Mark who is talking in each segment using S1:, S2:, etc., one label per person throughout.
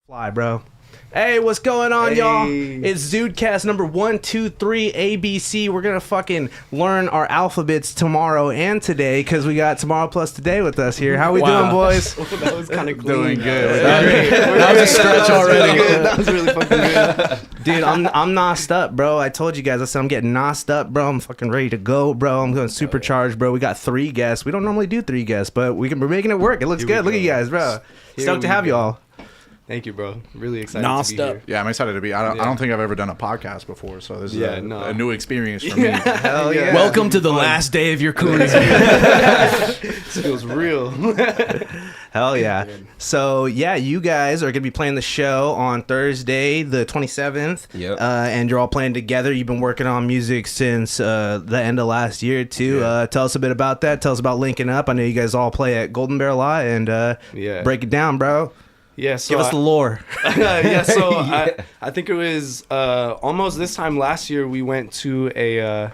S1: Fly, bro. Hey, what's going on, y'all? It's ZUDECAST number 1, 2, 3, ABC. We're gonna fucking learn our alphabets tomorrow and today because we got Tomorrow+Today with us here. How we doing, boys?
S2: That was kind of clean.
S1: Doing good.
S2: That was a stretch already.
S1: That was really fucking good. Dude, I'm nosed up, bro. I told you guys, I said I'm getting nosed up, bro. I'm fucking ready to go, bro. I'm going supercharged, bro. We got 3 guests. We don't normally do 3 guests, but we're making it work. It looks good. Look at you guys, bro. Stoked to have y'all.
S2: Thank you, bro. Really excited to be here.
S3: Yeah, I'm excited to be. I don't think I've ever done a podcast before, so this is a new experience for me.
S1: Hell yeah.
S4: Welcome to the last day of your career.
S2: This feels real.
S1: Hell yeah. So, yeah, you guys are going to be playing the show on Thursday, the 27th.
S4: Yep.
S1: And you're all playing together. You've been working on music since the end of last year, too.
S2: Yeah.
S1: Tell us a bit about that. Tell us about linking up. I know you guys all play at Golden Bear a lot, and break it down, bro.
S2: Yeah, so
S1: Give us the lore.
S2: I think it was almost this time last year we went to a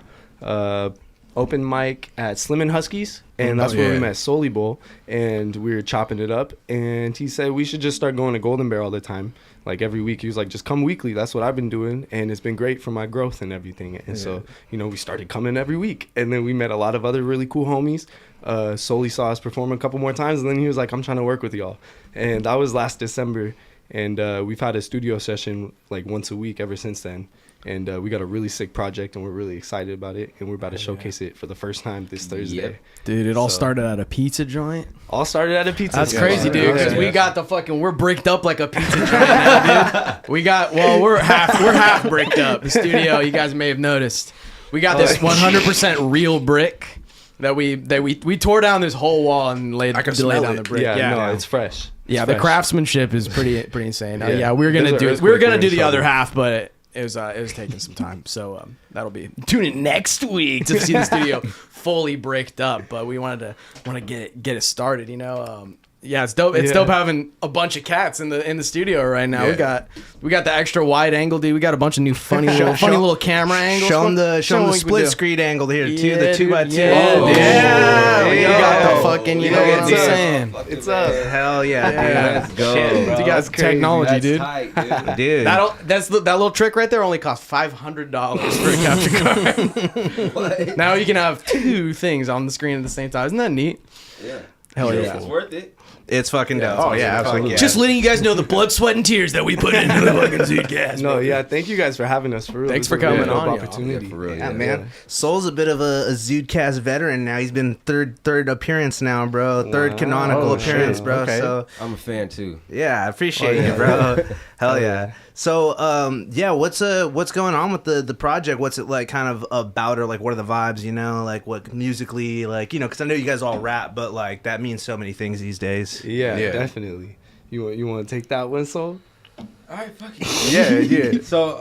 S2: open mic at Slim and Huskies, and that's where we met Solibowl, and we were chopping it up, and he said we should just start going to Golden Bear all the time. Like every week, he was like, just come weekly. That's what I've been doing, and it's been great for my growth and everything. And so, we started coming every week, and then we met a lot of other really cool homies. Soli saw us perform a couple more times, and then he was like, I'm trying to work with y'all. And that was last December, and we've had a studio session like once a week ever since then. And we got a really sick project, and we're really excited about it, and we're about to showcase it for the first time this Thursday.
S4: Yep. Dude, it all started at a pizza joint.
S2: All started at a pizza
S4: That's
S2: joint.
S4: crazy, dude, because we got we're bricked up like a pizza joint now, dude. We're half bricked up. The studio, you guys may have noticed. We got this 100% real brick that we tore down this whole wall and laid down the brick.
S2: Yeah, it's fresh.
S4: Yeah,
S2: It's
S4: the
S2: fresh.
S4: craftsmanship is pretty insane.
S2: Yeah.
S4: We were gonna
S2: There's
S4: do
S2: an earthquake
S4: the other
S2: trouble.
S4: half, but it was taking some time. So that'll be tune in next week to see the studio fully bricked up. But we want to get it started. Yeah, it's dope. It's dope having a bunch of cats in the studio right now.
S3: Yeah.
S4: We got the extra wide angle, dude. We got a bunch of new funny little camera angles.
S1: Show them the
S4: what we
S1: split
S4: do.
S1: screen angle here, too.
S4: Yeah,
S1: The 2x2.
S4: dude. Yeah. We got the fucking, you know what I'm
S2: Yeah.
S4: saying?
S2: It's up.
S1: Hell yeah, dude.
S5: Let's go,
S1: Shit.
S5: bro.
S4: You guys, technology,
S5: That's
S4: dude.
S5: tight, dude.
S1: Dude.
S4: That little trick right there only cost $500 for a capture card. Now you can have 2 things on the screen at the same time. Isn't that neat?
S5: Yeah.
S4: Hell yeah.
S5: It's worth it.
S1: It's fucking dope.
S3: Oh, yeah,
S1: absolutely.
S4: Just letting you guys know the blood, sweat, and tears that we put into the fucking ZUDECAST.
S2: No, yeah, thank you guys for having us. For real.
S4: Thanks
S2: This
S4: for
S2: is a really
S4: coming
S2: dope
S4: on, y'all.
S2: opportunity.
S5: Yeah, for real.
S1: Yeah, man. Soul's a bit of a ZUDECAST veteran now. He's been third appearance now, bro. Third
S2: Wow.
S1: canonical
S2: Oh,
S1: appearance,
S2: shit.
S1: bro.
S2: Okay.
S1: So
S5: I'm a fan too.
S1: yeah, I appreciate you, bro. Hell yeah. So what's going on with the project? What's it like kind of about, or like what are the vibes, like what musically, like, because I know you guys all rap, but like that means so many things these days.
S2: Yeah,
S3: Yeah.
S2: definitely. You want to take that one, Soul?
S5: All right, fuck it.
S3: Yeah.
S5: So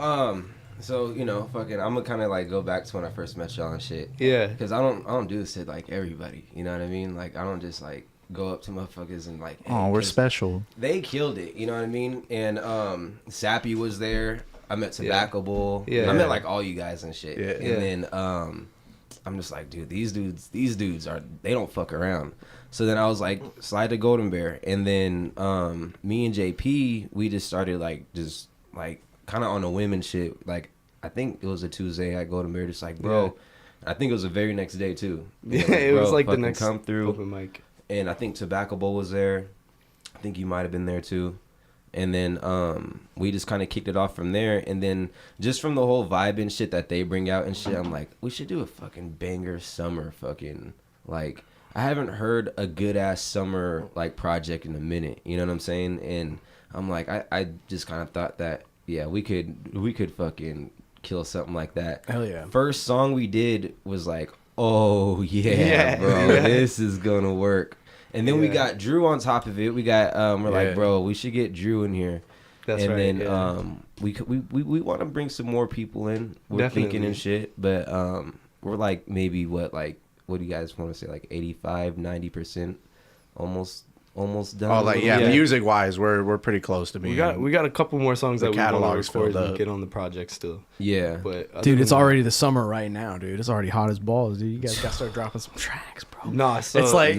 S5: fucking, I'm gonna kind of like go back to when I first met y'all and shit.
S2: Yeah.
S5: Because I don't do this to like everybody. You know what I mean? Like I don't just like go up to motherfuckers and like. Hey,
S1: Oh, we're
S5: 'cause
S1: special.
S5: They killed it. You know what I mean? And Sappy was there. I met Tobacco Bull.
S2: Yeah.
S5: I met like all you guys and shit.
S3: Yeah.
S5: And then I'm just like, dude, these dudes they don't fuck around. So then I was like, slide to Golden Bear, and then me and JP, we just started like kind of on a women shit. Like I think it was a Tuesday at Golden Bear, just like bro. I think it was the very next day too.
S2: Yeah,
S5: Like,
S2: it was
S5: bro,
S2: like the
S5: fucking
S2: next
S5: come through.
S2: open mic.
S5: And I think Tobacco Bowl was there. I think you might have been there too. And then we just kind of kicked it off from there. And then just from the whole vibe and shit that they bring out and shit, I'm like, we should do a fucking banger summer fucking, like, I haven't heard a good ass summer like project in a minute. You know what I'm saying? And I'm like, I just kind of thought that, yeah, we could fucking kill something like that.
S4: Hell yeah.
S5: First song we did was like, oh yeah, bro,
S2: Yeah.
S5: this is gonna work. And then we got Drew on top of it. We got we're like, bro, we should get Drew in here.
S2: That's
S5: and
S2: right.
S5: then we want to bring some more people in. We're thinking and shit, but we're like maybe what do you guys want to say, like 85-90%, almost almost done.
S3: Oh, like music wise, we're pretty close to being.
S2: We got a couple more songs that we want to record and
S3: up.
S2: get on the project still.
S5: Yeah,
S2: but
S4: dude, it's already the summer right now, dude. It's already hot as balls, dude. You guys got to start dropping some tracks, bro.
S2: Nah, so
S4: it's like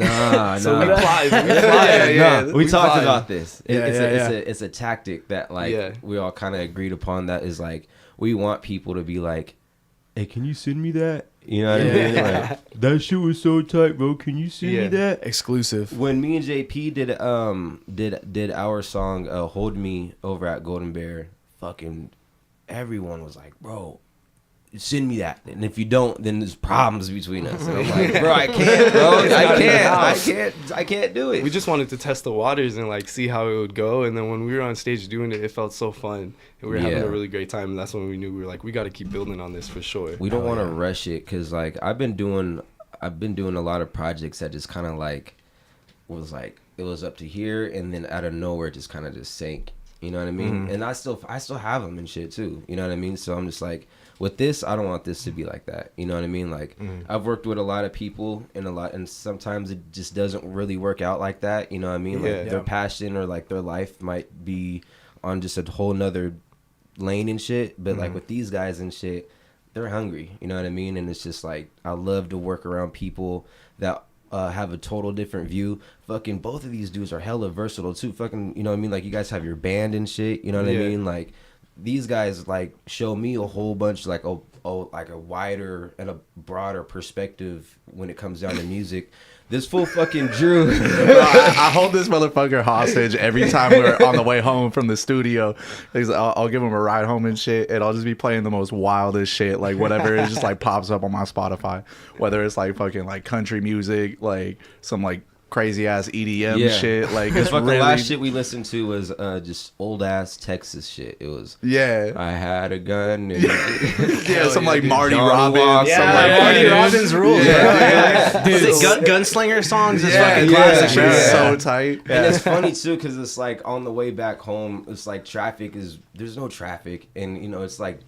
S5: we talked about this. It's a tactic that we all kind of agreed upon. That is like we want people to be like, hey, can you send me that? You know what I mean? Like, that shit was so tight, bro. Can you send me that?
S4: Exclusive.
S5: When me and JP did our song "Hold Me" over at Golden Bear, fucking everyone was like, bro, send me that. And if you don't, then there's problems between us. And I'm like, bro, I can't, bro. I can't do it.
S2: We just wanted to test the waters and like see how it would go. And then when we were on stage doing it, it felt so fun. And we were having a really great time. And that's when we knew we were like, we got to keep building on this for sure.
S5: We don't want to rush it because like I've been doing a lot of projects that just kind of like was like it was up to here and then out of nowhere just kind of just sank. You know what I mean? And I still have them and shit too. You know what I mean? So I'm just like, with this, I don't want this to be like that. You know what I mean? Like I've worked with a lot of people and sometimes it just doesn't really work out like that. You know what I mean? Like their passion or like their life might be on just a whole nother lane and shit. But like with these guys and shit, they're hungry. You know what I mean? And it's just like, I love to work around people that have a total different view. Fucking both of these dudes are hella versatile too. Fucking, you know what I mean? Like you guys have your band and shit. You know what I mean? Like these guys like show me a whole bunch like like a wider and a broader perspective when it comes down to music. This fool fucking Drew.
S3: I hold this motherfucker hostage every time we're on the way home from the studio. I'll give him a ride home and shit, and I'll just be playing the most wildest shit, like whatever it just like pops up on my Spotify. Whether it's like fucking like country music, like some like crazy ass EDM shit. Like it's
S5: the
S3: really...
S5: last shit we listened to was just old ass Texas shit. It was I had a gun and
S3: some like Marty Robbins.
S1: Marty Robbins rules. Dude, gunslinger songs is fucking classic.
S3: Shit. So tight.
S5: And it's funny too because it's like on the way back home, it's like there's no traffic, and you know it's like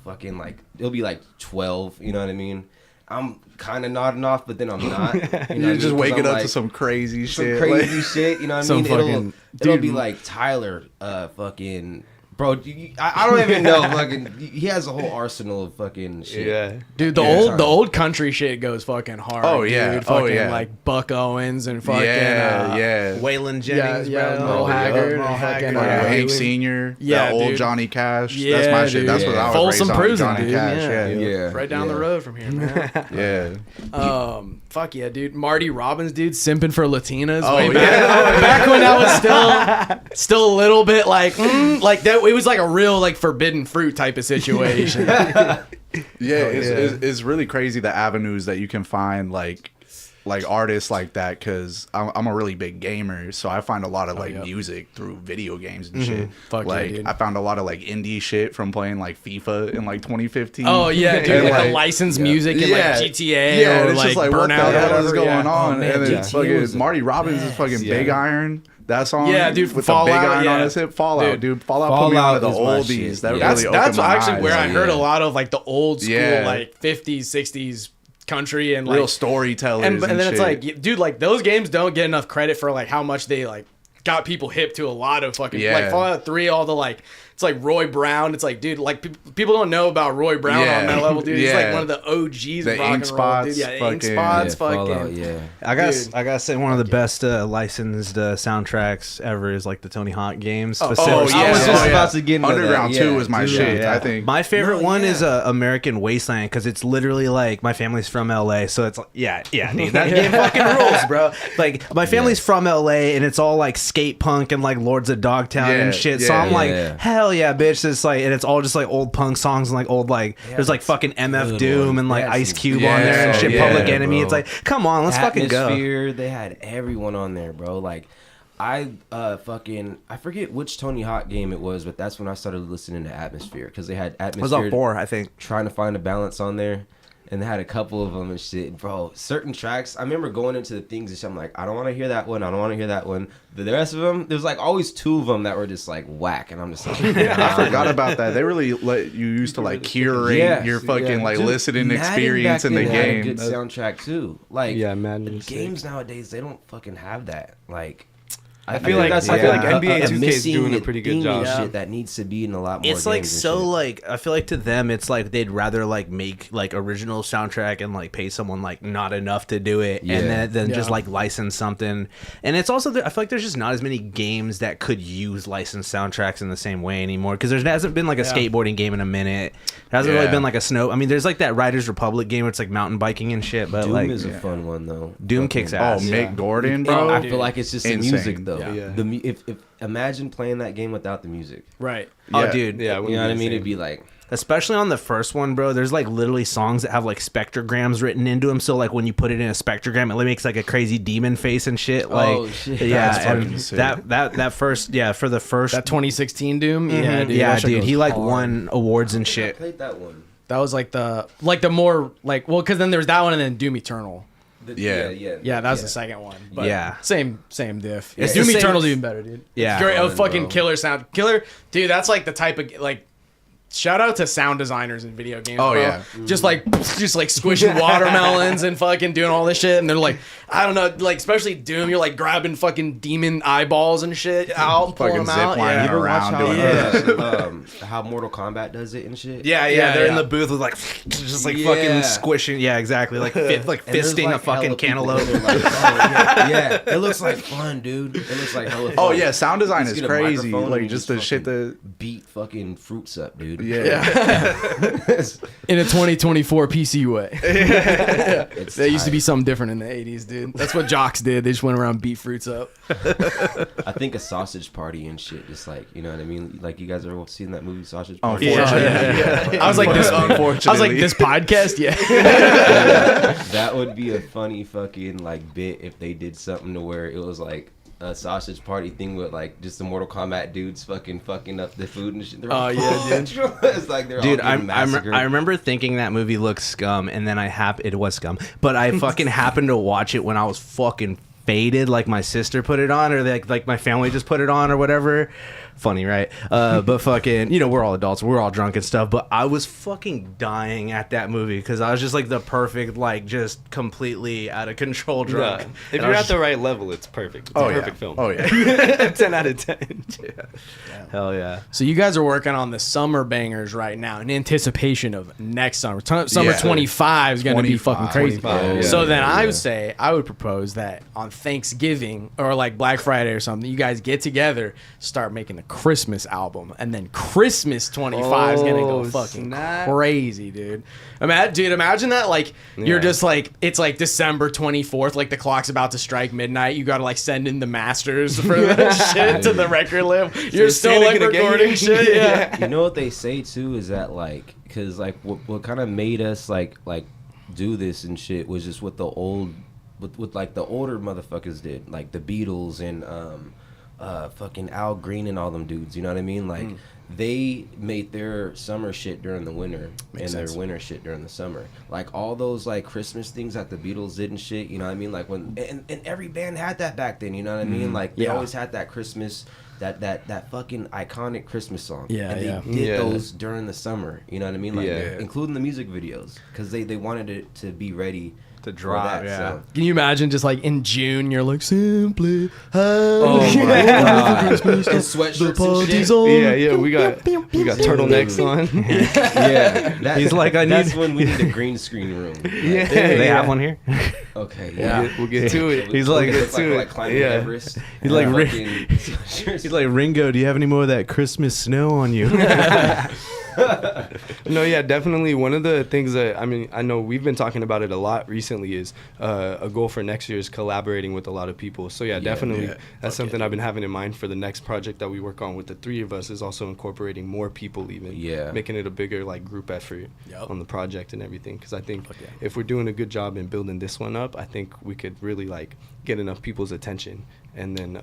S5: fucking like it'll be like 12. You know what I mean? I'm kind of nodding off, but then I'm not. You know
S3: You're just waking up
S5: like,
S3: to some crazy shit.
S5: Shit, you know what I mean? It'll be like Tyler, fucking... Bro, I don't even know. Fucking, he has a whole arsenal of fucking shit.
S2: Yeah,
S4: dude, the old country shit goes fucking hard.
S3: Oh yeah,
S4: dude. Like Buck Owens and fucking
S1: Waylon Jennings,
S4: Merle Haggard,
S3: Hank Senior, old Johnny Cash.
S4: Yeah,
S3: that's my shit. That's what I was
S4: Folsom
S3: raised on.
S4: Prison,
S3: Johnny
S4: dude.
S3: Cash.
S4: Right down the road from here, man. Fuck yeah, dude. Marty Robbins, dude, simping for Latinas. Back when I was still a little bit like that. It was like a real like forbidden fruit type of situation.
S3: It's really crazy the avenues that you can find like artists like that, because I'm a really big gamer, so I find a lot of music through video games and shit.
S4: Fuck
S3: like
S4: yeah, dude.
S3: I found a lot of like indie shit from playing like FIFA in like 2015.
S4: Oh yeah, dude,
S3: and,
S4: like the licensed music in like GTA or
S3: it's
S4: like
S3: just like
S4: Burnout.
S3: what the hell is going on?
S5: Oh, man,
S3: and then
S5: GTA
S3: fucking Marty Robbins is fucking Big Iron. That song,
S4: dude,
S3: with
S4: Fallout,
S3: the big iron on his hip. Fallout, dude. Fallout put me onto the oldies. That really
S4: that's
S3: my
S4: actually
S3: eyes.
S4: where I heard a lot of like the old school like 50s, 60s country and like
S3: real storytellers.
S4: And then
S3: shit.
S4: it's like, dude, like those games don't get enough credit for like how much they like got people hip to a lot of fucking like Fallout 3, all the like. It's like Roy Brown. It's like, dude, like people don't know about Roy Brown on that level, dude. He's like one of the OGs of rock and roll, dude. Yeah, Ink Spots, fucking.
S1: I gotta say one of the best licensed soundtracks ever is like the Tony Hawk games.
S5: I was just about to get into
S3: Underground
S5: that.
S3: 2 is my shit. I think
S1: my favorite one is American Wasteland, because it's literally like my family's from LA, so it's like dude, that game fucking rules, bro. Like my family's from LA, and it's all like skate punk and like Lords of Dogtown and shit. So I'm like, hell yeah, bitch. It's like, and it's all just like old punk songs and like old like there's like fucking MF Doom and like Ice Cube on there and shit. Public Enemy.
S5: Bro.
S1: It's like, come on, let's fucking go.
S5: They had everyone on there, bro. Like I forget which Tony Hawk game it was, but that's when I started listening to Atmosphere, because they had Atmosphere.
S1: It was on 4, I think.
S5: Trying to find a balance on there. And they had a couple of them and shit, bro. Certain tracks, I remember going into the things and shit, I'm like, I don't want to hear that one. I don't want to hear that one. The rest of them, there's like always 2 of them that were just like whack, and I'm just like,
S3: I forgot about that. They really let you used to like curate your fucking like listening experience in the game.
S5: Had a good soundtrack too. Like
S2: Madden
S5: games nowadays, they don't fucking have that. Like
S2: I feel like NBA 2K is doing a pretty good job.
S5: Shit that needs to be in a lot more.
S1: It's like so like I feel like to them it's like they'd rather like make like original soundtrack and like pay someone like not enough to do it and then just like license something. And it's also I feel like there's just not as many games that could use licensed soundtracks in the same way anymore because there hasn't been like a skateboarding game in a minute. There hasn't really been like a snow. I mean, there's like that Riders Republic game where it's like mountain biking and shit. But
S5: Doom
S1: like
S5: is a fun one though.
S1: Doom kicks ass.
S3: Oh, Mick Gordon, bro.
S5: I feel like it's just the music though.
S2: Yeah.
S5: If imagine playing that game without the music.
S4: Right.
S1: Oh, dude.
S2: Yeah,
S5: You know what I mean? It'd be like.
S1: Especially on the first one, bro. There's like literally songs that have like spectrograms written into them. So like when you put it in a spectrogram, it makes like a crazy demon face and shit. Like,
S5: shit.
S1: Yeah,
S3: That's
S1: and
S3: fucking sick.
S1: that first, for the first,
S4: That 2016 Doom.
S1: yeah,
S4: that shit
S1: dude,
S4: goes
S1: he like
S4: hard.
S1: won awards and
S5: I
S1: shit.
S5: played that one.
S4: That was like the more like because then there's that one and then Doom Eternal.
S5: Yeah,
S4: That was the second one. But
S1: Yeah.
S4: same diff.
S1: It's
S4: Doom
S1: the same-
S4: Eternal's even better, dude.
S1: Yeah.
S4: Great, a
S5: Fun,
S4: fucking
S5: bro.
S4: killer sound. Dude, that's like the type of like shout out to sound designers in video games.
S3: Oh,
S4: bro.
S3: yeah.
S4: Just like squishing watermelons and fucking doing all this shit. And they're like, I don't know, like especially Doom, you're like grabbing fucking demon eyeballs and shit out, pulling
S3: Fucking
S4: them out.
S3: ziplining
S4: Yeah.
S5: You ever
S3: around
S5: watch
S3: doing
S5: how Mortal Kombat does it and shit?
S1: Yeah,
S4: Yeah,
S1: they're in
S4: yeah.
S1: the booth with like just like
S5: Yeah.
S1: fucking squishing. Yeah, exactly. Like like
S5: And there's,
S1: fisting
S5: like,
S1: a fucking
S5: hella people
S1: cantaloupe.
S5: that are like, oh, yeah, it looks like fun, dude. It looks like hella fun.
S3: Oh yeah, sound design
S5: Just
S3: is
S5: get a
S3: crazy.
S5: microphone
S3: Like
S5: and
S3: just the shit that.
S5: beat fucking fruits up, dude.
S3: Yeah.
S4: In a 2024 PC way.
S5: It's
S4: That used to be
S5: tight.
S4: something different in the 80s, dude. That's what jocks did. They just went around beat fruits up.
S5: I think a sausage party and shit, just like, you know what I mean? Like, you guys ever seen that movie Sausage Party?
S3: Unfortunately,
S4: I was like this.
S3: Unfortunately.
S4: I was like this podcast. Yeah.
S5: That would be a funny fucking like bit if they did something to where it was like a sausage party thing with like just the Mortal Kombat dudes fucking up the food and shit. They're like,
S4: yeah, dude.
S5: It's like they're
S1: Dude,
S5: all getting massacred.
S1: I remember thinking that movie looked scum, and then it was scum, but I fucking happened to watch it when I was fucking faded, like my sister put it on, or like my family just put it on, or whatever. Funny, right? But fucking, you know, we're all adults, we're all drunk and stuff, but I was fucking dying at that movie because I was just like the perfect, like just completely out of control drunk.
S2: If
S1: And I
S2: you're
S1: was
S2: at the right level, it's perfect. It's
S3: Oh
S2: a
S3: yeah.
S2: perfect film.
S3: Oh yeah.
S2: 10 out of 10.
S1: hell yeah.
S4: So you guys are working on the summer bangers right now in anticipation of next summer. Summer
S3: Yeah.
S4: 25 is going to be
S3: 25.
S4: fucking crazy.
S2: 25, yeah.
S4: So then I
S5: Yeah.
S4: would say, I would propose that on Thanksgiving or like Black Friday or something, you guys get together, start making the Christmas album, and then Christmas 25 is going to go
S2: Oh,
S4: fucking
S2: snap.
S4: crazy, dude. Imagine that, like, you're
S2: Yeah.
S4: just like, it's like December 24th, like the clock's about to strike midnight. You got to like send in the masters for the shit to the record label. You're still
S2: Santa
S4: like
S2: gonna get
S4: recording
S2: you?
S4: shit, yeah.
S5: You know what they say too is that like, because like what kind of made us like do this and shit was just what the old with like the older motherfuckers did, like the Beatles and fucking Al Green and all them dudes. You know what I mean? Like they made their summer shit during the winter and
S4: sense.
S5: their winter shit during the summer. Like all those like Christmas things that the Beatles did and shit. You know what I mean? Like when and every band had that back then. You know what I mean? Like they
S4: Yeah.
S5: always had that Christmas. That fucking iconic Christmas song.
S4: Yeah,
S5: and they
S4: yeah.
S5: did
S2: Yeah.
S5: those during the summer. You know what I mean? Like,
S2: Yeah.
S5: including the music videos, because they wanted it to be ready
S1: To
S5: for
S1: drop,
S5: that.
S1: yeah.
S5: So.
S4: Can you imagine just like in June, you're like, simply
S2: Oh my god.
S5: And sweatshirts and shit.
S4: on.
S2: Yeah, we got turtlenecks on.
S5: Yeah, that,
S1: He's like, I
S5: that's
S1: need-
S5: when we need a green screen room. Like,
S2: Yeah.
S1: They have one here.
S5: Okay.
S2: Yeah, we'll get to it.
S1: He's like-
S5: It looks
S2: to it.
S5: like climbing
S2: Yeah.
S5: Everest.
S1: He's like,
S5: And
S1: Rick-
S5: fucking sweatshirts.
S1: He's like, Ringo, do you have any more of that Christmas snow on you?
S2: No, yeah, definitely. One of the things that I know we've been talking about it a lot recently is a goal for next year is collaborating with a lot of people. So yeah, definitely that's something I've been having in mind for the next project that we work on with the three of us is also incorporating more people, even making it a bigger like group effort on the project and everything. Because I think if we're doing a good job in building this one up, I think we could really like get enough people's attention and then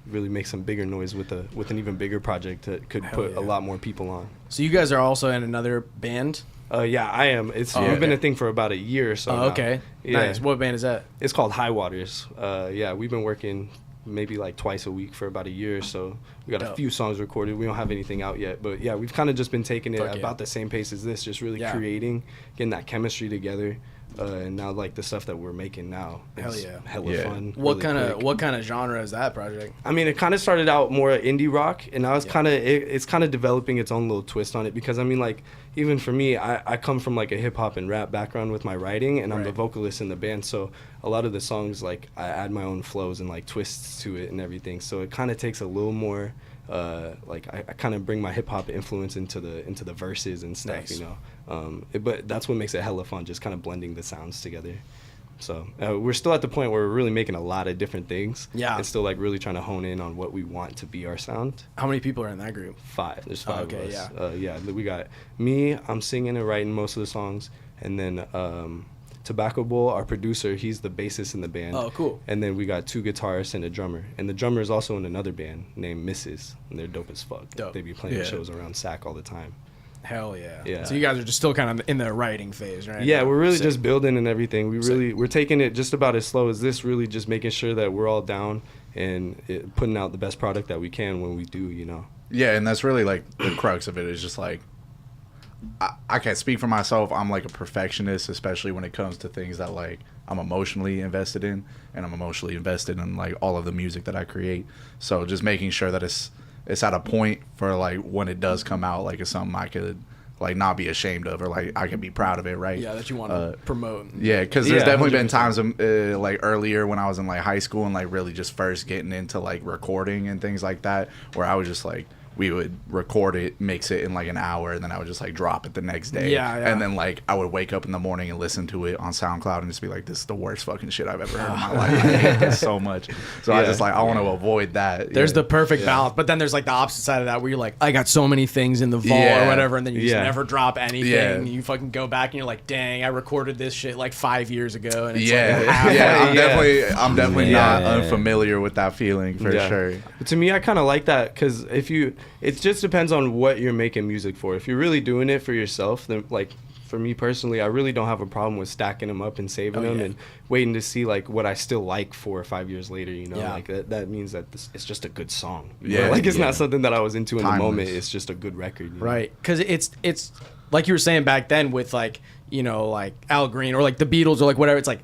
S2: really make some bigger noise with an even bigger project that could put a lot more people on.
S4: So you guys are also in another band?
S2: Yeah, I am. We've been a thing for about a year or so.
S4: Oh,
S2: now.
S4: okay.
S2: Yeah.
S4: Nice. What band is that?
S2: It's called High Waters. Yeah, we've been working maybe like twice a week for about a year or so. We got a few songs recorded. We don't have anything out yet, but yeah, we've kind of just been taking it about the same pace as this, just really creating, getting that chemistry together. and now like the stuff that we're making now
S4: Hell
S2: is
S4: yeah.
S2: hella fun.
S4: What
S2: really quick.
S4: kind of genre is that project?
S2: I mean, it kind of started out more indie rock, and now it's it's kind of developing its own little twist on it. Because I mean, like even for me, I come from like a hip hop and rap background with my writing, and I'm the vocalist in the band. So a lot of the songs, like I add my own flows and like twists to it and everything. So it kind of takes a little more. Like I kind of bring my hip hop influence into the verses and stuff, you know. But that's what makes it hella fun, just kind of blending the sounds together. So we're still at the point where we're really making a lot of different things. Yeah. And still like really trying to hone in on what we want to be our sound.
S4: How many people are in that group?
S2: 5. There's 5 of us. Yeah. We got me. I'm singing and writing most of the songs, and then Tobacco Bowl, our producer, he's the bassist in the band.
S4: Oh, cool.
S2: And then we got 2 guitarists and a drummer. And the drummer is also in another band named Mrs. And they're dope as fuck.
S4: Dope.
S2: They be playing shows around SAC all the time.
S4: Hell yeah.
S2: Yeah.
S4: So you guys are just still kind of in the writing phase, right?
S2: Yeah, we're really just building and everything. We're taking it just about as slow as this, really just making sure that we're all down and putting out the best product that we can when we do, you know.
S3: Yeah, and that's really like the crux of it is just like, I can't speak for myself. I'm like a perfectionist, especially when it comes to things that like I'm emotionally invested in, and I'm emotionally invested in like all of the music that I create. So just making sure that it's at a point for like when it does come out, like it's something I could like not be ashamed of, or like I can be proud of it, right?
S4: Yeah, that you want to promote.
S3: Yeah, because there's definitely
S2: 100%.
S3: been times like earlier when I was in like high school and like really just first getting into like recording and things like that, where I was just like, we would record it, mix it in like an hour, and then I would just like drop it the next day.
S4: Yeah.
S3: And then like I would wake up in the morning and listen to it on SoundCloud and just be like, this is the worst fucking shit I've ever heard in my life. I hate this so much. So I just like, I want to avoid that.
S4: There's the perfect balance, but then there's like the opposite side of that where you're like, I got so many things in the vault or whatever, and then you just never drop anything.
S3: Yeah.
S4: And you fucking go back and you're like, dang, I recorded this shit like 5 years ago. And it's
S3: I'm definitely not unfamiliar with that feeling for sure.
S2: But to me, I kind of like that because it just depends on what you're making music for. If you're really doing it for yourself, then like for me personally, I really don't have a problem with stacking them up and saving them and waiting to see like what I still like 4 or 5 years later, you know. Like that means that it's just a good song. Like it's not something that I was into in the moment. It's just a good record, you know?
S4: Right, because it's like you were saying back then with like, you know, like Al Green or like the Beatles or like whatever. It's like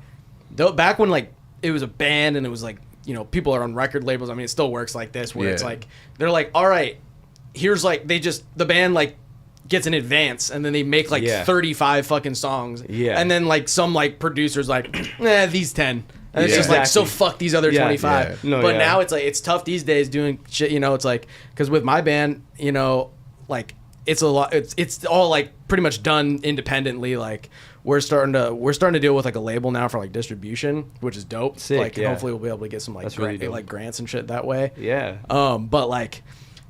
S4: back when like it was a band and it was like, you know, people are on record labels. I mean, it still works like this where it's like they're like, all right, here's like the band like gets an advance and then they make like 35 fucking songs. Yeah. And then like some like producers like, these 10. And it's just like, so fuck these other 25. Yeah. But now it's like, it's tough these days doing shit, you know, it's like, because with my band, you know, like it's a lot, it's all like pretty much done independently. Like we're starting to deal with like a label now for like distribution, which is dope.
S2: Sick,
S4: like hopefully we'll be able to get some like, like grants and shit that way.
S2: Yeah.
S4: But like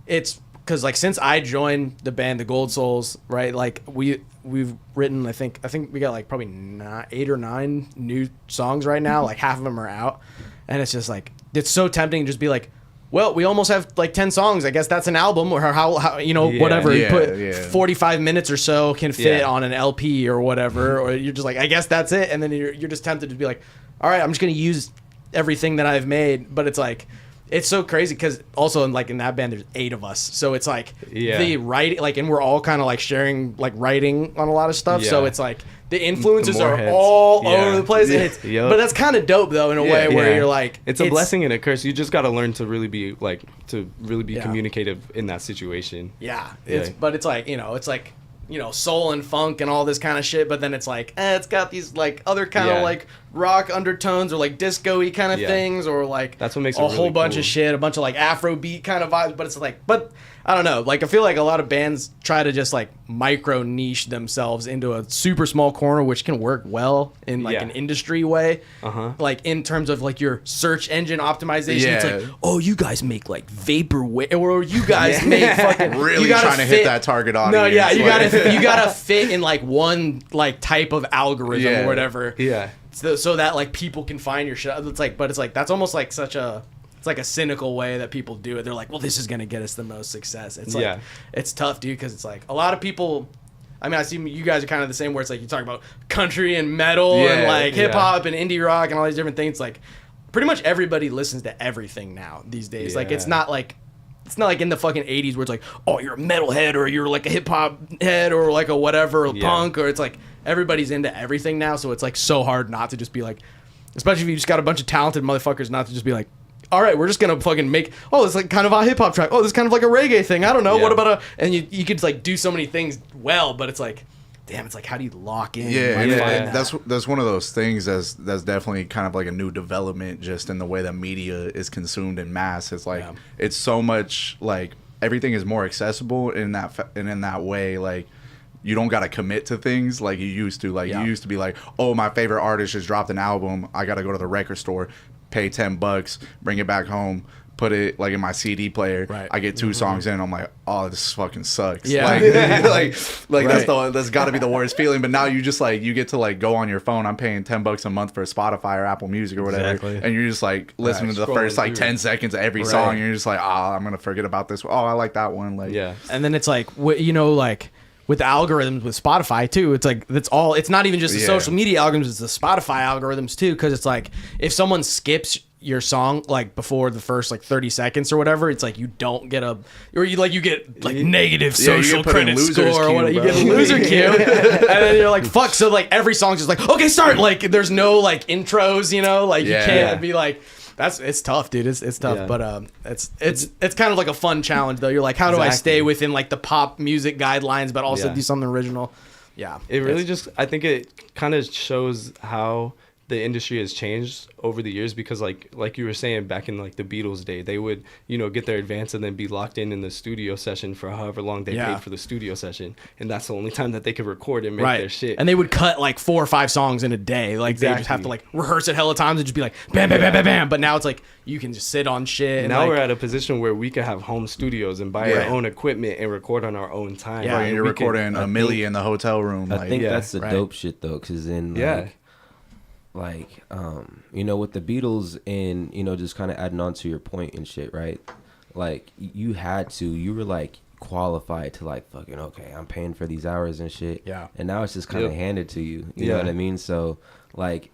S4: it's, because like since I joined the band, the Gold Souls, right? Like we've written, I think we got like probably 8 or 9 new songs right now. Like half of them are out, and it's just like it's so tempting to just be like, well, we almost have like 10 songs. I guess that's an album, or how you know whatever. You put 45 minutes or so can fit on an LP or whatever, or you're just like, I guess that's it, and then you're just tempted to be like, all right, I'm just gonna use everything that I've made, but it's like. It's so crazy because also in that band there's 8 of us, so it's like the writing, like, and we're all kind of like sharing like writing on a lot of stuff. So it's like the influences are all over the place. And but that's kind of dope though in a way where you're like,
S2: it's a blessing and a curse. You just got to learn to really be communicative in that situation.
S4: But it's like, you know, it's like, you know, soul and funk and all this kind of shit, but then it's like, it's got these like other kind of like rock undertones or like disco-y kind of things, or like
S2: that's what makes
S4: a
S2: it really
S4: whole bunch
S2: cool.
S4: of shit, a bunch of like Afrobeat kind of vibes, but it's like, but I don't know, like I feel like a lot of bands try to just like micro niche themselves into a super small corner, which can work well in like an industry way, like in terms of like your search engine optimization. It's like, oh, you guys make like vaporwave, or you guys make fucking
S3: really trying to hit that target audience.
S4: No, you gotta fit in like one like type of algorithm or whatever. So that like people can find your shit. It's like, but it's like that's almost like it's like a cynical way that people do it. They're like, well, this is gonna get us the most success. It's like it's tough, dude, because it's like a lot of people. I mean, I see you guys are kind of the same, where it's like you talk about country and metal and like hip hop and indie rock and all these different things. It's like pretty much everybody listens to everything now these days. Like it's not like in the fucking 80s where it's like, oh, you're a metalhead or you're like a hip hop head or like a whatever punk, or it's like everybody's into everything now, so it's like so hard not to just be like, especially if you just got a bunch of talented motherfuckers, not to just be like, all right, we're just gonna fucking make, oh, it's like kind of a hip hop track, oh, this is kind of like a reggae thing, I don't know, what about and you could like do so many things well, but it's like, damn, it's like, how do you lock in?
S3: And that's one of those things that's definitely kind of like a new development just in the way that media is consumed in mass. It's like it's so much like everything is more accessible in that way. Like you don't got to commit to things like you used to. Like you used to be like, oh, my favorite artist just dropped an album, I got to go to the record store, pay $10, bring it back home, put it like in my CD player. Right. I get 2 songs in, I'm like, oh, this fucking sucks. Yeah. Like that's got to be the worst feeling. But now you just like you get to like go on your phone. I'm paying $10 a month for Spotify or Apple Music or whatever, and you're just like listening to the first like 10 seconds of every song. And you're just like, I'm gonna forget about this. Oh, I like that one. Like
S4: and then it's like like with algorithms with Spotify too, it's like it's not even just the social media algorithms, it's the Spotify algorithms too, because it's like if someone skips your song like before the first like 30 seconds or whatever, it's like you don't get you get like negative social credit score or whatever. You get a loser queue and then you're like, fuck, so like every song's just like, okay, start, like there's no like intros, like you can't be like, it's tough, dude. It's tough, but it's kind of like a fun challenge though. You're like, how do I stay within like the pop music guidelines but also do something original? It really I think it kind of shows how the industry has changed over the years, because like you were saying, back in like the Beatles day, they would get their advance and then be locked in the studio session for however long they paid for the studio session, and that's the only time that they could record and make their shit. And they would cut like 4 or 5 songs in a day, like they just have to like rehearse it hella times and just be like bam bam bam bam bam. But now it's like you can just sit on shit, and
S2: now we're at a position where we can have home studios and buy our own equipment and record on our own time.
S3: And you're recording a milli in the hotel room.
S5: I think that's the dope shit though, because then with the Beatles and just kind of adding on to your point and shit, right? Like you were like qualified to like fucking, okay, I'm paying for these hours and shit, and now it's just kind of handed to you, you know what I mean? So like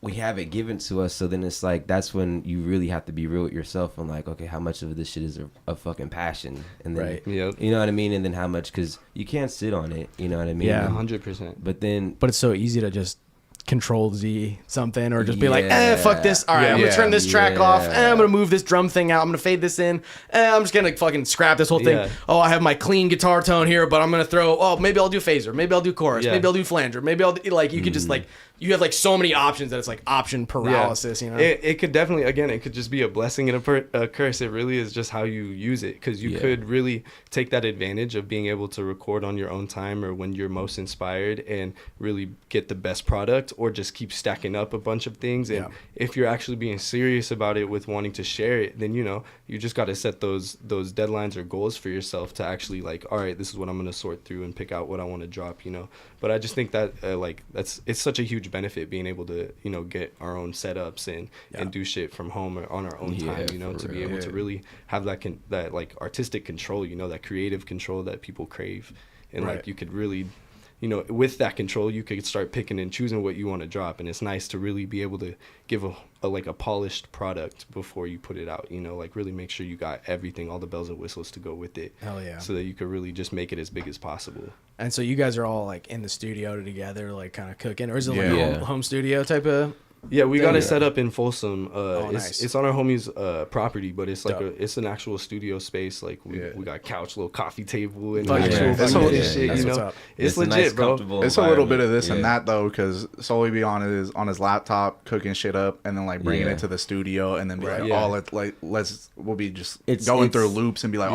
S5: we have it given to us, so then it's like that's when you really have to be real with yourself and like, okay, how much of this shit is a fucking passion, and then you know what I mean, and then how much, because you can't sit on it, you know what I mean?
S2: 100%.
S4: But it's so easy to just Control Z something, or just be like, fuck this, all right, I'm gonna turn this track off, I'm gonna move this drum thing out, I'm gonna fade this in, I'm just gonna fucking scrap this whole thing. Oh, I have my clean guitar tone here, but I'm gonna throw, maybe I'll do phaser, maybe I'll do chorus, maybe I'll do flanger, maybe I'll do, like, you could just like, you have like so many options that it's like option paralysis,
S2: It could definitely, again, it could just be a blessing and a curse. It really is just how you use it, because you could really take that advantage of being able to record on your own time or when you're most inspired and really get the best product, or just keep stacking up a bunch of things. And if you're actually being serious about it with wanting to share it, then you just got to set those deadlines or goals for yourself to actually like, all right, this is what I'm going to sort through and pick out what I want to drop, But I just think that it's such a huge benefit being able to get our own setups and do shit from home or on our own time, to be able to really have that like artistic control, that creative control that people crave, and like you could really with that control you could start picking and choosing what you want to drop, and it's nice to really be able to give a polished product before you put it out, like really make sure you got everything, all the bells and whistles to go with it.
S4: Hell yeah.
S2: So that you could really just make it as big as possible.
S4: And so you guys are all like in the studio together, like kind of cooking, or is it like home studio type of?
S2: Yeah, we got it set up in Folsom.
S4: Nice.
S2: It's on our homie's property, but it's like it's an actual studio space. Like we got couch, little coffee table, and actual shit. It's legit,
S5: nice,
S2: bro.
S3: It's a little bit of this and that though, because Sully be on his laptop cooking shit up, and then like bringing it to the studio, and then be like, we'll be just going through loops and be like,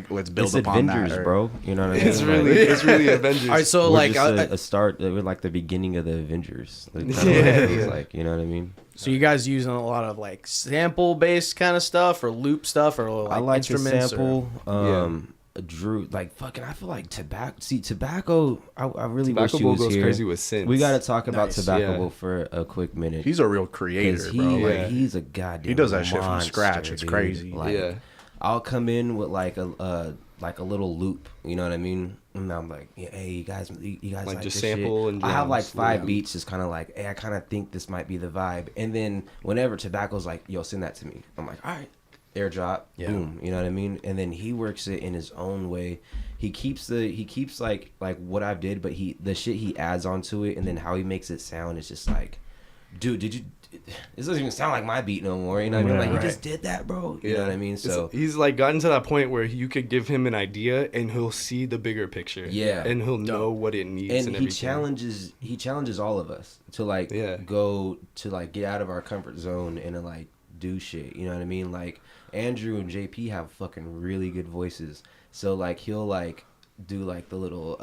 S3: let's build upon
S5: Avengers,
S3: that,
S5: bro. You know what I mean?
S2: It's really Avengers.
S4: All right, so
S5: we're
S4: like
S5: just a start. We're like the beginning of the Avengers. Like, you know what I mean?
S4: So you guys using a lot of like sample based kind of stuff or loop stuff, or like
S5: I like
S4: instruments?
S5: The sample. Drew, like fucking, I feel like tobacco. See, tobacco. I really
S2: Tobacco
S5: wish he was
S2: goes
S5: here.
S2: crazy with synths.
S5: We got to talk about Tobacco for a quick minute.
S3: He's a real creator, bro.
S5: He's a goddamn.
S3: He does that shit from
S5: monster,
S3: scratch. It's crazy.
S5: Like, I'll come in with like a little loop. You know what I mean? And I'm like, hey, you guys like
S2: just
S5: this
S2: sample
S5: shit?
S2: And
S5: I have like 5 beats, just kind of like, hey, I kind of think this might be the vibe. And then whenever Tobacco's like, yo, send that to me, I'm like, all right. airdrop, boom, you know what I mean? And then he works it in his own way. He keeps like what I've did, but the shit he adds onto it, and then how he makes it sound is just like, dude, this doesn't even sound like my beat no more, you know what I mean? Like, he just did that, bro. You know what I mean? So
S2: he's like gotten to that point where you could give him an idea and he'll see the bigger picture. Yeah. And he'll know what it needs and everything.
S5: He challenges all of us to like go to like get out of our comfort zone and to like do shit. You know what I mean? Like Andrew and JP have fucking really good voices. So like he'll like do like the little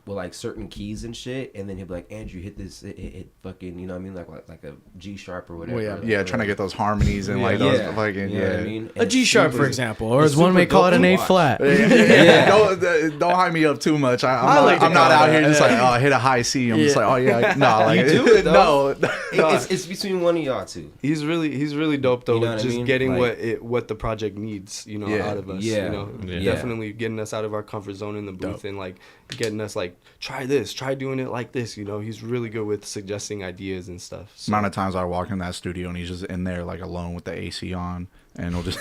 S5: with like certain keys and shit, and then he'll be like, Andrew, hit this, hit fucking, you know what I mean, like a G sharp or whatever.
S3: Well, yeah, trying to get those harmonies and like those fucking
S5: you know what I mean?
S4: A G sharp, for example, or as one may call it, an A flat.
S3: Don't hype me up too much. I'm not out here just like, oh, hit a high C. I'm just like, oh yeah, no, like
S5: you do it though.
S3: No.
S5: It's between one of y'all two.
S2: He's really dope though.
S5: You know
S2: with just
S5: I mean?
S2: getting
S5: like,
S2: what the project needs, you know, out of us. You know, definitely getting us out of our comfort zone in the booth and like getting us like, try this, try doing it like this. You know, he's really good with suggesting ideas and stuff. So.
S3: Amount of times I walk in that studio and he's just in there like alone with the AC on, and he'll just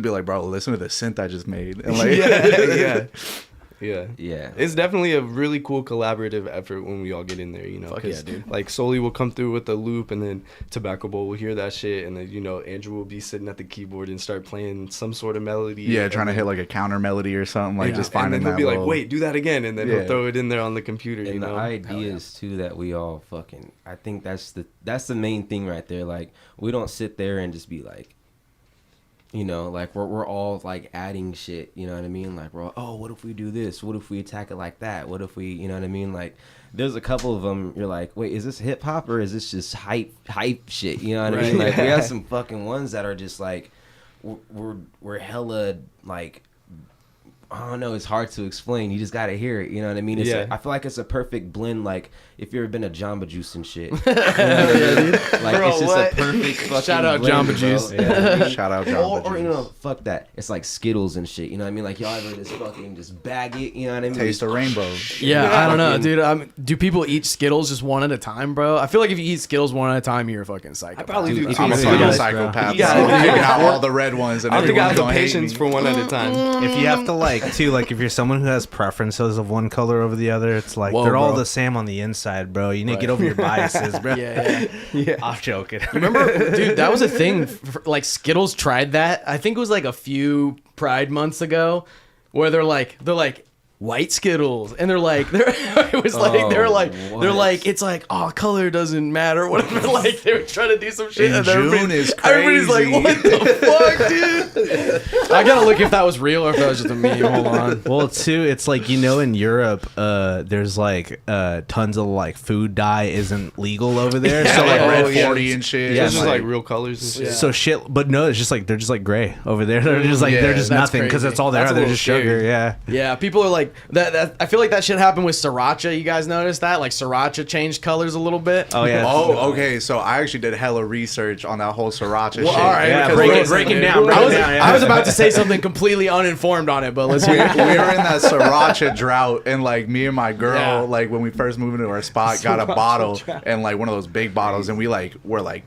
S3: be like, bro, listen to the synth I just made. And like,
S2: yeah. It's definitely a really cool collaborative effort when we all get in there, you know. Because like Soli will come through with the loop, and then Tobacco Bowl will hear that shit, and then, you know, Andrew will be sitting at the keyboard and start playing some sort of melody.
S3: Yeah, trying to hit like a counter melody or something, like just finding that.
S2: And then he'll be like, wait, do that again, and then he'll throw it in there on the computer.
S5: And
S2: you know,
S5: the ideas too that we all fucking. I think that's the main thing right there. Like, we don't sit there and just be like, you know, like we're all like adding shit, you know what I mean? Like we're all, oh, what if we do this? What if we attack it like that? What if we, you know what I mean? Like there's a couple of them you're like, wait, is this hip hop or is this just hype shit? You know what I mean? Like we have some fucking ones that are just like we're hella like, I don't know, it's hard to explain. You just gotta hear it, you know what I mean? It's I feel like it's a perfect blend. Like if you've ever been to Jamba Juice and shit, you know what I mean? Like bro, it's just a perfect fucking
S4: shout out blend, Jamba Juice.
S3: Yeah. Shout out Jamba Juice.
S5: Or you know, fuck that. It's like Skittles and shit. You know what I mean? Like y'all ever just fucking just bag it? You know what I mean?
S3: Taste the rainbow.
S4: Yeah, I don't know, dude. Do people eat Skittles just one at a time, bro? I feel like if you eat Skittles one at a time, you're a fucking psychopath.
S2: I probably do.
S3: I'm a fucking psychopath. You gotta out all the red ones. And
S2: I don't think I have the patience for one at a time.
S1: If you have to like if you're someone who has preferences of one color over the other, it's like they're all the same on the inside, bro. You need to get over your biases, bro. Yeah. I'm joking.
S4: Remember, dude, that was a thing. Like Skittles tried that. I think it was like a few Pride months ago, where they're like white Skittles, and they're like they're like it's like, oh, color doesn't matter, whatever. Like they were trying to do some shit, and
S3: June is crazy.
S4: Everybody's like, what the fuck, dude? I gotta look if that was real or if that was just a meme. Hold on.
S1: Well, too, it's like, you know, in Europe, there's like tons of like food dye isn't legal over there, so like
S3: red 40 and shit.
S2: Yeah, it's just like real colors and shit.
S1: So shit, but no, it's just like they're just like gray over there. They're just like they're just nothing because that's all they are. They're just sugar.
S4: Yeah. People are like that. I feel like that shit happened with sriracha. You guys noticed that? Like sriracha changed colors a little bit.
S1: Oh yeah.
S3: Oh, okay. So I actually did hella research on that whole sriracha shit.
S4: All right,
S1: yeah, break it down.
S4: I was about to say something completely uninformed on it, but let's hear it.
S3: We were in that sriracha drought, and like me and my girl, like when we first moved into our spot, got a bottle and like one of those big bottles, and we're like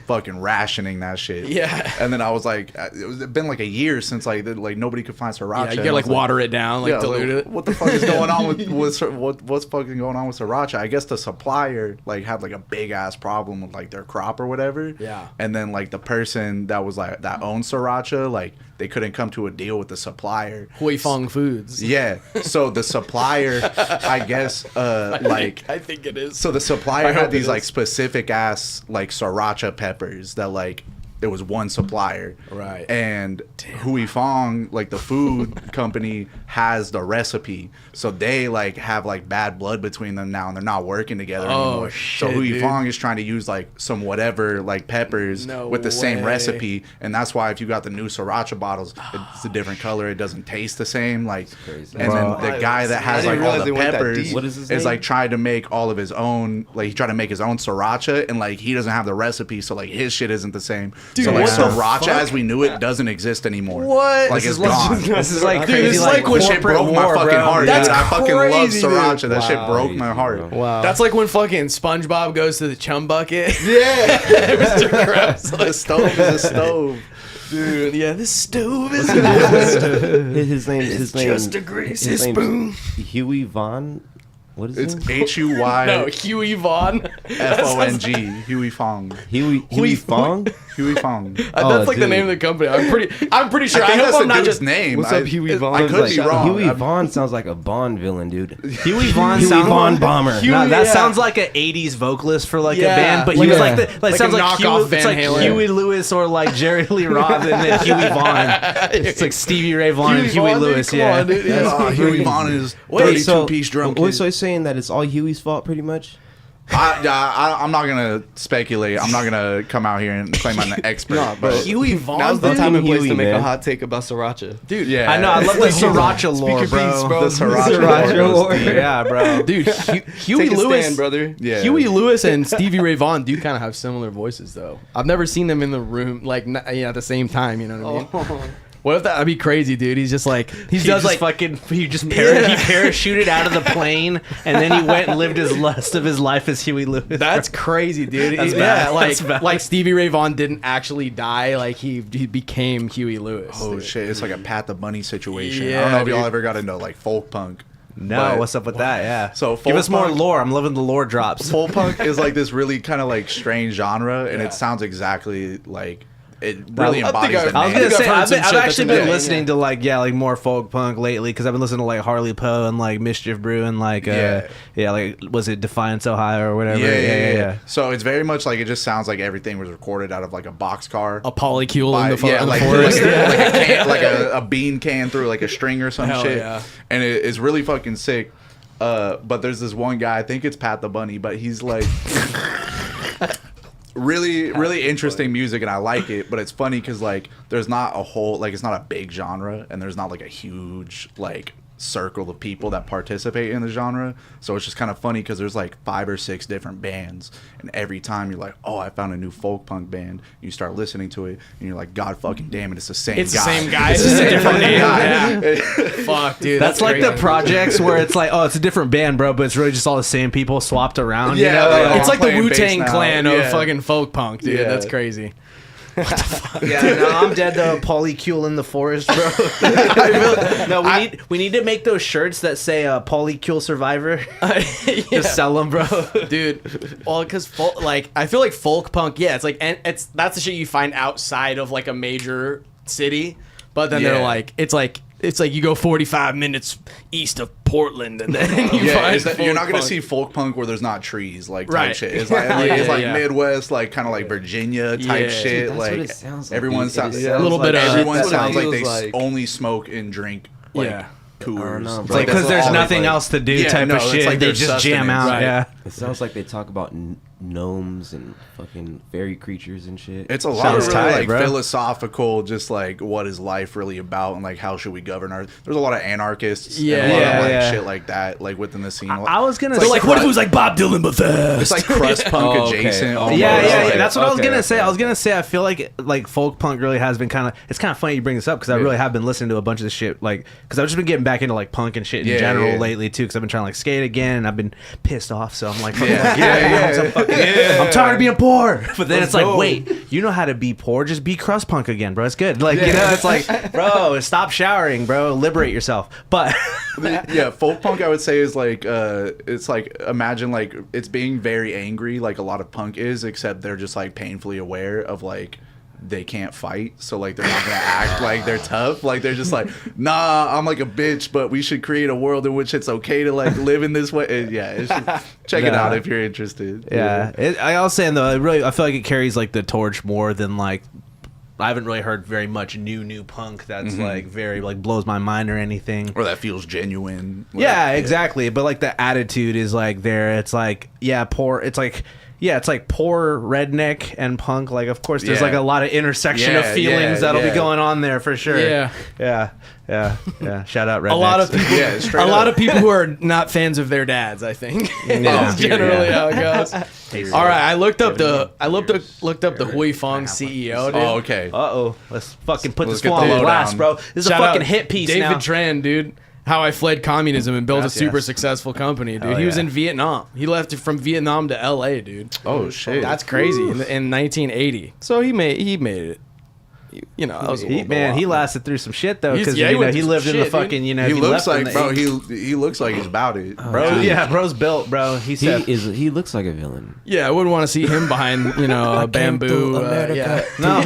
S3: fucking rationing that shit.
S4: Yeah.
S3: And then I was like, it's been like a year since like nobody could find sriracha.
S4: Yeah, you gotta like water it down, like dilute it.
S3: What the fuck is going on what's fucking going on with sriracha? I guess the supplier like had like a big ass problem with like their crop or whatever.
S4: Yeah.
S3: And then like the person that was like that owned sriracha, like they couldn't come to a deal with the supplier.
S4: Hui Fong Foods.
S3: Yeah. So the supplier, I guess,
S4: I think it is.
S3: So the supplier had these like specific ass like sriracha peppers that like it was one supplier,
S4: right?
S3: And Hui Fong, like the food company, has the recipe, so they like have like bad blood between them now, and they're not working together anymore.
S4: Shit,
S3: so Hui Fong is trying to use like some whatever like peppers with the same recipe, and that's why if you got the new sriracha bottles, it's a different color. It doesn't taste the same. Like, and then the guy that has like all the peppers is like trying to make all of his own. Like he tried to make his own sriracha, and like he doesn't have the recipe, so like his shit isn't the same. Dude, so like sriracha as we knew it doesn't exist anymore.
S4: What?
S3: Like it's gone.
S1: This is like crazy.
S4: Dude, this like
S3: when shit broke my fucking heart.
S4: That's
S3: dude. I fucking love
S4: crazy,
S3: sriracha.
S4: dude.
S3: That shit broke my heart.
S4: Wow. That's like when fucking SpongeBob goes to the chum bucket.
S3: Yeah.
S4: Mr. Krabs.
S3: The stove is a stove.
S4: Dude, yeah, this stove is
S5: His name
S4: just a greasy
S5: his name's
S4: spoon.
S5: Huey Vaughn. What is
S3: It's
S5: his name?
S3: Huey
S4: No, Huey Vaughn.
S3: Fong. Huey Fong.
S5: Huey Fong.
S3: Huey Fong.
S4: That's like the
S5: dude.
S4: name of the company. I'm pretty sure. I,
S3: think
S4: hope
S3: that's
S4: I'm
S3: the
S4: not
S3: dude's
S4: just
S3: name.
S2: What's up, Huey Vaughn?
S3: I could be wrong.
S5: Huey
S3: I'm-
S5: Vaughn sounds like a Bond villain, dude.
S1: Huey Vaughn
S5: Huey
S1: sounds
S5: Vaughn
S1: like,
S5: Bomber.
S1: No, that
S4: yeah.
S1: sounds like an '80s vocalist for like
S4: Yeah.
S1: a band, but
S4: Like
S1: he was
S4: a-
S1: like the
S4: like
S1: sounds
S4: a
S1: like
S4: knockoff
S1: Huey,
S4: Van
S1: it's like
S4: Halen.
S1: Huey Lewis or like Jerry Lee Roth and then Huey Vaughn. It's like Stevie Ray Vaughan and Huey
S4: Vaughn, dude,
S1: Lewis.
S4: come
S1: Yeah,
S4: on, dude.
S3: Huey Vaughn is
S5: Wait,
S3: 32-piece drum kit.
S5: So you're saying that it's all Huey's fault, pretty much?
S3: I'm not gonna speculate. I'm not gonna come out here and claim I'm an expert.
S2: Nah, bro.
S3: but
S4: Huey Vaughn.
S2: Now's the
S4: dude.
S2: time and place
S5: Huey,
S2: to make a
S5: man.
S2: hot take about sriracha.
S4: Dude,
S3: yeah,
S1: I know. I love the sriracha lore,
S2: Speak your piece,
S1: bro.
S2: bro.
S3: The sriracha lore.
S1: Yeah, bro.
S4: dude, Huey
S2: Take a
S4: Lewis,
S2: stand, brother.
S3: Yeah.
S4: Huey Lewis and Stevie Ray Vaughan do kind of have similar voices, though. I've never seen them in the room like at the same time. You know what I mean? What if that'd be crazy, dude? He's just like he does like
S1: fucking he parachuted out of the plane and then he went and lived his rest of his life as Huey Lewis.
S4: that's crazy, dude.
S1: That's
S4: Yeah,
S1: bad. That's bad.
S4: like Stevie Ray Vaughan didn't actually die. Like he became Huey Lewis.
S3: Oh
S4: dude.
S3: shit! It's like a Pat the Bunny situation. I
S4: Yeah,
S3: don't know if y'all
S4: dude.
S3: ever got into like folk punk.
S1: No,
S3: But-
S1: what's up with that? Yeah.
S3: So
S1: give us
S3: folk
S1: more
S3: punk-
S1: lore. I'm loving the lore drops.
S3: Folk punk is like this really kind of like strange genre, and it sounds exactly like it really
S4: I think
S3: embodies the
S1: I was
S3: name.
S1: gonna say
S4: I've heard
S1: I've,
S4: some
S1: I've
S4: shit that's
S1: actually been
S4: amazing,
S1: listening to like more folk punk lately because I've been listening to like Harley Poe and like Mischief Brew and like like was it Defiance Ohio or whatever?
S3: Yeah. So it's very much like it just sounds like everything was recorded out of like a boxcar.
S4: A polycule in the,
S3: yeah,
S4: in the
S3: like,
S4: forest.
S3: like a can, like a bean can through like a string or some
S4: Hell
S3: shit,
S4: yeah.
S3: and it's really fucking sick. But there's this one guy, I think it's Pat the Bunny, but he's like really interesting music, and I like it. But it's funny because like there's not a whole like it's not a big genre, and there's not like a huge like circle of people that participate in the genre. So it's just kind of funny because there's like 5 or 6 different bands, and every time you're like, oh, I found a new folk punk band. You start listening to it, and you're like, God fucking damn it, it's the same guy.
S4: It's the same guy.
S3: It's the same
S4: different
S3: fucking
S4: name.
S3: guy.
S4: Fuck, dude.
S1: That's like
S4: crazy.
S1: the projects where it's like, oh, it's a different band, bro, but it's really just all the same people swapped around.
S3: Yeah,
S1: you know?
S3: like,
S4: It's
S3: I'm
S4: like the
S3: playing bass
S4: Wu-Tang
S3: now.
S4: Clan of
S3: Yeah.
S4: fucking folk punk, dude.
S3: Yeah.
S4: That's crazy.
S1: Yeah, no, I'm dead though. Polycule in the forest, bro. No, we need to make those shirts that say Polycule Survivor. Just sell them, bro.
S4: Dude, well, because like I feel like folk punk, yeah, it's like and that's the shit you find outside of like a major city, but then they're
S3: Yeah.
S4: like it's like you go 45 minutes east of Portland and then you
S3: Yeah,
S4: find
S3: it's that you're not
S4: folk
S3: gonna
S4: punk.
S3: see folk punk where there's not trees, like type
S4: Right.
S3: shit. It's like,
S4: Yeah,
S3: it's like
S4: yeah.
S3: Midwest, like kind of like Virginia type
S4: Yeah.
S3: shit.
S5: That's
S3: like
S5: what it sounds like,
S3: everyone
S5: dude.
S3: sounds
S5: It
S4: A little bit of-
S3: everyone
S2: That's what it
S3: sounds like they
S2: feels like.
S3: only smoke and drink like
S4: Yeah.
S3: coolers.
S5: know,
S3: It's
S5: bro.
S1: Like because
S3: that's
S1: there's
S3: all
S1: nothing
S3: they-
S1: else to do,
S3: Yeah,
S1: type
S3: no,
S1: of
S3: it's
S1: shit.
S3: like
S1: They
S3: their
S1: just jam
S3: sustenance.
S1: out.
S4: Right.
S1: Yeah.
S5: It sounds like they talk about gnomes and fucking fairy creatures and shit.
S3: It's a lot
S1: Sounds
S3: of really,
S1: tight,
S3: like
S1: bro.
S3: philosophical, just like what is life really about, and like how should we govern our. There's a lot of anarchists,
S4: Yeah.
S3: and a lot
S1: Yeah,
S3: of like
S1: yeah.
S3: shit like that, like within the scene.
S1: I was gonna
S4: They're
S1: say,
S4: like, what if it was like Bob Dylan but fast?
S3: It's like crust punk
S5: Oh, okay.
S3: adjacent.
S5: Oh,
S3: almost.
S1: yeah.
S3: Like,
S1: That's what I was
S5: okay,
S1: gonna say.
S5: okay.
S1: I was gonna say I feel like folk punk really has been kind of. It's kind of funny you bring this up because I really have been listening to a bunch of this shit. Like because I've just been getting back into like punk and shit in
S3: Yeah,
S1: general
S3: yeah.
S1: lately too. Because I've been trying to like skate again and I've been pissed off. So I'm like,
S3: Yeah.
S1: I'm tired of being poor. But then it's like,
S3: go.
S1: wait, you know how to be poor? Just be crust punk again, bro. It's good. Like you know, it's like, bro, stop showering, bro. Liberate yourself. But
S3: Yeah, folk punk I would say is like it's like imagine like it's being very angry like a lot of punk is, except they're just like painfully aware of like they can't fight, so like they're not gonna act like they're tough. Like they're just like, nah, I'm like a bitch, but we should create a world in which it's okay to like live in this way. It's just, check it
S1: Yeah.
S3: out if you're interested.
S1: yeah, I was saying though, I feel like it carries like the torch more than like. I haven't really heard very much new punk that's like very like blows my mind or anything.
S3: Or that feels genuine. Like,
S1: Yeah, exactly. But like the attitude is like there. It's like poor. It's like poor redneck and punk. Like of course there's
S3: Yeah.
S1: like a lot of intersection of
S3: Yeah,
S1: feelings
S3: yeah,
S1: that'll be
S3: yeah.
S1: going on there for sure.
S4: Yeah.
S1: Shout out rednecks.
S4: A lot of people,
S3: Yeah, straight
S4: a lot
S3: up.
S4: of people who are not fans of their dads. I think
S1: Yeah.
S4: that's generally
S1: Yeah.
S4: how it goes. All right, I looked up the Hui Fong CEO. Dude.
S3: Oh, okay.
S1: Let's fucking put
S3: Let's
S1: this
S3: get
S1: one
S3: the
S1: on blast,
S3: lowdown.
S1: bro. This is
S4: Shout
S1: a fucking
S4: out
S1: hit piece
S4: David
S1: now.
S4: Tran, dude. How I fled communism and built
S1: Gracias.
S4: a super successful company, dude.
S1: Hell
S4: He was
S1: yeah.
S4: in Vietnam. He left from Vietnam to L.A., dude.
S3: Oh shit.
S4: That's crazy in 1980. So he made it. you know, that was a little
S1: Man, he
S4: wild.
S1: lasted through some shit though,
S4: He's-
S1: because
S4: yeah, he
S1: you know
S4: went
S1: he
S4: through
S1: lived
S4: some
S1: in the
S4: shit, dude.
S1: fucking, you know,
S3: He
S1: if
S3: looks
S1: left in
S3: like,
S1: the
S3: bro.
S1: 80s.
S3: He looks like he's about it,
S1: Bro, yeah, bro's built, bro. He said,
S5: He looks like a villain.
S4: Yeah, I wouldn't want to see him behind, you know, a bamboo. Yeah.
S1: no,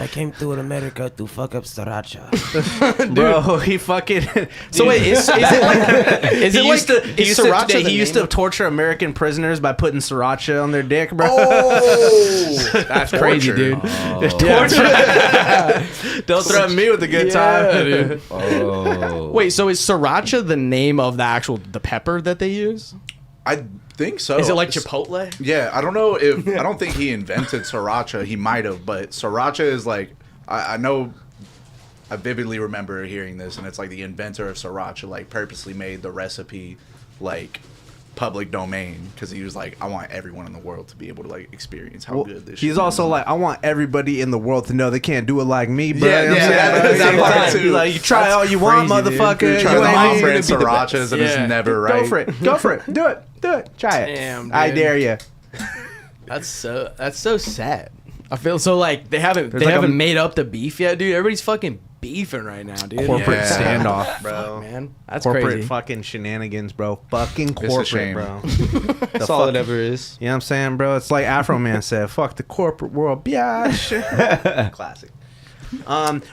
S5: I came through America to fuck up Sriracha.
S1: bro, he fucking.
S4: So wait, is it like? Is it
S1: He used
S4: like?
S1: to, he
S4: is
S1: used
S4: sriracha
S1: to,
S4: the
S1: he used
S4: name
S1: to torture American prisoners by putting sriracha on their dick, bro.
S4: of- That's crazy, dude.
S1: Don't threaten me with a good
S4: Yeah,
S1: time.
S4: dude.
S5: Oh.
S4: Wait, so is sriracha the name of the pepper that they use?
S3: I think so.
S4: Is it like Chipotle?
S3: Yeah, I don't know if I don't think he invented sriracha. He might have, but sriracha is like I know. I vividly remember hearing this, and it's like the inventor of sriracha like purposely made the recipe like public domain because he was like, I want everyone in the world to be able to like experience how good this.
S1: He's
S3: shit
S1: also
S3: is.
S1: like, I want everybody in the world to know they can't do it like me, bro.
S3: Yeah,
S1: You know what I'm
S3: yeah,
S1: saying?
S3: that part
S1: He's
S3: too.
S1: like, you try all you want,
S4: crazy, dude.
S1: motherfucker.
S3: You're
S1: You
S3: trying to
S1: ain't
S3: off
S1: me.
S3: brand srirachas and
S4: Yeah.
S3: it's never right.
S1: Go for it. Go for it. Do it. Do it. Try it.
S4: Damn,
S1: I
S4: dude.
S1: dare you.
S4: That's so sad. I feel so like they haven't
S1: like a-
S4: made up the beef yet, dude. Everybody's fucking beefing right now, dude.
S1: Corporate
S3: Yeah.
S1: standoff, bro.
S4: Man, that's
S1: Corporate
S4: crazy.
S1: fucking shenanigans, bro. Fucking
S3: a
S1: corporate,
S3: shame.
S1: bro.
S2: That's all it ever is.
S1: You know what I'm saying, bro? It's like Afro Man said, fuck the corporate world, biatch. Classic.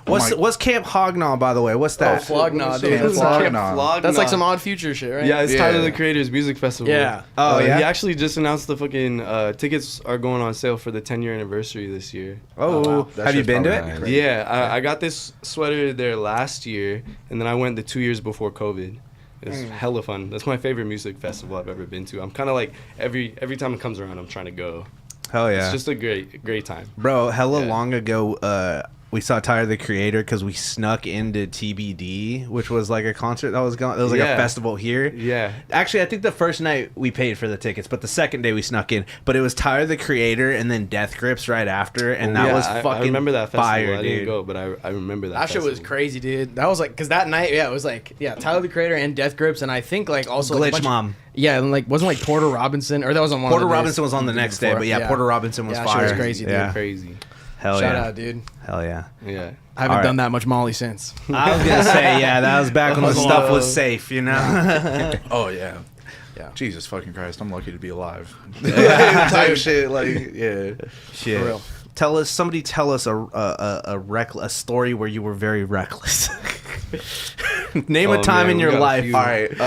S1: What's Camp Hognall, by the way? What's that?
S4: Flognaw, dude.
S3: Camp
S4: That's,
S3: Flognaw.
S4: that's like some Odd Future shit, right?
S2: Yeah, it's
S3: Yeah.
S2: Tyler the Creator's music festival.
S4: Yeah.
S1: Oh, yeah?
S2: He actually just announced the fucking tickets are going on sale for the 10-year anniversary this year.
S1: Oh,
S4: wow.
S3: That
S1: have you
S3: shit's
S1: been to
S3: probably
S1: it?
S3: nice.
S2: Yeah, I got this sweater there last year, and then I went the 2 years before COVID. It was hella fun. That's my favorite music festival I've ever been to. I'm kind of like every time it comes around, I'm trying to go.
S1: Hell yeah.
S2: It's just a great time.
S1: Bro, hella
S2: Yeah.
S1: long ago, we saw Tyler the Creator because we snuck into TBD, which was like a concert that was going. It was like a
S2: Yeah.
S1: festival here.
S2: Yeah.
S1: Actually, I think the first night we paid for the tickets, but the second day we snuck in. But it was Tyler the Creator and then Death Grips right after, and that
S2: Yeah,
S1: was
S2: I
S1: fucking
S2: remember that festival.
S1: fire,
S2: I
S1: dude.
S2: didn't go, but I remember that.
S4: That shit was
S2: festival.
S4: crazy, dude. That was like, cause that night, yeah, it was like, yeah, Tyler the Creator and Death Grips, and I think like also like, a
S1: Glitch
S4: bunch-
S1: Mom.
S4: Yeah, and like wasn't like Porter Robinson, or that was on one.
S1: Porter
S4: of the days
S1: Robinson was on the next day,
S4: before.
S1: but yeah, Porter Robinson was
S4: Yeah, that shit
S1: fire.
S4: was crazy, dude.
S1: Yeah.
S2: Crazy.
S1: Hell
S4: Shout
S1: yeah.
S4: out, dude.
S1: Hell yeah.
S2: Yeah.
S4: I haven't
S1: All
S4: done
S1: right.
S4: that much Molly since.
S1: I was gonna say, yeah, that was back when the
S4: That was
S1: stuff
S4: a-
S1: was safe, you know.
S3: Oh yeah.
S4: Yeah.
S3: Jesus fucking Christ, I'm lucky to be alive. Type shit, like yeah.
S1: Shit.
S4: For real.
S1: Somebody tell us a story where you were very reckless. Name a
S2: Oh,
S1: time
S2: man,
S1: in
S2: we
S1: your
S2: got a
S1: life.
S2: few.
S3: All right.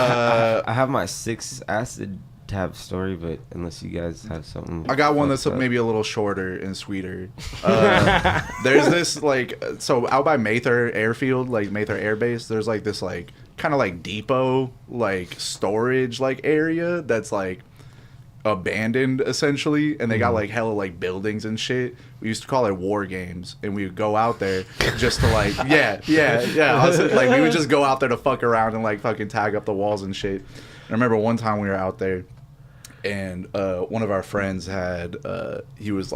S5: I have my 6 acid tab story, but unless you guys have something,
S3: I got one that's
S5: fucked up.
S3: maybe a little shorter and sweeter. There's this like so out by Mather Airfield, like Mather Air Base. There's like this like kind of like depot like storage like area that's like abandoned essentially, and they got like hella like buildings and shit. We used to call it war games, and we would go out there just to like like we would just go out there to fuck around and like fucking tag up the walls and shit. I remember one time we were out there, and one of our friends had he was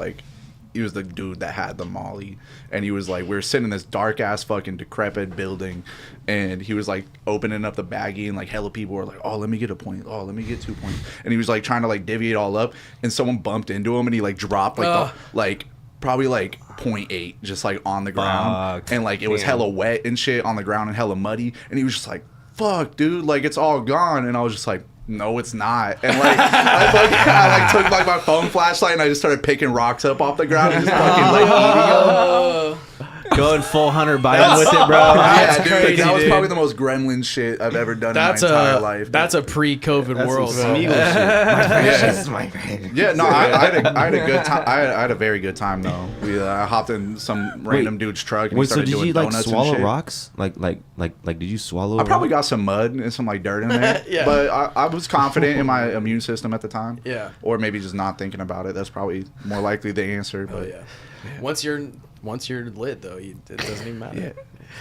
S3: the dude that had the molly, and he was like, we were sitting in this dark ass fucking decrepit building, and he was like opening up the baggie, and like hella people were like, oh, let me get a point, oh, let me get 2 points, and he was like trying to like divvy it all up, and someone bumped into him, and he like dropped like probably like 0.8 just like on the ground.
S5: Fuck.
S3: And like it was
S2: Damn.
S3: hella wet and shit on the ground and hella muddy, and he was just like, fuck dude, like it's all gone. And I was just like, no it's not. And like I like took like my phone flashlight and I just started picking rocks up off the ground and just fucking like eating them.
S1: Going full Hunter Biden with it, bro.
S3: Yeah, dude,
S4: crazy,
S3: that was
S4: dude.
S3: probably the most gremlin shit I've ever done
S4: That's
S3: in my entire life.
S4: that's a pre-COVID world.
S1: some
S4: bro.
S1: Smeagol shit.
S3: Yeah. Yeah, no, I had a good time. I had a very good time though. We hopped in some random dude's truck and we
S5: Wait, so
S3: started
S5: did
S3: doing
S5: you like
S3: donuts
S5: swallow
S3: and shit.
S5: rocks? Like did you swallow?
S3: I probably
S5: rock?
S3: got some mud and some like dirt in there,
S4: Yeah.
S3: but I was confident in my immune system at the time.
S4: Yeah.
S3: Or maybe just not thinking about it. That's probably more likely the answer.
S4: Oh
S3: But
S4: yeah. Once you're lit though, it doesn't even matter.
S3: yeah,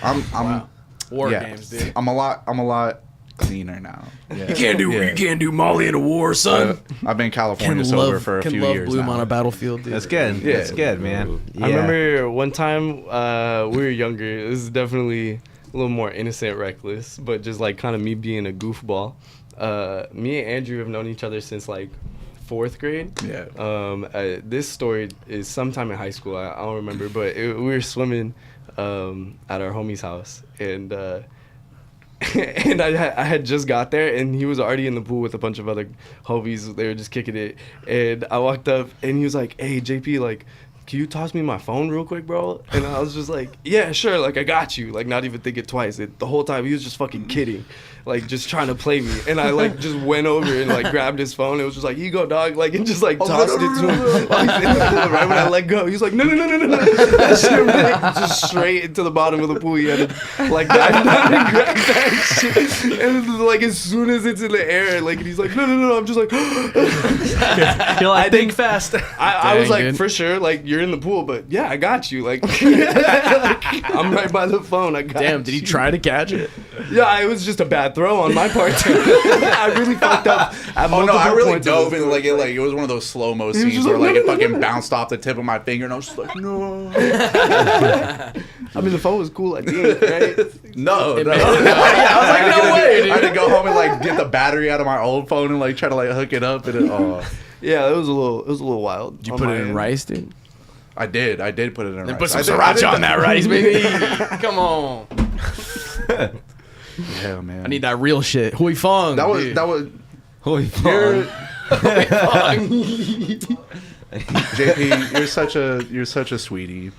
S3: I'm
S4: Wow. War
S3: yeah.
S4: games, dude.
S3: I'm a lot cleaner now. Yeah.
S4: You can't do Molly in a war, son.
S3: I've been California sober for a few years
S4: bloom
S3: now.
S4: on a battlefield, dude.
S1: That's good.
S3: Yeah.
S1: That's good, man.
S2: I remember one time we were younger. This is definitely a little more innocent, reckless, but just like kind of me being a goofball. Me and Andrew have known each other since like 4th grade.
S3: Yeah.
S2: This story is sometime in high school. I don't remember, but we were swimming at our homie's house, and and I had just got there, and he was already in the pool with a bunch of other homies. They were just kicking it, and I walked up, and he was like, "Hey, JP, like, can you toss me my phone real quick, bro?" And I was just like, "Yeah, sure, like, I got you." Like, not even think it twice. The whole time, he was just fucking kidding, like, just trying to play me. And I, like, just went over and, like, grabbed his phone. It was just like, "Here you go, dog." Like, and just, like, tossed it to him. Like, in the pool, right when I let go, he was like, "No." That shit went just straight into the bottom of the pool. He had to, like, dive down and grab that shit. And, like, as soon as it's in the air, like, and he's like, No. I'm just like,
S1: You're like, think fast.
S2: I was
S4: Dang,
S2: like,
S4: dude.
S2: for sure, like, you're in the pool, but yeah, I got you. Like, I'm right by the phone. I got
S4: Damn, did he
S2: you.
S4: try to catch it?
S2: Yeah, it was just a bad throw on my part, too. I really fucked up.
S3: Oh no, I really dove in like it was one of those slow mo scenes
S2: just
S3: where
S2: like,
S3: like it fucking bounced off the tip of my finger, and I was just like, no.
S2: I mean, the phone was cool at the end, right?
S3: No.
S4: Yeah, I was like, no way, dude.
S3: I had to go home and like get the battery out of my old phone and like try to like hook it up, and
S2: Yeah, it was a little wild.
S4: Did you
S2: on
S4: put
S2: my
S4: it in
S2: end.
S4: rice, dude?
S3: I did put it in
S4: Then
S3: rice.
S4: put some
S3: I did
S4: sriracha on that rice, baby. Come on.
S3: Yeah, man.
S4: I need that real shit. Hui Fong.
S3: That was
S4: dude.
S5: Holy
S3: you're,
S5: fuck.
S3: JP, you're such a sweetie.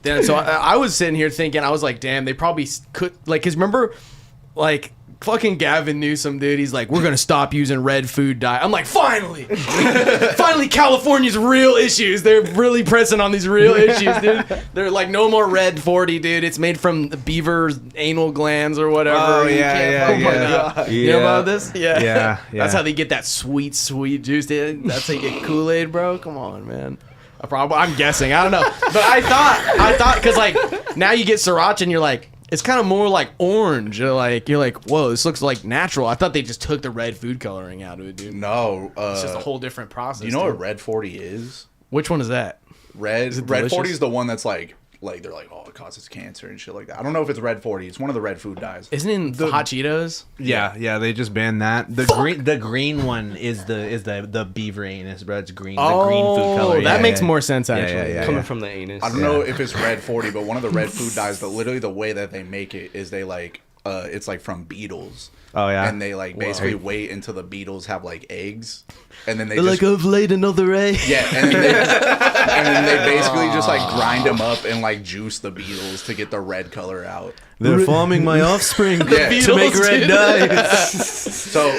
S4: Then, so I was sitting here thinking, I was like, damn, they probably could, like, cause remember, like, fucking Gavin Newsom, dude, he's like, we're gonna stop using red food dye. I'm like, finally, California's real issues. They're really pressing on these real issues, dude. They're like, no more red 40, dude. It's made from the beaver's anal glands or whatever.
S1: Oh,
S4: You
S1: yeah,
S4: can't
S1: yeah,
S4: fucking,
S1: yeah.
S4: You know about this? Yeah.
S1: Yeah.
S4: That's how they get that sweet juice, dude. That's how you get Kool-Aid, bro. Come on, man. I'm guessing. I don't know. But I thought, because, like, now you get sriracha and you're like, it's kind of more like orange. You're like, whoa, this looks like natural. I thought they just took the red food coloring out of it, dude.
S3: No,
S4: It's just a whole different process.
S3: you know
S4: dude.
S3: what red 40 is?
S4: Which one is that?
S3: Red
S4: delicious?
S3: 40 is the one that's like they're like, oh, it causes cancer and shit like that. I don't know if it's red 40. It's one of the red food dyes.
S4: Isn't it in hot Cheetos?
S1: Yeah, they just banned that. The green one is the beaver anus, bro. It's green. The green food color.
S4: That makes more sense,
S1: Yeah,
S4: actually.
S1: yeah.
S2: Coming from the anus.
S3: I don't know if it's red 40, but one of the red food dyes, but literally the way that they make it is they like it's like from beetles.
S1: Oh, yeah?
S3: And they like basically wait until the beetles have like eggs, and then they
S4: They're
S3: just
S4: like, I've laid another egg.
S3: yeah, and then they basically just like grind them up and like juice the beetles to get the red color out.
S1: They're farming my offspring
S3: Yeah.
S1: to make red
S4: dude.
S1: dye.
S3: So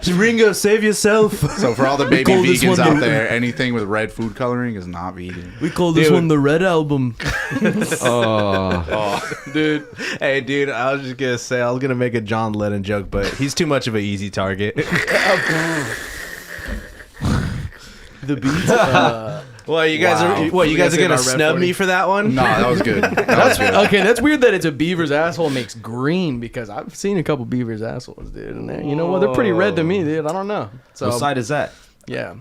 S3: for
S1: Ringo, save yourself.
S3: so for all the baby
S4: call this
S3: vegans
S4: one
S3: out
S4: the-
S3: there, anything with red food coloring is not vegan.
S4: We call this
S1: Dude.
S4: one the Red Album.
S1: Dude. Hey, dude, I was just gonna say I was gonna make a John Lennon joke, but he's too much of an easy target.
S4: The beats.
S1: Well, you guys
S3: Wow.
S1: are you guys are
S4: Say
S1: gonna
S4: about Red
S1: snub
S4: 40?
S1: me for that one?
S3: No, that was good. That was good.
S4: Okay, that's weird that it's a beaver's asshole makes green because I've seen a couple beaver's assholes, dude. And they're, you know what? They're pretty red to me, dude. I don't know. So
S5: What side is that?
S4: yeah,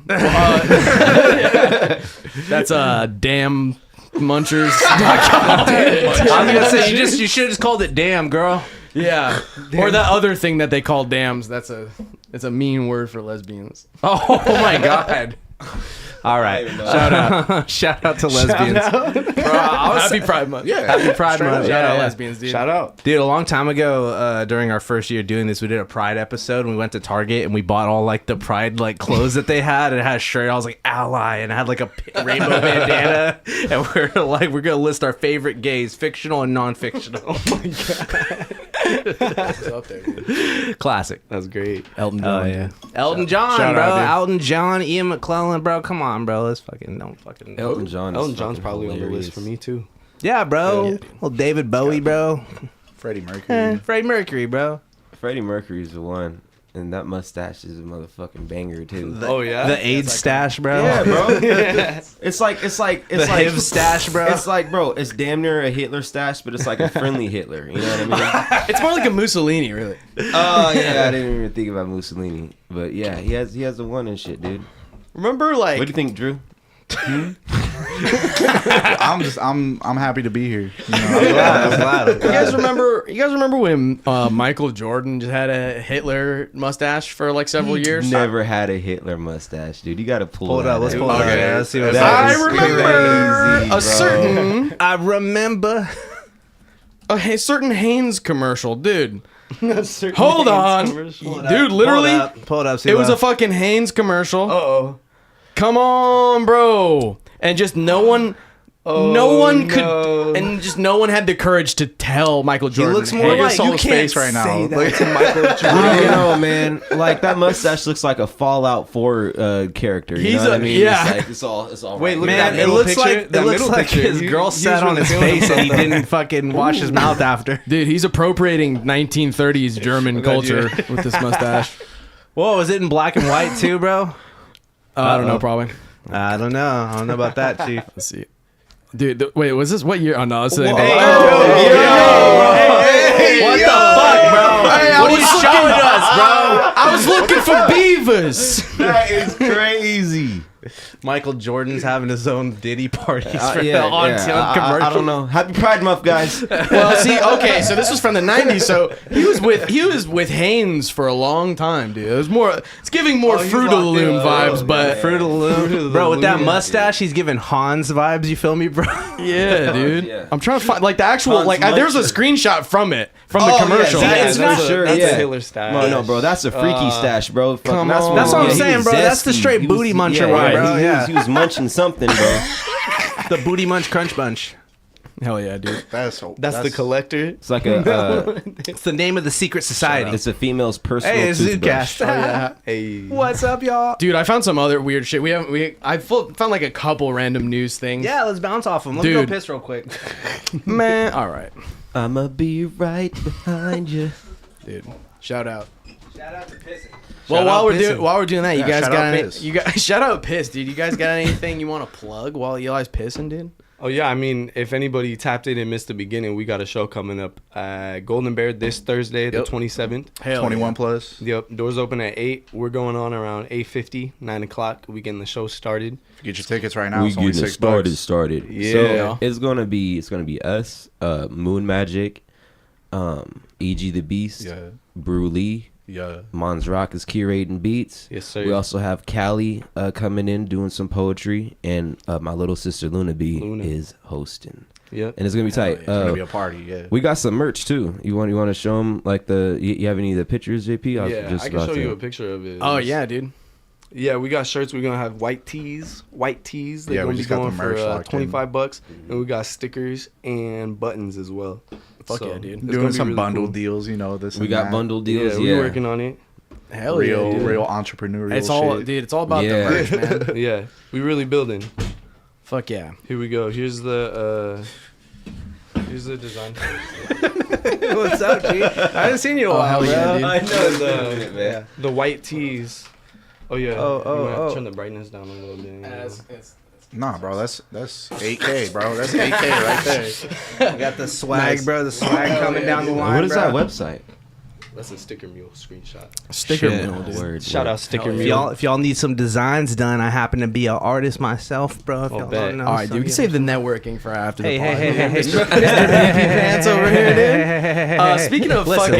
S4: that's damn munchers.
S1: I was gonna say you should have just called it damn, girl.
S4: Yeah, or that other thing that they call dams. It's a mean word for lesbians.
S1: Oh my god. All right. Shout out to lesbians.
S4: Happy Pride Month.
S3: Yeah.
S1: Happy Pride
S3: Straight
S1: Month.
S3: up.
S4: Shout out
S1: Yeah.
S4: lesbians, dude.
S2: Shout out.
S1: Dude, a long time ago, during our first year doing this, we did a Pride episode and we went to Target and we bought all like the Pride like clothes that they had. And it had a shirt. I was like Ally, and I had like a rainbow bandana. And we're gonna list our favorite gays, fictional and non-fictional.
S4: It's up there, dude.
S1: Classic.
S2: That's great.
S4: Elton
S1: Oh
S4: John.
S1: yeah, Elton John,
S2: shout
S1: bro.
S2: out, dude.
S1: Elton John, Ian McClellan, bro. Come on, bro. Let's fucking don't fucking.
S5: Elton John.
S2: Elton John's probably on the list for me too.
S1: Yeah, bro.
S3: Yeah.
S1: Well, David Bowie, bro.
S3: Freddie Mercury.
S1: Freddie Mercury, bro.
S5: Freddie Mercury's the one, and that mustache is a motherfucking banger too.
S2: Oh yeah.
S1: The AIDS stash, bro.
S5: Yeah, bro. It's like
S1: The
S5: like
S1: HIV stash, bro.
S5: It's like, bro, it's damn near a Hitler stash, but it's like a friendly Hitler. You know what I mean?
S4: It's more like a Mussolini, really.
S5: Oh yeah, I didn't even think about Mussolini, but yeah, he has the one and shit, dude.
S4: Remember, like,
S5: What do you think, Drew?
S3: I'm happy to be here. You know,
S1: I'm glad.
S4: You guys remember when Michael Jordan just had a Hitler mustache for like several years?
S5: Never had a Hitler mustache, dude. You gotta pull
S1: Pull it up. Let's pull it up.
S3: Okay.
S1: Yeah, let's see what
S5: That
S4: I
S5: is
S4: remember
S5: crazy,
S4: a
S5: bro.
S4: certain
S1: I remember.
S4: certain Hanes commercial, dude. Hold on, dude. Literally,
S1: Pull it up. See
S4: it was
S1: what-
S4: a fucking Hanes commercial.
S2: Uh-oh.
S4: Come on, bro. And just no one could, and just no one had the courage to tell Michael Jordan.
S1: looks more
S3: Look
S1: like
S3: at Soul's
S1: you can't
S3: face right now.
S1: say that
S3: Look
S1: to Michael
S5: I
S1: Jordan.
S5: don't know, man. Like that mustache looks like a Fallout 4 character. You
S4: He's
S5: know what
S4: a-
S5: I mean?
S4: yeah.
S5: It's all.
S2: Wait,
S5: right.
S2: look
S1: Man,
S2: at that
S1: it
S2: middle
S1: looks
S2: picture.
S1: like
S2: That middle picture.
S1: his girl
S2: He
S1: sat
S2: was
S1: on his
S2: really
S1: face and he
S2: feeling
S1: didn't fucking wash his mouth after.
S4: Dude, he's appropriating 1930s German culture with this mustache.
S1: Whoa, is it in black and white too, bro?
S4: I don't know, probably.
S1: I don't know. I don't know about that, Chief.
S4: Let's see. Dude, wait, was this what year? Oh no, this ain't.
S1: Hey,
S4: What the fuck, bro? What are you showing us, bro? I was looking for beavers.
S5: That is crazy.
S1: Michael Jordan's having his own Diddy parties for
S5: Yeah,
S1: on
S5: yeah.
S1: commercial.
S5: I don't know. Happy Pride Month, guys.
S4: Well, see, okay, so this was from the '90s. So he was with Hanes for a long time, dude. It was more. It's giving more Fruit of the Loom vibes, but
S1: Fruit of the Loom. Bro, with that mustache, he's giving Hans vibes, you feel me, bro?
S4: yeah, dude.
S5: Yeah.
S4: I'm trying to find like the actual
S5: Hans
S4: there's a
S5: Muncher.
S4: screenshot from the commercial.
S1: It's not
S2: sure.
S5: that's
S2: That's
S5: a-
S2: a Hitler style.
S5: No, bro, that's a freaky stash, bro. Fuck,
S4: come
S5: that's
S4: on.
S1: That's what I'm
S5: he
S1: saying,
S5: was
S1: bro. That's the
S5: zesty.
S1: straight
S5: He was-
S1: booty muncher
S5: yeah,
S1: one,
S5: yeah,
S1: bro.
S5: He
S1: Yeah.
S5: was munching something, bro.
S1: The Booty Munch Crunch Bunch.
S4: Hell yeah, dude.
S2: That's the collector.
S5: It's like a.
S1: It's the name of the secret society.
S5: It's a female's personal
S1: Hey, it's
S5: toothbrush.
S1: ZUDECAST.
S2: Hey.
S1: What's up, y'all?
S4: Dude, I found some other weird shit. Found like a couple random news things.
S1: Yeah, let's bounce off them. Let me go
S4: Dude.
S1: piss real quick.
S4: Man. All right,
S5: I'ma be right behind you.
S4: dude. Shout out.
S1: Shout out to pissing.
S4: Well, while we're doing that, you
S3: Yeah,
S4: guys
S3: shout
S4: got
S3: out
S4: any,
S3: Piss.
S4: you guys shout out Piss, dude. You guys got anything you want to plug while Eli's pissing, dude?
S2: Oh yeah, I mean, if anybody tapped in and missed the beginning, we got a show coming up at Golden Bear this Thursday, the 27th.
S4: Hell
S3: 21 plus.
S2: Yep, doors open at 8. We're going on around 8:50, 9 o'clock. We getting the show started.
S3: Get your tickets right now.
S5: We
S3: It's only
S5: getting it
S3: $6.
S5: started.
S2: Yeah.
S5: So it's gonna be us, Moon Magic, E.G. the Beast,
S3: Yeah.
S5: Brew Lee,
S3: Yeah.
S5: Mons Rock is curating beats.
S2: Yes, sir.
S5: We also have Callie coming in doing some poetry, and my little sister Luna B
S2: Luna.
S5: is hosting,
S2: Yep.
S5: and it's gonna be tight.
S3: It's gonna be a party. Yeah.
S5: We got some merch too. You want to show them like you have any of the pictures, JP?
S2: Yeah,
S5: was
S2: I can show you a picture of it.
S4: Oh yeah, dude.
S2: Yeah, we got shirts. We're gonna have white tees. They're
S3: Yeah, we
S2: gonna be
S3: just got
S2: going
S3: the
S2: for
S3: merch locked in.
S2: $25, and we got stickers and buttons as well.
S4: Fuck yeah, dude.
S2: it's gonna
S3: Doing
S2: be
S3: some
S2: really
S3: bundle
S2: cool.
S3: deals, you know. This
S5: We
S3: and
S5: got
S3: that.
S5: bundle
S2: Yeah,
S5: deals.
S2: we're working on it.
S4: Hell
S3: real,
S4: yeah, dude.
S3: real entrepreneurial.
S4: It's all,
S3: shit.
S4: dude. It's all about
S5: Yeah.
S4: the merch, man.
S2: Yeah, we really building.
S4: Fuck yeah.
S2: Here we go. Here's the design.
S1: What's up, G? I haven't seen you in a
S4: Oh,
S1: while,
S4: hell yeah,
S1: bro.
S4: dude.
S5: I know,
S2: And,
S5: it's man.
S2: the white tees. Oh yeah.
S1: Oh,
S2: You wanna
S1: oh.
S2: Turn the brightness down a little bit.
S3: Nah, bro. That's 8K, bro. That's 8K right there.
S1: We got the swag, bro. The swag coming down the line.
S5: What is
S1: bro.
S5: that website?
S2: That's a Sticker Mule screenshot.
S4: Sticker
S5: Shit,
S4: mill, dude.
S5: word,
S2: Shout
S5: word.
S2: out Sticker
S1: If
S2: Mule.
S1: y'all need some designs done, I happen to be an artist myself, bro. If
S2: I'll
S1: y'all
S2: bet.
S1: don't know,
S4: All right,
S1: so
S4: dude. We can
S1: yeah.
S4: save the networking for after the
S1: Hey,
S4: pod.
S1: hey, hey, hey,
S4: Mr.
S1: hey,
S4: Pants over here, dude. Speaking of
S1: listen,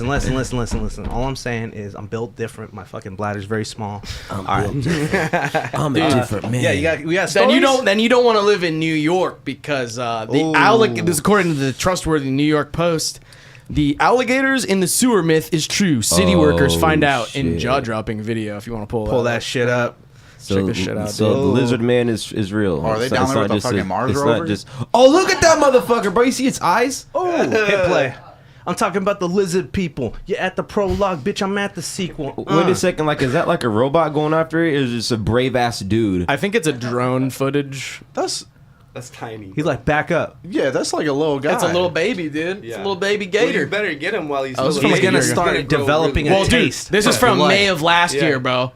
S4: fucking,
S1: listen. All I'm saying is I'm built different. My fucking bladder's very small.
S5: I'm
S1: All right.
S5: built different. I'm a different man.
S1: Yeah, we got
S4: then
S1: stories?
S4: you don't want to live in New York because this is according to the trustworthy New York Post. The alligators in the sewer myth is true. City
S5: Oh,
S4: workers find out in
S5: shit.
S4: jaw-dropping video. If you want to
S1: pull that shit up.
S5: So,
S4: Check this shit out,
S5: so
S1: dude.
S5: the lizard man is real.
S3: Oh, are they
S5: It's
S3: down
S5: it's
S3: there with
S5: not
S3: the
S5: just
S3: fucking Mars
S5: it's
S3: rover?
S5: not just. Oh, look at that motherfucker, bro! You see its eyes?
S1: Oh, hit play. I'm talking about the lizard people. You're at the prologue, bitch. I'm at the sequel.
S5: Wait a second, like, is that like a robot going after it? Or is it just a brave ass dude?
S4: I think it's a drone footage.
S2: That's tiny.
S1: He's like, back up.
S3: Yeah, that's like a little guy.
S4: It's a little baby, dude. It's a
S2: Yeah.
S4: little baby
S2: Well, you
S4: gator.
S2: better get him while he's.
S4: I was
S2: little
S4: from
S1: He's
S2: baby.
S1: gonna
S4: You're
S1: start
S2: gonna grow
S1: developing
S2: really
S1: a
S4: Well, dude,
S1: taste.
S4: this is
S1: for
S4: from
S1: blood.
S4: May of last
S2: Yeah.
S4: year, bro.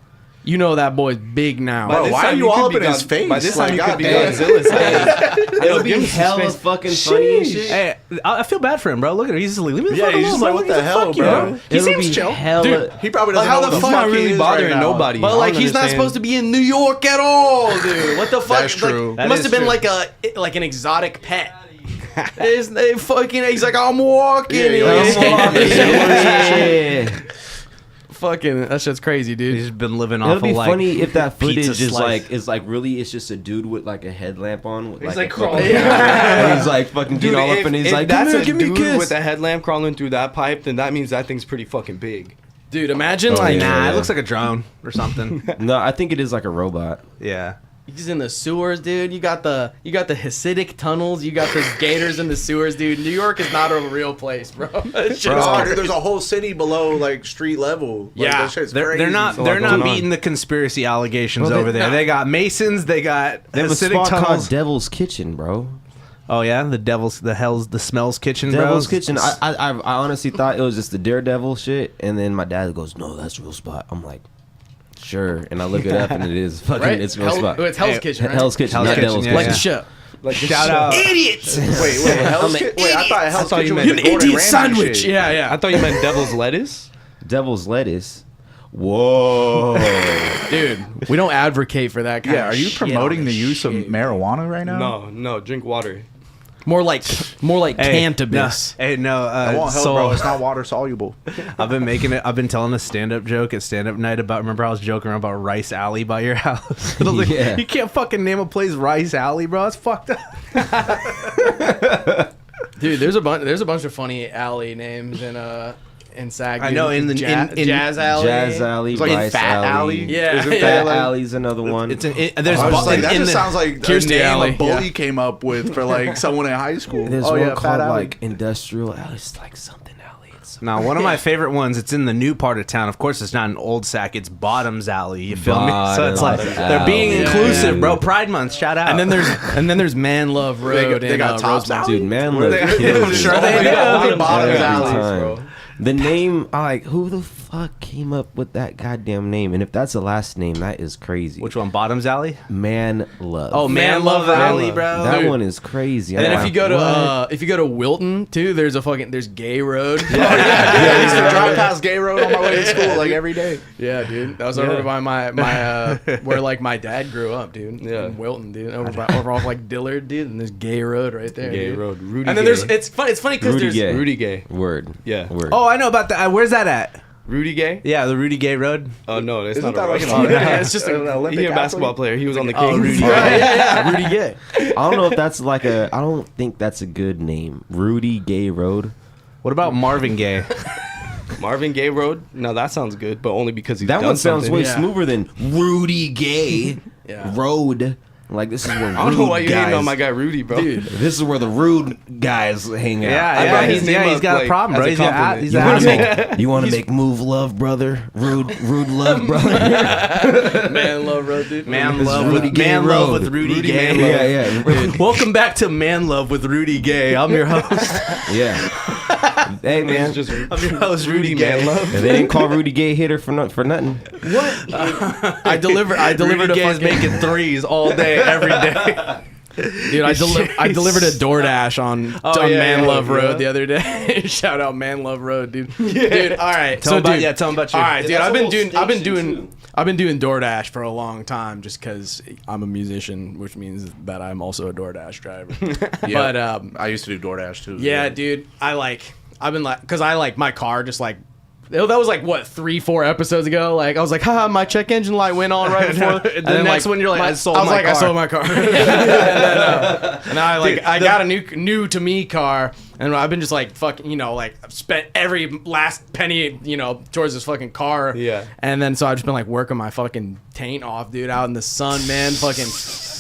S4: You know that boy's big now.
S3: Bro, why are you all up in his face?
S2: By this time,
S3: Like,
S2: he could be
S3: goddamn.
S2: Godzilla size.
S5: It'll be hella fucking funny and shit.
S1: Hey, I feel bad for him, bro. Look at him. He's just like, leave me the fuck
S3: he's
S1: alone,
S3: just
S1: bro.
S3: like, what the hell,
S1: Fuck you,
S3: bro?
S1: He
S5: It'll
S1: seems
S5: be
S1: chill.
S5: hella.
S3: He probably
S4: Like,
S3: doesn't
S4: how
S3: know
S4: the
S3: what
S4: fuck
S3: the
S2: not
S3: fuck
S2: really
S3: he is
S2: bothering
S3: right now.
S2: nobody.
S4: But
S2: I
S4: like
S2: don't
S4: he's not
S2: understand.
S4: supposed to be in New York at all, dude. What the fuck?
S3: That's true.
S4: Like,
S1: That
S4: it must
S1: is
S4: have been
S1: true.
S4: like an exotic pet. They fucking. He's like, I'm walking.
S5: Yeah.
S4: Fucking. That shit's crazy, dude.
S1: He's been living off
S5: It'll
S1: of
S5: be
S1: like
S5: funny if that footage
S1: pizza
S5: is
S1: slice.
S5: like really it's just a dude with like a headlamp on. With
S2: He's
S5: like
S2: like
S5: a
S2: crawling.
S5: fucking-
S2: Yeah.
S5: and he's like fucking getting all up and he's like,
S2: that's
S5: "Come
S2: a
S5: here, give me a
S2: dude
S5: kiss."
S2: with a headlamp crawling through that pipe, then that means that thing's pretty fucking big.
S4: Dude, imagine
S5: Oh,
S4: like
S5: yeah.
S1: Nah, it looks like a drone or something.
S5: No, I think it is like a robot.
S1: Yeah.
S4: he's in the sewers, dude. You got the Hasidic tunnels. You got the gators in the sewers, dude. New York is not a real place, bro. It's just
S3: Bro, dude, there's a whole city below like street level. Like,
S4: Yeah.
S3: that shit's
S1: They're
S3: crazy.
S1: not
S2: a lot
S1: they're not
S2: going on.
S1: beating the conspiracy allegations
S5: Well, they-
S1: over there. They got Masons. They got
S5: They have a
S1: Hasidic
S5: spot called
S1: tunnels.
S5: Devil's Kitchen, bro.
S1: Oh yeah, the Smells Kitchen.
S5: Devil's
S1: bro.
S5: Kitchen. I honestly thought it was just the Daredevil shit, and then my dad goes, "No, that's a real spot." I'm like, "Sure," and I look it up, and it is fucking.
S4: right.
S5: It's a real spot.
S4: It's Hell's
S1: Hey,
S4: Kitchen, right?
S5: Hell's Kitchen,
S1: Hell's
S5: not
S1: Kitchen,
S5: Devil's
S1: yeah,
S4: like
S5: Kitchen.
S4: the show.
S2: Like
S1: Shout out.
S4: Idiots.
S3: Wait, Hell's Kitchen? Wait, I thought Hell's
S2: thought you
S3: Kitchen
S2: meant
S3: was
S2: the
S3: the Gordon
S4: Idiot
S3: Ramsay
S4: sandwich.
S3: shit.
S4: Yeah, yeah.
S2: I thought you meant devil's lettuce.
S5: Devil's Lettuce. Whoa.
S4: Dude, we don't advocate for that kind
S3: Yeah,
S4: of
S3: are you
S4: shit
S3: promoting
S4: on
S3: the
S4: this
S3: use of
S4: shit.
S3: marijuana right now?
S2: No, drink water.
S4: More like
S1: Hey,
S4: cannabis.
S1: No, hey, no.
S3: That won't help,
S1: so
S3: bro. It's not water soluble.
S1: I've been telling a stand-up joke at stand-up night about. Remember, I was joking around about Rice Alley by your house. I was like,
S5: Yeah.
S1: you can't fucking name a place Rice Alley, bro. It's fucked up.
S4: Dude, there's a bunch of funny alley names in Sag.
S1: I know, in
S4: Jazz Alley.
S5: Jazz Alley,
S3: It's like
S5: Rice
S3: Fat
S5: Alley.
S3: Alley.
S4: Yeah,
S3: Isn't
S4: yeah.
S3: that
S5: Fat
S3: like-
S5: Alley's another one.
S1: There's
S3: I was like, that
S1: in
S3: just
S1: the-
S3: sounds like
S4: Kirstie
S3: a name
S4: Alley,
S3: a bully
S4: yeah.
S3: came up with for like someone in high school.
S5: There's
S3: oh
S5: one
S3: yeah,
S5: called
S3: Fat Alley.
S5: like Industrial Alley. It's like something alley. It's
S1: Now, one of my favorite ones, it's in the new part of town. Of course, it's not in Old Sac. It's Bottoms Alley. You feel me? So it's like
S5: Bottoms
S1: they're being
S5: Alley.
S1: inclusive,
S4: Yeah.
S1: bro. Pride Month, shout out.
S4: And then there's Man Love Road.
S3: they got Tops
S4: Rosemont.
S3: Alley?
S5: Dude, man,
S3: Where
S5: look,
S3: they-
S5: kills
S3: I'm
S5: it.
S1: sure they
S3: They
S1: do.
S3: got
S5: Every
S3: Bottoms Alley,
S5: time.
S3: bro.
S5: The name, I like, who the fuck came up with that goddamn name? And if that's the last name, that is crazy.
S1: Which one? Bottoms Alley?
S5: Man Love.
S1: Oh, Man Love Alley, bro.
S5: That
S4: Dude.
S5: one is crazy.
S4: And then
S5: I'm
S4: if you
S5: like,
S4: go to Wilton too, there's Gay Road.
S3: Yeah, I used to drive past Gay Road on my way to school like every day.
S4: Yeah, dude. That was over by my where like my dad grew up, dude.
S2: Yeah.
S4: In Wilton, dude. Over off like Dillard, dude. And there's Gay Road right there.
S2: Gay
S4: dude.
S2: Road. Rudy
S4: And then
S2: Gay.
S4: there's it's funny because
S5: Rudy
S4: there's
S5: Gay.
S2: Rudy Gay.
S5: Word.
S2: Yeah.
S5: Word.
S1: Oh, I know about that. Where's that at?
S2: Rudy Gay?
S1: Yeah, the Rudy Gay Road.
S2: Oh no, it's
S3: Isn't
S2: not
S3: that
S2: a
S3: like
S2: road.
S3: an Olympic?
S4: it's just
S3: an
S4: a
S3: Olympic
S2: He's a basketball
S3: athlete?
S2: player. He was on the
S1: Oh,
S2: Kings.
S1: Rudy
S4: yeah, Rudy Gay.
S5: I don't know if that's like a. I don't think that's a good name. Rudy Gay Road.
S1: What about Marvin Gaye?
S2: Marvin Gaye Road. No, that sounds good, but only because he's
S5: That
S2: done
S5: one sounds
S2: something.
S5: way
S4: Yeah.
S5: smoother than Rudy Gay
S4: Yeah.
S5: Road. Like this is where
S2: I don't know why
S5: rude
S2: you hating
S5: guys.
S2: on my guy Rudy, bro.
S4: Dude.
S5: This is where the rude guys hang out.
S1: Yeah,
S2: I
S1: yeah,
S2: brought his
S1: he's,
S2: name
S1: he's
S2: up,
S1: got a
S2: like,
S1: problem,
S2: as
S1: bro.
S2: a
S1: He's an
S2: compliment.
S1: he's
S5: You
S1: an
S5: want to
S1: asshole.
S5: make you want to make move love brother, rude love brother.
S4: Man Love Road, dude.
S1: Man
S5: It's
S1: love
S5: Rudy
S1: with
S5: Gay
S1: Man Love
S5: Road.
S1: with Rudy,
S2: Rudy
S1: Gay.
S2: Gay
S5: Yeah.
S1: Welcome back to Man Love with Rudy Gay. I'm your host.
S5: Yeah. Hey man,
S2: It's just
S1: I'm your host, Rudy Gay.
S2: Man Love.
S5: they didn't call Rudy Gay hitter for nothing.
S4: I delivered
S1: Rudy
S4: a
S1: Gay is
S4: fucking
S1: making threes all day, every day.
S4: dude. I delivered a DoorDash on
S1: yeah,
S4: Man
S1: yeah,
S4: Love
S1: yeah.
S4: Road the other day. Shout out Man Love Road, dude. Dude, all right.
S1: Tell him about your.
S4: All right, dude.
S2: That's
S4: I've
S2: a
S4: been
S2: little
S4: doing DoorDash for a long time, just because I'm a musician, which means that I'm also a DoorDash driver. But
S3: I used to do DoorDash too.
S4: yeah, dude. Because I like my car just like. That was like what 3-4 episodes ago. Like I was like, haha, my check engine light went on right before.
S1: And then next one you're like, I sold my car.
S4: I sold my car. and then I got a new to me car, and I've been just like fucking, like spent every last penny, towards this fucking car.
S2: Yeah.
S4: And then so I've just been like working my fucking taint off, dude, out in the sun, man. Fucking,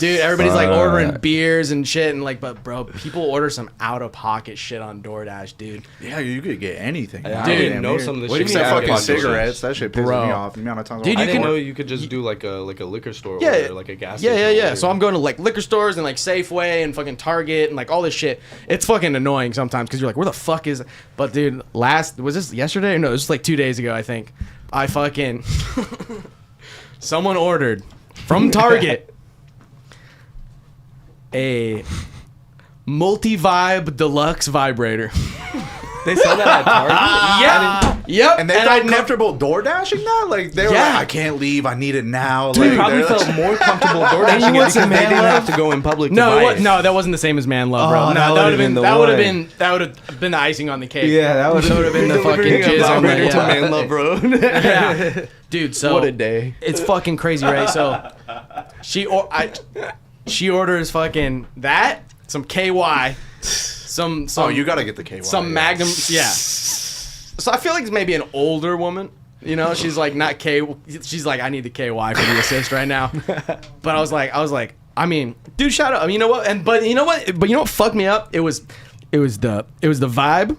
S4: dude, everybody's like ordering beers and shit, and like, but bro, people order some out of pocket shit on DoorDash, dude.
S3: Yeah, you could get anything.
S2: I
S4: Dude,
S2: didn't know some of the shit.
S3: Except
S2: you
S3: fucking
S2: got.
S3: cigarettes. That shit pisses
S4: Bro.
S3: me off. The amount of times
S4: Dude,
S2: I
S4: you
S2: didn't
S4: can-
S2: know you could just do like a liquor store
S4: Yeah,
S2: or like a gas
S4: yeah,
S2: station.
S4: yeah. So I'm going to like liquor stores and like Safeway and fucking Target and like all this shit. It's fucking annoying sometimes because you're like, where the fuck is? But dude, was this yesterday? Or no, it was like 2 days ago, I think. I fucking someone ordered from Target a multi-vibe deluxe vibrator.
S2: They sell that at Target.
S4: Yeah. Yep.
S3: And they felt comfortable door dashing that? Like, they were like, I can't leave. I need it now.
S2: Dude,
S3: like,
S2: probably
S3: they're-
S2: felt more comfortable door dashing it because they didn't have to go in public to buy it.
S4: No, that wasn't the same as Man Love, bro.
S5: Oh,
S4: No,
S5: that
S4: that would have been
S5: the
S4: that would have
S5: one.
S4: been that would have been the icing on the cake.
S5: Yeah, that would
S4: have been the fucking
S2: Delivering a
S4: jizz on the
S2: vibrator to
S4: yeah.
S2: Man Love, bro.
S4: Yeah. Dude, so
S2: What a day.
S4: It's fucking crazy, right? So she orders fucking that, some KY, some
S3: Oh, you gotta get the KY.
S4: some Magnum, yeah. So I feel like it's maybe an older woman. You know, she's like not K. She's like, I need the KY for the assist right now. But I was like, I mean, dude, shout out. I mean, you know what? But you know what fucked me up? It was the vibe,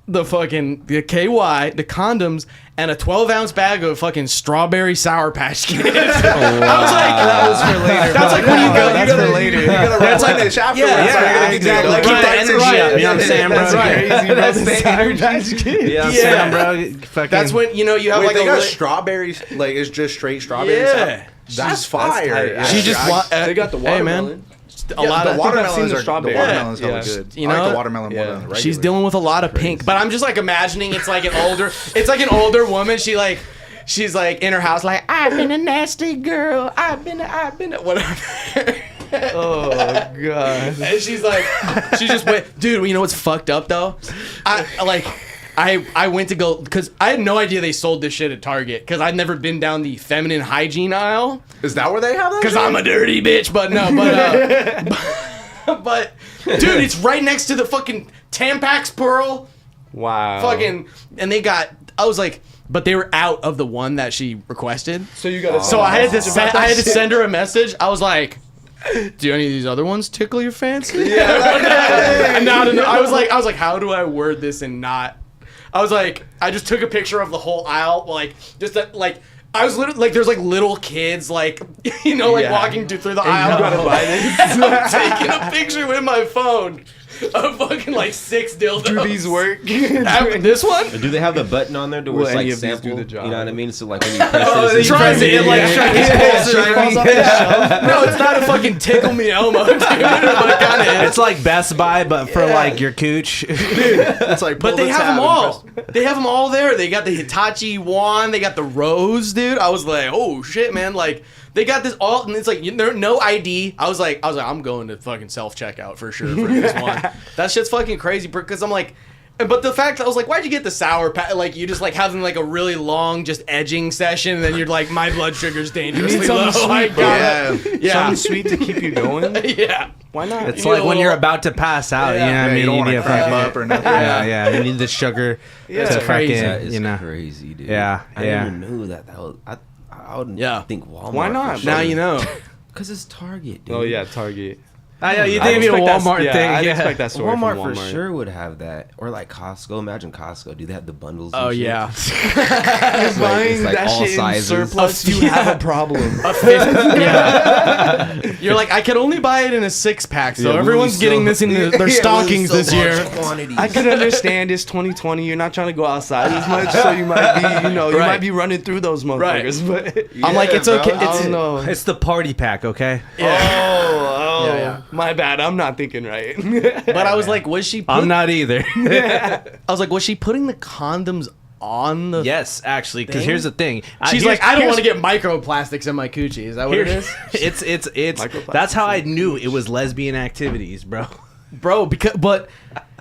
S4: the KY, the condoms, and a 12-ounce bag of fucking strawberry Sour Patch Kids. I was like, that was for later. That's like when you go.
S2: That's for later.
S3: You gotta
S4: That's like
S3: replenish afterwards.
S4: yeah,
S3: so you're gonna
S1: exactly.
S3: Like,
S1: Keep
S3: keep
S1: the
S3: that
S1: energy up. You know what I'm saying, bro?
S2: That's crazy, bro. The Sour Patch Kids.
S1: Yeah, I'm
S4: Yeah.
S1: saying, bro. Fucking,
S4: That's when you have
S3: Wait,
S4: like
S3: they
S4: a
S3: got
S4: really-
S3: strawberries? Like, it's just straight strawberries?
S4: Yeah.
S3: That's fire.
S2: tight.
S4: She just
S2: They got the
S4: Hey,
S2: watermelon.
S4: man. A lot
S3: the
S4: of
S3: watermelons
S2: the
S3: are
S2: strawberry.
S3: the watermelons hella
S2: Yeah.
S3: good.
S4: You
S3: I like
S4: know?
S3: the watermelon more
S2: Yeah.
S3: than the regular.
S4: She's dealing with a lot of pink, but I'm just like imagining it's like an older woman. She's like in her house, like, I've been a nasty girl. I've been a whatever.
S2: Oh, God.
S4: And she's just wait, dude. You know what's fucked up though? I went to go because I had no idea they sold this shit at Target because I'd never been down the feminine hygiene aisle
S3: Is that where they have that?
S4: because
S3: shit?
S4: I'm a dirty bitch. But no, but dude, it's right next to the fucking Tampax Pearl.
S2: Wow.
S4: Fucking, and I was like, but they were out of the one that she requested.
S2: So you gotta.
S4: So I had to send her a message. I was like, do any of these other ones tickle your fancy? Yeah. And now I was like, how do I word this and not? I was like, I just took a picture of the whole aisle, like just that, like. I was literally like, there's like little kids, like, you know, like
S2: Yeah.
S4: walking through the aisle.
S2: You gotta buy this.
S4: And I'm taking a picture with my phone of fucking like 6 dildos.
S2: Do these work?
S4: This one?
S5: Do they have the button on there to where
S2: Will
S5: it's like
S2: any of these
S5: sample?
S2: do the job?
S5: You know what I mean? So like when you press
S4: Oh,
S5: it,
S4: it tries it, like,
S5: falls off the shelf.
S4: No, it's not a fucking tickle me Elmo, dude. But it kind of is.
S1: it's like Best Buy, but for like your cooch.
S3: It's like,
S4: But
S3: pull
S4: they
S3: the
S4: have
S3: tab
S4: them
S3: and
S4: all.
S3: press-
S4: They have them all there. They got the Hitachi wand. They got the Rose, dude. I was like, oh shit, man. Like they got this all, and it's like there no ID. I was like, I'm going to fucking self checkout for sure for this one. That shit's fucking crazy because I'm like. But the fact that I was like, why'd you get the sour patch? Like, you just like having like a really long just edging session, and then you're like, my blood sugar's dangerously low.
S2: something
S4: I
S2: sweet,
S4: gotta- yeah,
S2: Something sweet to keep you going.
S4: yeah.
S2: Why not?
S1: It's
S4: You
S1: like
S4: need a
S1: when you're
S4: little-
S1: about to pass out.
S4: Yeah.
S1: You know what
S3: Yeah,
S1: I mean?
S3: you don't want
S1: need
S3: to
S1: a
S3: cramp
S1: fucking-
S3: up or nothing.
S1: Yeah. You need the sugar
S4: Yeah,
S1: to
S4: it's crazy.
S1: fucking,
S5: That is
S1: you know.
S5: crazy, dude.
S1: Yeah,
S5: I
S1: yeah.
S5: never knew that. That was, I would
S4: Yeah.
S5: think Walmart.
S2: Why not?
S4: Now you know.
S5: Because it's Target, dude.
S2: Oh yeah, Target.
S1: I know you
S2: I'd
S1: think it'd be a
S2: expect that-
S1: Walmart
S2: yeah,
S1: thing.
S2: I'd
S1: yeah.
S2: expect that story
S5: Walmart,
S2: from
S5: for
S2: Walmart.
S5: sure would have that, or like Costco. Imagine Costco. Do they have the bundles?
S4: Oh
S5: and shit?
S4: yeah.
S5: It's like, it's like all sizes.
S2: surplus, you have a problem.
S4: Yeah. You're like, I could only buy it in a 6-pack, so
S5: Yeah,
S4: everyone's
S5: Louis
S4: getting
S5: still-
S4: this in their stockings this year.
S2: I could understand it's 2020. You're not trying to go outside as much, so you might be, you
S4: Right.
S2: might be running through those motherfuckers. But
S4: I'm like, it's okay.
S2: I
S4: It's
S2: don't know.
S1: It's the party pack, okay?
S2: Oh,
S4: Yeah.
S2: my bad. I'm not thinking right.
S4: But I was like, was she?
S1: I'm not either.
S4: I was like, was she putting the condoms on the?
S1: Yes, actually, because
S4: Thing?
S1: here's the thing.
S4: She's like, I don't want to get microplastics in my coochie. Is that what it is,
S1: It's
S2: Microplastics.
S1: that's how I knew it was lesbian activities, bro.
S4: bro? But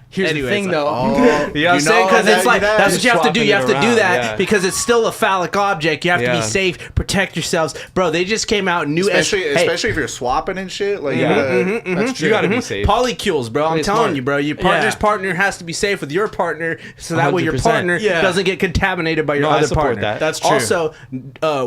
S4: here's
S1: Anyways,
S4: the thing, though.
S1: You know what I'm saying? Because it's like that's what you have to do.
S2: swapping
S1: You have to
S2: it
S1: do
S2: around,
S1: that
S2: yeah.
S1: because it's still a phallic object. You have to
S2: Yeah.
S1: be safe, protect yourselves, bro. They just came out new,
S3: Especially if you're swapping and shit. Like,
S2: Yeah.
S3: you gotta,
S2: That's true. You gotta be safe.
S1: Polycules, bro. I'm
S2: Play
S1: telling
S2: smart.
S1: you, bro. Your partner's
S4: Yeah.
S1: partner has to be safe with your partner, so that way your
S2: 100%.
S1: partner
S4: Yeah.
S1: doesn't get contaminated by your
S2: No, I
S1: other
S2: support
S1: partner.
S2: that.
S4: That's true.
S1: Also,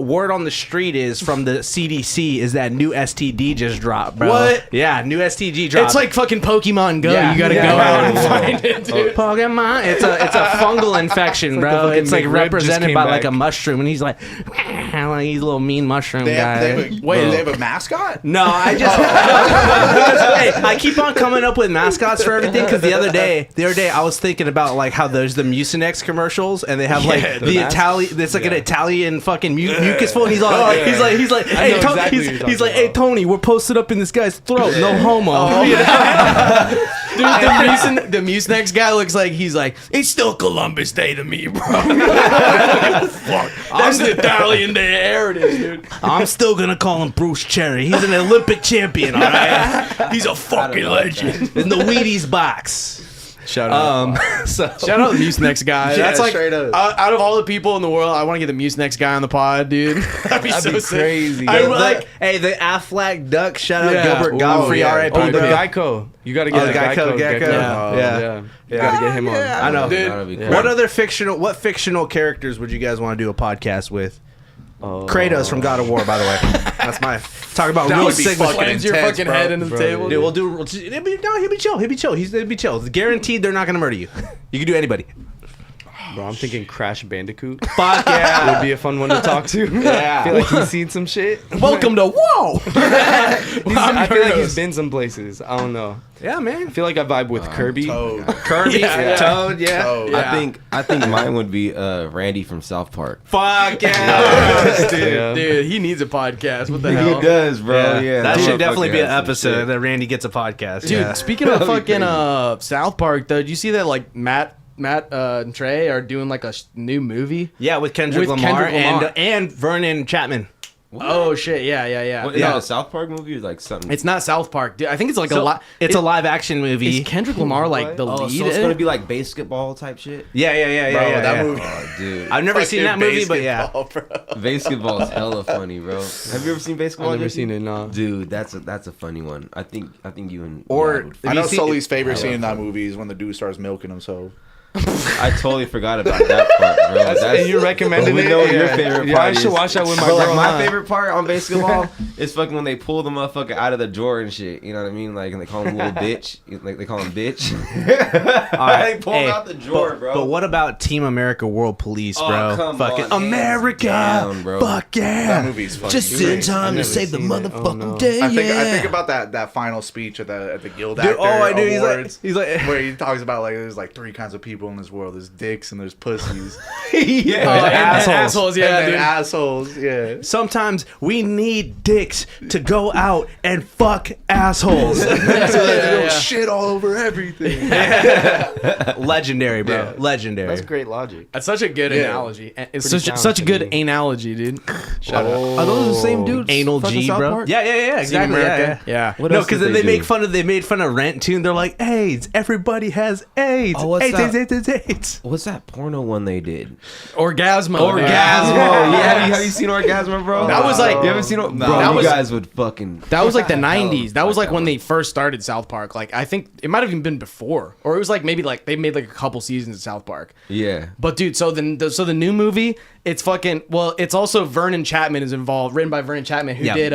S1: word on the street is from the CDC is that new STD just dropped, bro.
S4: What?
S1: Yeah, new STD dropped.
S4: It's like fucking Pokemon Go.
S1: Yeah.
S4: You gotta
S1: Yeah.
S4: go out and find it, dude.
S1: Pokemon. It's a fungal infection, bro.
S2: fucking
S1: It's like
S2: McRib
S1: represented
S2: just
S1: by
S2: came
S1: like a
S2: back.
S1: mushroom, and he's like, he's a little mean mushroom guy.
S3: They have a mascot?
S1: No, I just hey, I keep on coming up with mascots for everything because the other day I was thinking about like how there's the Mucinex commercials and they have like the Italian. It's like an Italian fucking mucus full. And he's like, he's like, hey,
S2: know exactly what you're
S1: he's
S2: talking
S1: like, hey, Tony, we're posted up in this guy's throat. No homo. You know?
S4: Dude, the Mucinex guy looks like he's like, it's still Columbus Day to me, bro. Fuck. That's the Italian Day. There it is, dude.
S1: I'm still gonna call him Bruce Cherry. He's an Olympic champion. All right,
S4: He's a fucking legend.
S1: in the Wheaties box.
S4: Shout out. Shout out the Mucinex guy.
S3: Yeah,
S4: That's like
S3: straight up.
S4: out of all the people in the world, I want to get the Mucinex guy on the pod, dude. That'd be so sick.
S2: crazy.
S4: I
S1: The-
S4: like.
S1: hey, the Aflac duck. Shout out
S4: Yeah.
S1: Gilbert
S4: Ooh,
S1: Godfrey.
S3: yeah.
S1: R.I.P.
S2: Oh, the
S1: bro.
S2: Geico. You gotta get
S1: Oh,
S2: the
S1: Gecko.
S2: Gecko.
S1: Yeah.
S2: You gotta get him on.
S1: Yeah, I know.
S4: Dude,
S5: That'll be cool.
S1: What other fictional characters would you guys want to do a podcast with? Kratos from God of War, by the way. That's my talk about
S3: That
S1: real
S3: would be
S1: sick.
S3: fucking
S4: Slams your
S3: intense,
S4: fucking
S3: bro.
S4: head into the table.
S1: Dude, we'll do. He'll be chill. He'll be chill. He'll be chill. It's guaranteed they're not gonna murder you. You can do anybody.
S2: Bro, I'm thinking Crash Bandicoot
S1: Fuck yeah.
S2: would be a fun one to talk to.
S1: Yeah.
S2: I feel like he's seen some shit.
S4: Welcome to Whoa.
S2: I feel like he's been some places. I don't know.
S1: Yeah, man.
S2: I feel like I vibe with Kirby.
S3: Toad.
S1: Kirby,
S4: Yeah.
S1: Toad, yeah.
S3: Toad.
S5: I think mine would be Randy from South Park.
S1: Fuck yeah.
S2: Yeah.
S4: Dude, he needs a podcast. What the hell?
S5: He does, bro. Yeah,
S1: that should definitely
S5: motherfucker
S1: be an
S5: has some
S1: episode
S5: shit.
S1: that Randy gets a podcast.
S4: Dude,
S1: yeah.
S4: speaking of
S5: That'd be
S4: fucking South Park, though, did you see that like Matt and Trey are doing like a new movie?
S1: Yeah, with Kendrick
S4: With
S1: Lamar,
S4: Kendrick Lamar.
S1: and Vernon Chapman.
S4: Oh shit! Yeah.
S5: What, is
S1: Yeah.
S5: that a South Park movie or like something?
S4: It's not South Park, dude. I think it's like
S1: So,
S4: a lot.
S1: it's a live action movie.
S4: Is Kendrick Lamar like the
S5: oh,
S4: lead?
S5: so it's
S4: in
S5: gonna
S4: it?
S5: be like basketball type shit.
S1: Yeah.
S3: Bro, that movie.
S5: Oh, dude,
S1: I've never seen that movie, but yeah.
S5: basketball is hella funny, bro. Have you ever seen basketball?
S2: I've never
S5: JP?
S2: seen it. No.
S5: Dude, that's a funny one. I think you and
S1: Or-
S5: Vlad would
S3: I know
S1: Have you seen-
S3: Sully's favorite scene in that movie is when the dude starts milking himself.
S5: I totally forgot about that part, bro.
S2: And you recommended
S5: we
S2: it?
S5: know what your
S2: Yeah.
S5: favorite
S2: Yeah,
S5: part
S2: I should
S5: is.
S2: watch that with my
S5: Bro,
S2: girl,
S5: like, my
S2: huh?
S5: favorite part on basketball is fucking when they pull the motherfucker out of the drawer and shit. You know what I mean? Like, and they call him little bitch. Like, they call him bitch. They pull him out the drawer, bro.
S1: But what about Team America World Police,
S5: Oh,
S1: bro?
S5: come
S1: Fucking
S5: on, hands
S1: America,
S5: down, bro.
S1: fuck yeah!
S3: That movie's fucking
S1: Just
S3: great.
S1: in time to
S2: never
S1: save the
S2: seen it.
S1: motherfucking
S2: Oh, no.
S1: day.
S3: I think
S1: yeah.
S3: about that final speech at the Guild
S1: Dude,
S3: Actor
S1: oh, I do.
S3: Awards.
S1: He's like,
S3: where he talks about like there's like 3 kinds of people in this world. There's dicks and there's pussies.
S5: yeah.
S4: assholes, yeah,
S3: and then
S4: dude.
S3: assholes. Yeah.
S1: sometimes we need dicks to go out and fuck assholes.
S3: They don't shit all over everything.
S1: Legendary, bro.
S3: Yeah.
S1: Legendary.
S2: That's great logic.
S4: That's such a good
S3: Yeah.
S4: analogy. It's
S2: Pretty
S4: such a good
S2: talented.
S4: analogy, dude. Shout out.
S5: Are those the same dudes?
S1: Anal
S5: fucking
S1: G,
S5: South
S1: bro.
S5: Park?
S1: Yeah, exactly.
S4: America.
S1: Yeah.
S4: Yeah.
S5: What
S1: No,
S5: else
S1: because
S5: did
S1: then they
S5: do?
S1: made fun of Rent too, and they're like, AIDS. Everybody has AIDS.
S5: Oh, what's
S1: AIDS,
S5: that?
S1: AIDS.
S5: What's that porno one they did?
S4: Orgasmo.
S5: Orgasmo. Yeah, have you seen Orgasmo, bro?
S4: That was like-
S5: you haven't seen it, bro.
S4: That
S5: You
S4: was-
S5: guys would fucking.
S4: That was like the
S5: Hell,
S4: 90s. That was
S5: fuck
S4: like
S5: that
S4: when
S5: one.
S4: they first started South Park. Like I think it might have even been before, or it was like maybe like they made like a couple seasons of South Park.
S5: Yeah.
S4: But dude, so the new movie, it's fucking well. It's also Vernon Chapman is involved, written by Vernon Chapman, who
S1: Yeah.
S4: did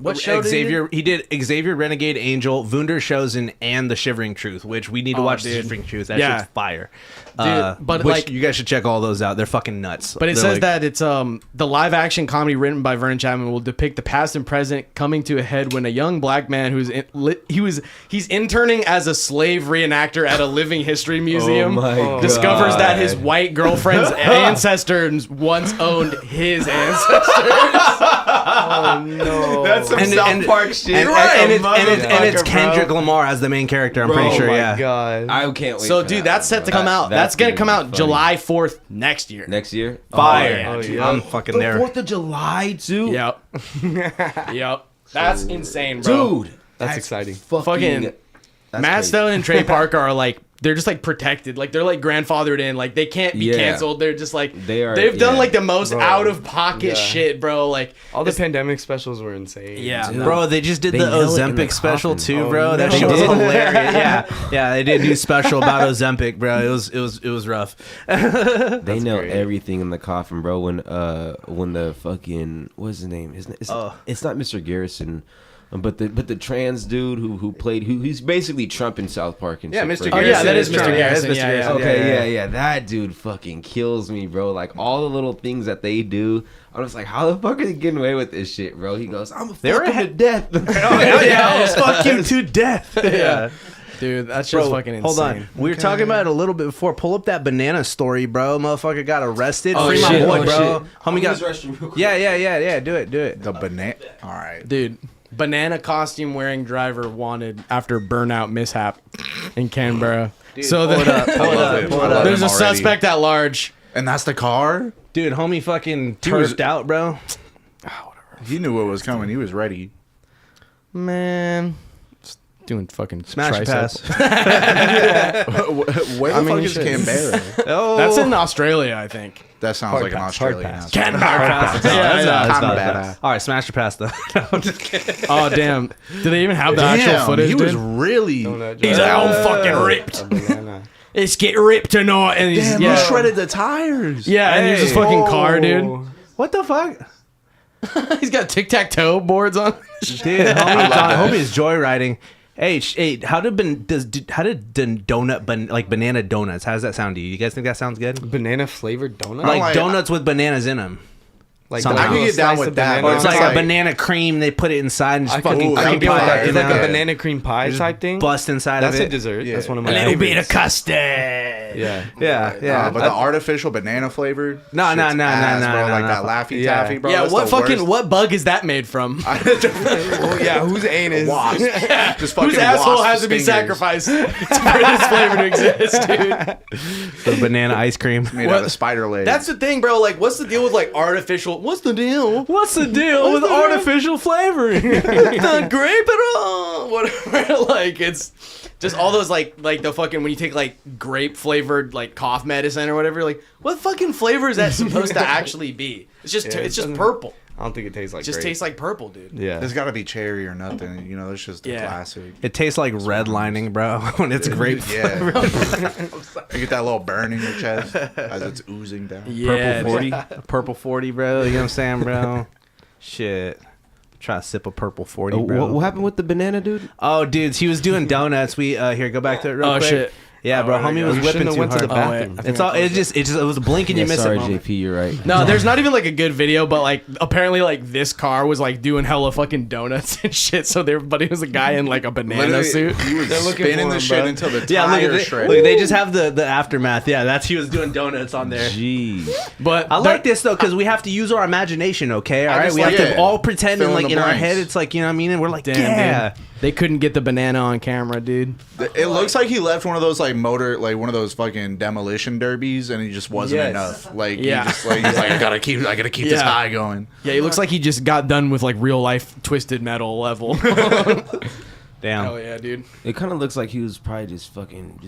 S4: what show? did he do?
S1: Xavier. He did Xavier, Renegade Angel, Wunder Chosen, and The Shivering Truth, which we need to
S4: Oh,
S1: watch. The
S4: dude.
S1: Shivering Truth. That
S4: Yeah.
S1: shit's fire.
S4: But,
S1: which
S4: like-
S1: you guys should check all those out. They're fucking nuts.
S4: But it
S1: They're
S4: says
S1: like-
S4: that it's the live action comedy written by Vernon Chapman will depict the past and present coming to a head when a young black man he's interning as a slave reenactor at a living history museum
S5: my
S4: discovers
S5: God.
S4: that his white girlfriend's ancestors once owned his ancestors.
S2: Oh no.
S5: That's some
S1: And-
S5: South
S1: and-
S5: Park shit.
S1: and it's
S5: Motherfucker,
S1: Kendrick
S5: bro.
S1: Lamar as the main character. I'm pretty
S2: Oh
S1: sure.
S2: my
S1: Yeah.
S2: god.
S5: I can't wait.
S4: So
S5: for
S4: dude,
S5: that
S4: that's
S5: one,
S4: set to
S5: bro.
S4: come out. That's gonna come out
S5: be funny.
S4: July 4th next year.
S5: next year.
S1: Fire.
S5: Oh,
S1: Dude,
S5: yeah.
S1: I'm fucking there.
S5: 4th of July, too.
S4: Yep. Yep. That's insane, bro.
S5: Dude,
S2: That's exciting.
S4: Fucking
S5: that's
S4: Matt
S5: crazy.
S4: Stone and Trey Parker are like they're just like protected, like they're like grandfathered in, like they can't be
S5: Yeah.
S4: canceled. They're just like
S5: They are-
S4: they've done
S5: yeah.
S4: like the most
S2: Bro.
S4: out of pocket
S2: Yeah.
S4: shit, bro. Like
S2: All the pandemic specials were insane.
S4: yeah,
S5: Dude.
S1: Bro, they just did
S5: They
S1: the
S5: nail it in
S1: Ozempic
S5: the
S1: special
S5: coffin.
S1: too,
S2: Oh,
S1: bro. That
S2: no.
S1: shit was
S5: They did?
S1: hilarious. Yeah, they did a new special about Ozempic, bro. It was rough.
S5: They nailed
S2: great.
S5: everything in the coffin, bro. When the fucking what's his name? It's not Mr. Garrison. But the trans dude who played he's basically Trump in South Park and
S1: Yeah,
S5: shit.
S1: Mr.
S5: for-
S4: Oh yeah, that is Mr.
S1: Trump.
S4: Garrison.
S1: Mr.
S4: Yeah,
S1: Garrison.
S4: yeah.
S5: Okay, yeah, that dude fucking kills me, bro. Like all the little things that they do, I'm just like, how the fuck are they getting away with this shit, bro? He goes, I'm a
S1: They were
S5: fuck him to death.
S1: Oh, hell yeah, I'll fuck you to death. Yeah.
S4: Dude, that's just
S1: Bro,
S4: fucking insane.
S1: hold on. We were talking about it a little bit before. Pull up that banana story, bro. Motherfucker got arrested.
S5: Oh,
S1: Free my
S5: shit.
S1: boy,
S5: Oh,
S1: bro.
S5: shit.
S1: Homie got.
S5: restroom real quick.
S1: Yeah. Do it.
S3: The banana. All right.
S4: Dude, banana costume wearing driver wanted after burnout mishap in Canberra. So
S1: pull it up. Pull it up. Pull it up.
S4: there's a
S3: Already.
S4: suspect at large.
S3: And that's the car.
S1: Dude, homie fucking
S3: He was-
S1: turfed out, bro.
S3: He knew what was coming. He was ready.
S4: Man, just doing fucking
S1: Smash
S4: triceps.
S1: pass.
S3: Where the fuck is
S4: shit.
S3: Canberra?
S1: Oh,
S4: That's in Australia, I think.
S3: That sounds
S2: Hard
S3: like an
S2: pass, hard
S3: Australian.
S2: pass.
S3: answer.
S1: That's
S3: Kinda
S1: kinda
S3: badass.
S1: All right, smash your pass though. No, I'm just kidding.
S4: Oh damn! Do they even have the actual footage?
S3: he
S4: dude?
S3: was really.
S4: He's like, I'm fucking ripped. Let's get ripped tonight, and he's
S3: Damn,
S4: yeah,
S3: he shredded the tires.
S4: yeah, and he's just fucking car, dude.
S1: What the fuck?
S4: He's got tic-tac-toe boards on.
S1: Dude, homie is joyriding. Hey, how did banana donuts? How does that sound to you? You guys think that sounds good?
S2: Banana flavored donut.
S1: Like
S3: like-
S1: donuts with bananas in them.
S2: Like
S1: Somehow.
S3: I can get down with that.
S1: Or it's like
S3: Like-
S1: a banana cream. They put it inside and just fucking
S3: I
S1: cream
S3: can get
S1: pie
S3: with that.
S1: it,
S2: It's
S1: you
S2: like
S1: know?
S2: a banana cream pie type thing.
S1: Bust inside
S2: That's
S1: of
S2: a
S1: it.
S2: dessert.
S3: Yeah.
S2: That's one of my
S1: A little bit
S2: favorites.
S1: of custard.
S2: Yeah.
S1: Yeah.
S3: But the artificial banana flavor.
S1: No,
S3: shit's
S1: no,
S3: ass,
S1: no,
S3: bro.
S1: no,
S3: Like
S1: no.
S3: that Laffy
S2: Yeah.
S3: Taffy, bro.
S4: Yeah,
S3: that's
S4: what
S3: the
S4: fucking
S3: worst.
S4: what bug is that made from?
S2: Well, yeah. Whose anus?
S3: Wasp. Just fucking
S4: Whose asshole
S3: wasp
S4: has to be
S3: fingers
S4: sacrificed for this flavor to exist, dude?
S1: The banana ice cream.
S3: Made out of spider legs.
S4: That's the thing, bro. Like, what's the deal with like artificial? What's the deal?
S1: What's the deal with artificial flavoring?
S4: It's not grape at all. Whatever. Like, it's just all those like the fucking when you take like grape flavored like cough medicine or whatever. Like, what fucking flavor is that supposed to actually be? It's just
S2: Yeah,
S4: it's just
S2: doesn't-
S4: purple.
S2: I don't think it tastes like.
S4: It just
S2: grape.
S4: tastes like purple, dude.
S2: Yeah.
S3: There's got to be cherry or nothing. You know, that's just the
S4: Yeah.
S3: classic.
S1: It tastes like red lining, bro, when it's grape.
S3: Yeah. You get that little burn in your chest as it's oozing down.
S4: Yeah,
S1: Purple 40. Purple 40, bro. You know what I'm saying, bro? Shit. Try to sip a purple 40, bro.
S5: What happened with the banana dude?
S1: Oh, dudes, he was doing donuts. We here, go back to it real
S4: Oh
S1: quick.
S4: shit.
S1: Yeah, bro.
S3: there you
S1: Homie
S3: go.
S1: was
S2: You
S1: whipping
S2: shouldn't have
S1: too
S2: went to
S1: hard.
S2: the bathroom.
S1: It's all. It was blinking. You miss
S5: sorry,
S1: it. moment.
S5: JP, you're right.
S4: No, there's not even like a good video, but like apparently like this car was like doing hella fucking donuts and shit. So everybody was a guy in like a banana
S3: Literally,
S4: suit.
S3: he was
S2: They're looking
S3: spinning
S2: for
S3: the
S2: him,
S3: shit
S2: bro.
S3: until the
S1: Yeah,
S3: tire
S1: look,
S3: shredded.
S1: they just have the aftermath. Yeah, that's he was doing donuts on there.
S5: Jeez.
S4: But
S1: I like this though because we have to use our imagination. Okay, all right.
S3: just
S1: We
S3: like
S1: have to
S3: it.
S1: all pretend
S3: Fill
S1: and
S3: in
S1: like
S3: the
S1: in our
S3: blanks.
S1: head, it's like you know what I mean, and we're like,
S4: damn,
S1: yeah.
S4: dude. They couldn't get the banana on camera, dude.
S3: It looks like he left one of those like one of those fucking demolition derbies, and he just wasn't
S2: Yes.
S3: enough. Like
S4: Yeah.
S3: he's like I gotta keep this
S4: Yeah.
S3: high going.
S4: Yeah, he looks like he just got done with like real life twisted metal level.
S1: Damn.
S4: Hell yeah, dude.
S5: It kind of looks like he was probably just fucking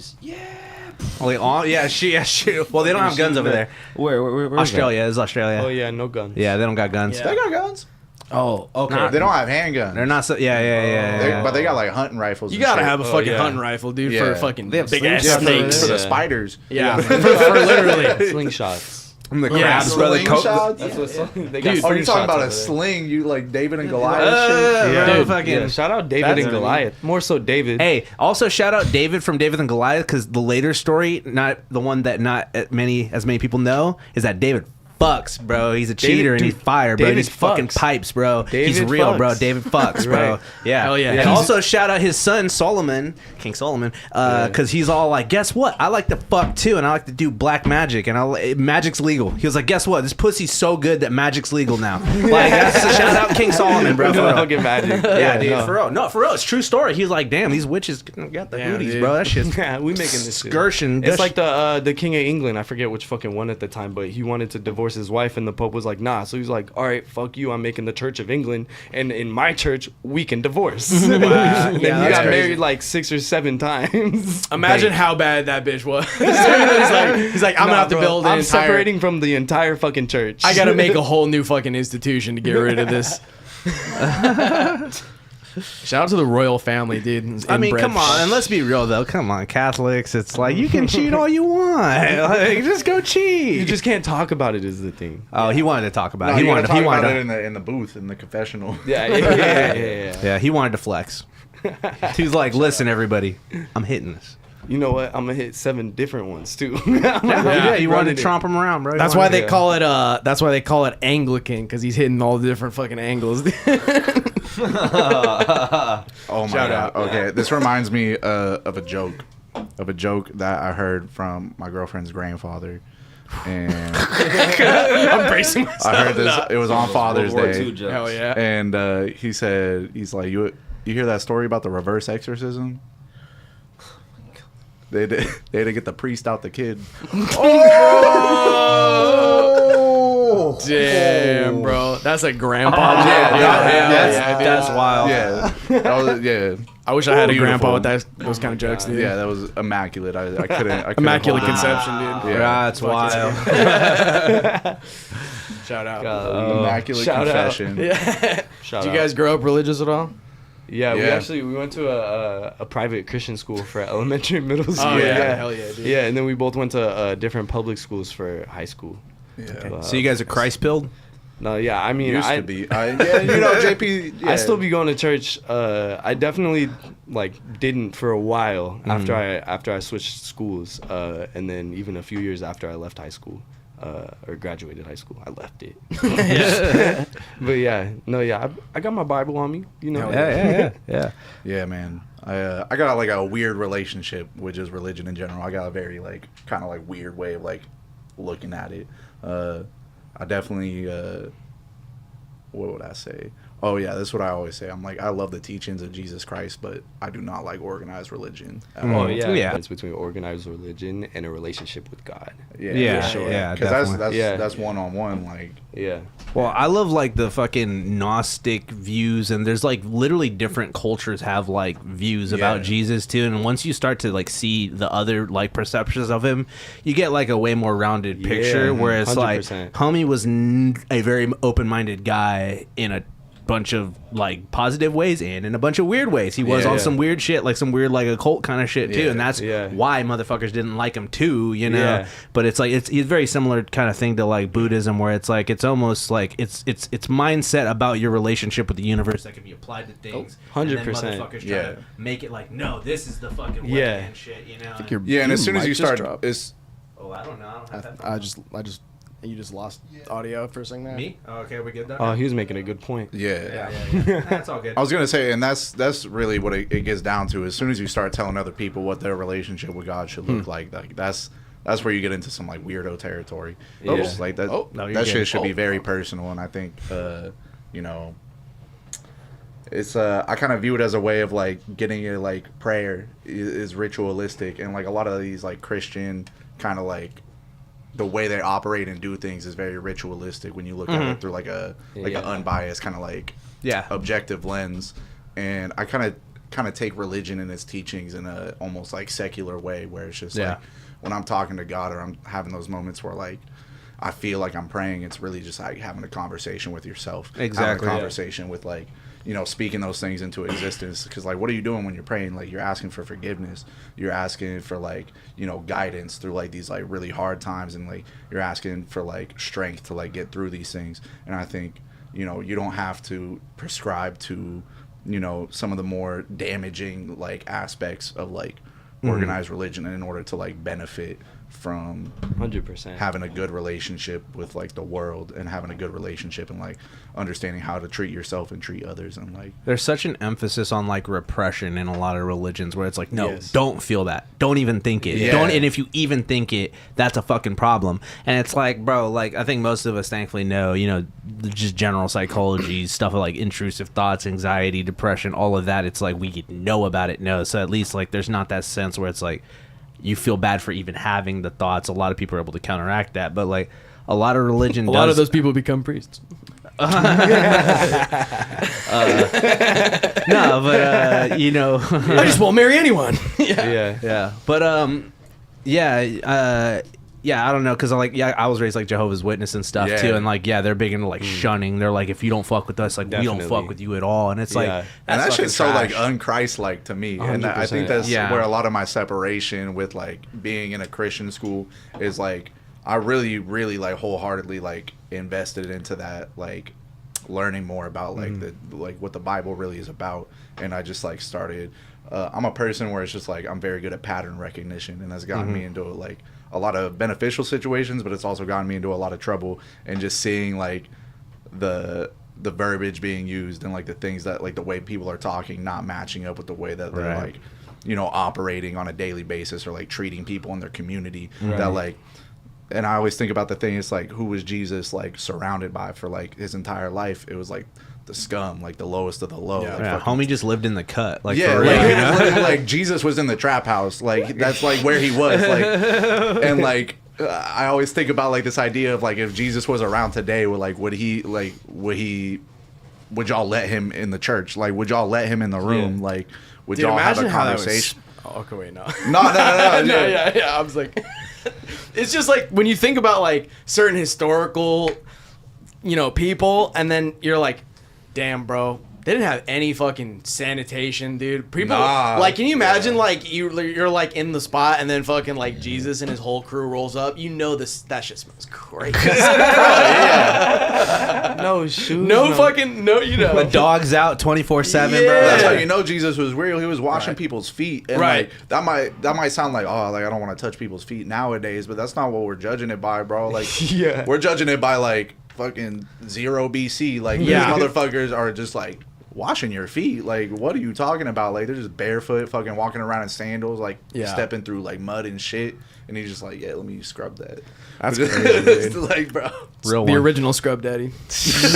S1: Like, oh yeah, shoot. Well, they don't have guns over there.
S5: Where
S1: Australia is Australia.
S2: Oh yeah, no guns.
S1: Yeah, they don't got guns.
S4: Yeah.
S3: They got guns.
S5: Oh, okay.
S1: Nah.
S3: They don't have handguns.
S1: They're not so. Yeah.
S3: But they got like hunting rifles.
S4: You
S3: and
S4: gotta
S3: shit.
S4: have a fucking
S2: yeah.
S4: hunting rifle, dude,
S3: Yeah.
S4: for fucking
S5: They have
S4: big ass
S3: Yeah,
S4: snakes.
S3: for the
S2: Yeah.
S3: spiders.
S4: Yeah, for literally.
S2: Slingshots.
S1: And the
S4: Yeah.
S1: crabs, brother.
S3: Slingshots?
S2: That's what they
S4: Dude,
S2: got.
S3: Oh, you're talking
S2: slingshots
S3: about
S2: over
S3: a
S2: there.
S3: sling? You like David and Goliath shit?
S2: Yeah,
S1: Bro,
S2: dude,
S1: fucking-
S2: yeah, shout out David
S1: That's-
S2: and Goliath. More so David.
S1: Hey, also shout out David from David and Goliath because the later story, not the one that not as many people know, is that David fucks, bro. He's a cheater and he's
S2: dude,
S1: fire, bro.
S2: David
S1: He's fucking
S2: fucks.
S1: pipes, bro. He's
S2: David
S1: real, bro.
S2: fucks.
S1: David fucks, bro.
S2: Right.
S1: Yeah.
S4: Hell yeah.
S1: And
S4: He's-
S1: also shout out his son Solomon, King Solomon, because he's all like, guess what? I like to fuck too, and I like to do black magic, and magic's legal. He was like, guess what? This pussy's so good that magic's legal now. Like, that's a shout out King Solomon, bro. For real.
S2: Fucking magic.
S1: Yeah, dude,
S2: no.
S1: for real. No, for real. It's a true story. He was like, damn, these witches got the
S4: Damn,
S1: hooties,
S4: dude.
S1: bro. That shit's
S2: Yeah, we making this shit.
S1: excursion.
S2: It's like the King of England. I forget which fucking one at the time, but he wanted to divorce his wife, and the Pope was like, nah. So he's like, all right, fuck you. I'm making the Church of England, and in my church, we can divorce.
S1: Wow.
S2: Yeah, he
S1: that's
S2: got
S1: crazy.
S2: married like 6 or 7 times.
S4: Imagine how bad that bitch was. he's like, I'm gonna have to build an
S2: I'm
S4: entire.
S2: separating from the entire fucking church.
S4: I gotta make a whole new fucking institution to get rid of this. Shout out to the royal family, dude.
S1: I mean,
S4: Inbred.
S1: come on, and let's be real though. Come on, Catholics. It's like you can cheat all you want. Like, just go cheat.
S2: You just can't talk about it is the thing.
S1: Oh, he wanted to talk about
S3: No,
S1: it. He
S3: you
S1: wanted.
S3: gotta
S1: He
S3: talk
S1: wanted.
S3: about
S1: To,
S3: it in the booth in the confessional.
S1: Yeah, he wanted to flex. He's like, listen, everybody, I'm hitting this.
S2: You know what? I'm gonna hit 7 different ones too.
S1: Yeah, you wanted to tromp him around, bro.
S4: That's why they call it. That's why they call it Anglican, because he's hitting all the different fucking angles.
S3: Oh my god. Okay, this reminds me of a joke that I heard from my girlfriend's grandfather, and
S4: I'm bracing myself.
S3: I heard this. It was on Father's
S5: World War
S3: Day.
S5: II jokes.
S4: Hell yeah.
S3: And he said, he's like, you hear that story about the reverse exorcism? They had to get the priest out the kid.
S4: Oh! Damn, bro. That's a grandpa joke.
S1: That's wild.
S3: Yeah, that was, yeah,
S4: I wish I had a
S3: Beautiful.
S4: grandpa with those kind of jokes, dude.
S3: yeah. That was immaculate. I couldn't.
S4: Immaculate
S3: hold it.
S4: conception, dude.
S3: Yeah.
S1: That's wild.
S4: Shout out.
S3: Immaculate
S2: Shout out.
S3: confession.
S4: Yeah.
S2: Shout
S4: Did
S2: out.
S4: you guys grow up religious at all?
S2: Yeah,
S3: Yeah.
S2: we went to a private Christian school for elementary and middle school.
S4: Oh, yeah.
S2: yeah.
S4: Hell yeah, dude.
S2: Yeah, and then we both went to different public schools for high school.
S3: Yeah.
S1: So you guys are Christ pilled?
S2: No, yeah, I mean,
S3: Used
S2: I
S3: to be. Yeah, you know, JP. Yeah.
S2: I still be going to church. I definitely didn't for a while after I switched schools, and then even a few years after I left high school, or graduated high school, I left it. But yeah, no, yeah, I got my Bible on me, you know.
S1: Yeah.
S3: Yeah, man. I got like a weird relationship with just religion in general. I got a very kind of weird way of looking at it. I definitely what would I say? Oh yeah, that's what I always say. I'm like, I love the teachings of Jesus Christ, but I do not like organized religion at all.
S2: Oh yeah,
S1: Yeah.
S2: it's between organized religion and a relationship with God.
S1: Yeah,
S2: for sure.
S1: yeah,
S3: Because
S1: definitely.
S3: that's one on one.
S2: Yeah.
S1: Well, I love the fucking Gnostic views, and there's literally different cultures have views about
S3: Yeah.
S1: Jesus too. And once you start to see the other perceptions of him, you get a way more rounded picture.
S2: Yeah,
S1: where it's
S2: 100%.
S1: homie was a very open minded guy in a bunch of positive ways and in a bunch of weird ways. He was
S2: Yeah,
S1: on
S2: yeah.
S1: some weird shit, some weird occult kind of shit too,
S3: Yeah,
S1: and that's
S2: yeah.
S1: why motherfuckers didn't like him too, you know.
S2: Yeah.
S1: But it's it's very similar kind of thing to Buddhism, where it's it's almost it's mindset about your relationship with the universe that can be applied to things.
S2: 100%.
S1: And then motherfuckers try
S3: Yeah.
S1: to make it no, this is the fucking way
S2: Yeah.
S1: and shit, you know.
S3: Yeah, and as soon as
S4: mic
S3: you
S4: just
S3: start,
S4: dropped.
S3: it's
S1: Oh, I don't know. I don't have that.
S4: You just lost audio for a second there.
S1: Me? Oh, okay, we're good.
S2: Oh, he was making a good point.
S3: yeah.
S1: Yeah. That's all good.
S3: I was gonna say, and that's really what it gets down to. As soon as you start telling other people what their relationship with God should look like that's where you get into some weirdo territory.
S2: Yeah.
S3: It's that
S1: Oh, no, you're
S3: that
S1: good.
S3: shit should be
S1: Oh.
S3: very personal, and I think it's I kind of view it as a way of getting it prayer is ritualistic, and a lot of these Christian kind of the way they operate and do things is very ritualistic when you look at it through an unbiased kind of
S1: Yeah.
S3: objective lens. And I kind of take religion and its teachings in a almost secular way, where it's just
S1: Yeah.
S3: when I'm talking to God or I'm having those moments where I feel like I'm praying, it's really just having a conversation with yourself.
S1: Exactly,
S3: Having
S1: yeah.
S3: a conversation with speaking those things into existence. Because what are you doing when you're praying? You're asking for forgiveness. You're asking for guidance through these really hard times, and you're asking for strength to get through these things. And I think you don't have to prescribe to some of the more damaging aspects of organized religion in order to benefit from
S2: 100%.
S3: having a good relationship with the world, and having a good relationship and understanding how to treat yourself and treat others, and
S1: There's such an emphasis on repression in a lot of religions, where it's no,
S2: Yes.
S1: don't feel that, don't even think it,
S3: Yeah.
S1: don't, and if you even think it, that's a fucking problem. And it's bro, I think most of us thankfully know, just general psychology stuff of intrusive thoughts, anxiety, depression, all of that. It's we know about it, so at least there's not that sense where it's you feel bad for even having the thoughts. A lot of people are able to counteract that, but a lot of religion
S4: A lot of those people become priests.
S1: no, but
S4: I just won't marry anyone.
S2: Yeah.
S1: yeah, but I don't know, because I was raised like Jehovah's Witness and stuff too, and like they're big into like shunning. They're like, if you don't fuck with us, like we don't fuck with you at all, and it's like
S3: and that shit's so like unchrist-like to me,
S2: 100%.
S3: and I think that's where a lot of my separation with like being in a Christian school is like I really like wholeheartedly like invested into that, like learning more about like the like what the Bible really is about, and I just like started. I'm a person where it's just like I'm very good at pattern recognition, and that's gotten me into like a lot of beneficial situations, but it's also gotten me into a lot of trouble, and just seeing like the verbiage being used and like the things that like the way people are talking not matching up with the way that they're like operating on a daily basis or like treating people in their community that like. And I always think about the thing, it's like, who was Jesus like surrounded by for like his entire life? It was like the scum, like the lowest of the low.
S1: Yeah,
S3: like,
S1: homie just lived in the cut, like
S3: yeah,
S1: for real,
S3: like,
S1: you know?
S3: like Jesus was in the trap house, like that's like where he was, like, and like I always think about like this idea of like if Jesus was around today, would y'all let him in the church? Like, would y'all let him in the room? Like, would y'all have a conversation?
S4: Oh, okay, wait, no.
S3: No.
S4: I was like, it's just like when you think about like certain historical, people, and then you're like, damn, bro, they didn't have any fucking sanitation, dude. People, like, can you imagine like you're like in the spot, and then fucking like Jesus and his whole crew rolls up? That shit smells crazy.
S2: No shoes.
S4: No fucking no.
S1: The dog's out 24/7, bro.
S3: That's how you know Jesus was real. He was washing people's feet, and like that might sound like, oh, like I don't want to touch people's feet nowadays, but that's not what we're judging it by, bro. Like, we're judging it by like fucking 0 BC. Like these motherfuckers are just like washing your feet. Like, what are you talking about? Like, they're just barefoot, fucking walking around in sandals, like stepping through like mud and shit. And he's just like, yeah, let me scrub that.
S4: That's crazy, dude.
S3: Like, bro,
S1: real
S4: the
S1: one.
S4: original scrub daddy.
S2: Shout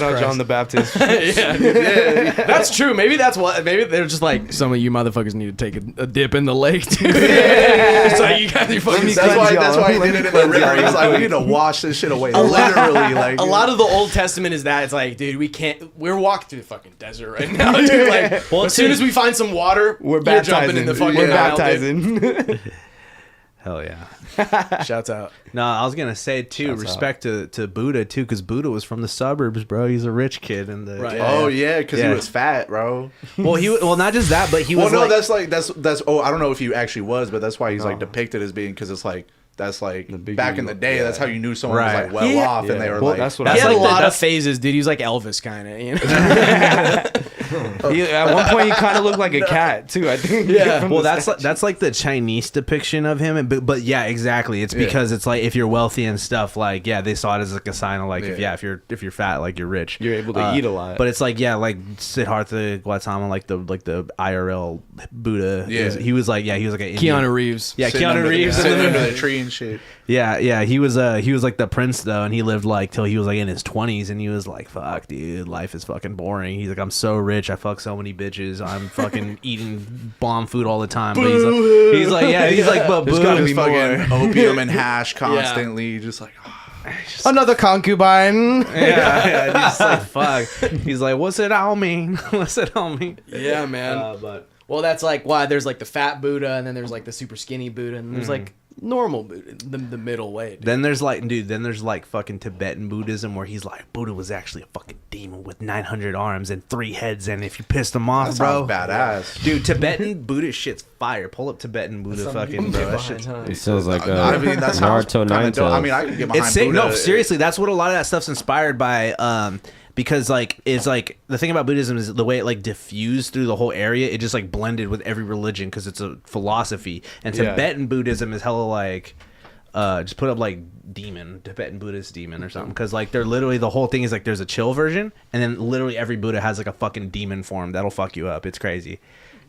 S2: out John the Baptist.
S4: That's true. Maybe that's what. Maybe they're just like, some of you motherfuckers need to take a dip in the lake, dude. It's like you guys are fucking.
S3: That's why he did it in the river. He's like, we need to wash this shit away. Literally, like
S4: a lot of the Old Testament is that. It's like, dude, we're walking through the fucking desert right now, dude. Like, as soon as we find some water,
S2: we're
S4: jumping in the fucking.
S2: We're
S4: Nile,
S2: baptizing.
S1: Hell yeah.
S4: Shouts out.
S1: No, I was gonna say too, respect to Buddha too, because Buddha was from the suburbs, bro. He's a rich kid in the.
S4: Right.
S3: Oh yeah, because he was fat, bro.
S1: Well, not just that, but he was.
S3: Well, no, that's. Oh, I don't know if he actually was, but that's why he's like depicted as being, because it's like. That's like back in the day. That's how you knew someone was like well off, and they were like.
S2: That's what
S4: he had
S2: like
S4: a lot of phases, dude. He was like Elvis, kind of.
S2: At one point, he kind of looked like a cat too. I think.
S4: Yeah.
S1: Well, that's like the Chinese depiction of him, but yeah, exactly. It's because it's like if you're wealthy and stuff, like they saw it as like a sign of like if you're fat, like you're rich,
S2: you're able to eat a lot.
S1: But it's like like Siddhartha Gautama, like the IRL Buddha.
S3: Yeah.
S1: He was like an Indian.
S4: Keanu Reeves.
S1: Yeah, Keanu Reeves
S3: sitting under the tree and shit.
S1: Yeah, he was like the prince though, and he lived like till he was like in his 20s, and he was like, fuck, dude, life is fucking boring. He's like, I'm so rich, I fuck so many bitches, I'm fucking eating bomb food all the time. But he's like, but
S3: There's
S1: boo,
S3: gotta
S1: there's
S3: be fucking opium and hash constantly, just like.
S4: Another concubine.
S1: Yeah, he's just like, fuck. He's like, what's it all mean? What's it all mean?
S4: Yeah, man. Well, that's like why there's like the fat Buddha, and then there's like the super skinny Buddha, and there's like normal Buddha, the middle way. Dude.
S1: Then there's like fucking Tibetan Buddhism, where he's like, Buddha was actually a fucking demon with 900 arms and 3 heads, and if you pissed him off,
S3: That
S1: bro,
S3: sounds badass.
S1: dude, Tibetan Buddhist shit's fire. Pull up Tibetan Buddha, fucking bro. That shit's
S5: It sounds like
S3: I mean, that's
S5: Naruto
S3: kind of dope. I mean,
S5: Nine-Tails.
S3: I can get behind
S1: it's sick.
S3: Buddha.
S1: No, seriously, that's what a lot of that stuff's inspired by. Because like it's like the thing about Buddhism is the way it like diffused through the whole area. It just like blended with every religion because it's a philosophy. And Tibetan Buddhism is hella like just put up like Tibetan Buddhist demon or something, because like they're literally, the whole thing is like there's a chill version, and then literally every Buddha has like a fucking demon form that'll fuck you up. It's crazy.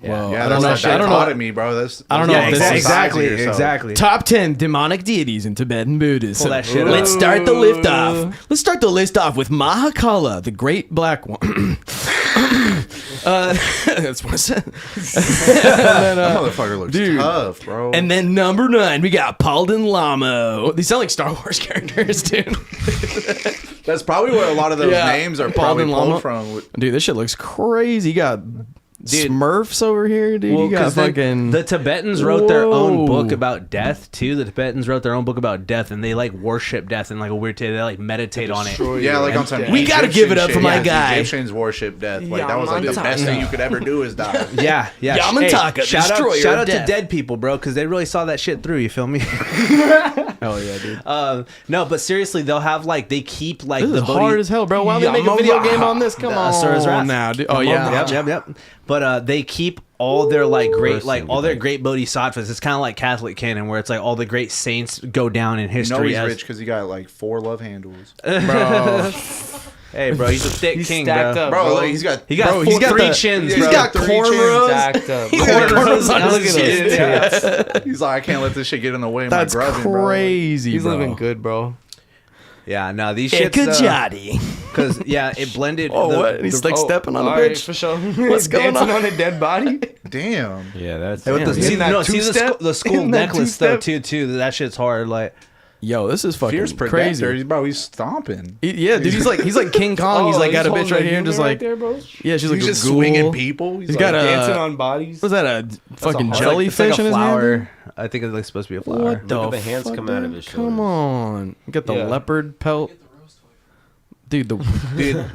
S4: Well,
S3: Yeah,
S4: I don't know.
S3: I don't know. Me, bro.
S4: I don't know.
S1: Yeah,
S4: if this is
S1: exactly.
S4: Top 10 demonic deities in Tibetan Buddhism.
S1: Pull that shit
S4: Let's
S1: up.
S4: start the list off. Let's start the list off with Mahakala, the great black one. That's what I said.
S3: That motherfucker looks tough, bro.
S4: And then number 9, we got Palden Lamo. These sound like Star Wars characters, dude.
S3: That's probably where a lot of those names are probably
S4: Palden
S3: pulled
S4: Lama.
S3: from.
S4: Dude, this shit looks crazy. You got
S1: Dude.
S4: Smurfs over here, dude.
S1: Well,
S4: You got
S1: 'cause
S4: fucking.
S1: the Tibetans wrote their own
S4: Whoa.
S1: book about death too. The Tibetans wrote their own book about death, and they like worship death in like a weird way. They like meditate on it.
S3: Yeah, like on some.
S4: We gotta give it up
S3: Egyptian
S4: for my
S3: shit.
S4: guy.
S3: Egyptians worship death. Like that was like the best thing you could ever do is die.
S1: Yeah, yeah.
S4: Yamantaka,
S1: shout
S4: destroyer
S1: out
S4: of
S1: to
S4: death.
S1: dead people, bro, because they really saw that shit through. You feel me?
S4: Hell yeah, dude.
S1: No, but seriously, they'll have like they keep like
S4: This
S1: the
S4: is hard as hell, bro. Why don't they make a video game on this? Come on,
S1: Asura's Wrath.
S4: now, dude. Oh yeah,
S1: Yep. But they keep all their like great all their great bodhisattvas. It's kind of like Catholic canon where it's like all the great saints go down in
S3: You
S1: history.
S3: know he's
S1: as-
S3: rich because he got like 4 love handles.
S4: bro.
S1: Hey, bro, he's a thick
S2: He's
S1: king,
S2: stacked
S1: bro.
S2: up,
S3: Bro, like, he's got
S1: He got,
S4: Bro, he's got
S1: 3
S4: the-
S1: chins,
S3: he's
S1: bro.
S3: got 3
S4: cornrows.
S2: Stacked up.
S4: Cornrows on
S1: Look
S4: his
S1: at
S4: chin.
S1: this.
S3: He's like, I can't let this shit get in the way of
S4: That's
S3: my grubbing, bro.
S4: crazy,
S2: He's
S4: bro.
S2: living good, bro.
S1: Yeah, no, these shits.
S4: Ekajati.
S1: Because yeah, it blended.
S4: Oh, what? He's like stepping on a bitch.
S2: For sure.
S4: What's going
S2: Dancing
S4: on?
S2: a dead body.
S3: Damn.
S5: Yeah, that's.
S1: Hey, with the,
S2: You seen that
S1: no, see
S2: two-step?
S1: the skull
S2: In that
S1: necklace though
S2: two-step?
S1: too. That shit's hard. Like,
S4: Yo, this is fucking
S3: Fierce Protector.
S4: crazy.
S3: He's stomping.
S4: Yeah, dude, he's like King Kong. He's like got a bitch right here and just like,
S2: there, bro.
S4: yeah, she's like
S3: He's
S4: a
S3: just
S4: ghoul.
S3: swinging people.
S4: He's got a
S2: Dancing on bodies.
S4: was that a fucking
S2: hard-
S4: jellyfish
S1: it's like
S4: in
S1: a
S4: his hand?
S1: flower. I think it's like supposed to be a flower.
S4: What the
S5: Look at the hands
S4: fuck,
S5: come out of
S4: dude?
S5: his
S4: Come
S5: shoulders.
S4: on, you got the
S2: Yeah.
S4: leopard pelt, dude. The
S1: Dude,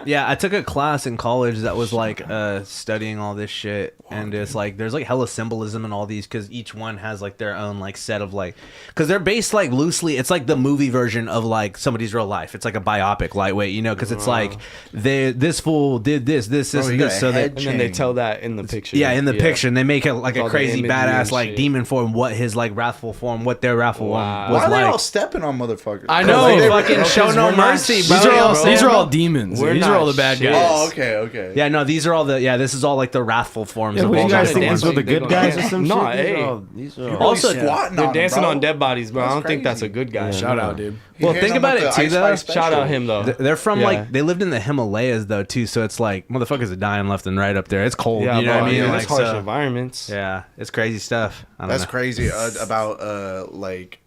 S1: yeah, I took a class in college that was like studying all this shit, and it's like there's like hella symbolism in all these because each one has like their own like set of like because they're based like loosely. It's like the movie version of like somebody's real life. It's like a biopic, lightweight, you know, because it's like this fool did this,
S3: Bro, he
S1: and
S3: got
S1: this,
S3: a
S1: so
S3: head
S1: that.
S2: And then they tell that in the picture.
S1: Yeah, in the picture, and they make it like
S2: With
S1: a
S2: all the
S1: crazy
S2: imagery
S1: badass
S2: and
S1: like
S2: shit.
S1: demon form. What his like wrathful form, what their wrathful
S2: Wow.
S1: form was
S3: Why are they all
S1: like.
S3: stepping on motherfuckers?
S4: I know.
S1: They
S4: They
S1: fucking show no mercy, bro.
S4: these are all demons.
S2: We're
S4: These are all the
S2: not
S4: bad
S2: shit.
S4: guys.
S3: Oh, okay.
S1: Yeah, no, these are all the this is all like the wrathful forms
S4: Yeah,
S1: of
S4: what do
S1: all
S4: you guys
S1: those
S4: think
S1: forms.
S4: is with the good guys or some
S2: No,
S4: shit?
S2: hey.
S5: These are
S3: You're
S5: all.
S1: Also,
S3: really squatting
S2: They're
S3: on him,
S2: dancing
S3: bro.
S2: on dead bodies, bro. I don't
S3: That's
S2: think that's a
S3: crazy.
S2: good guy.
S4: Shout out, dude.
S1: Well,
S3: He
S1: think
S3: hit him
S1: about
S3: with
S1: it
S3: the
S1: too,
S3: Ice
S1: though.
S3: Spice
S2: Shout out
S3: special.
S2: him though.
S1: They're from
S2: Yeah.
S1: like they lived in the Himalayas though too, so it's like motherfuckers are dying left and right up there. It's cold,
S2: Yeah,
S1: you know
S2: bro,
S1: what I mean?
S2: yeah,
S1: Like,
S2: it's harsh
S1: so-
S2: environments.
S1: yeah, it's crazy stuff. I don't
S3: That's
S1: know.
S3: crazy about like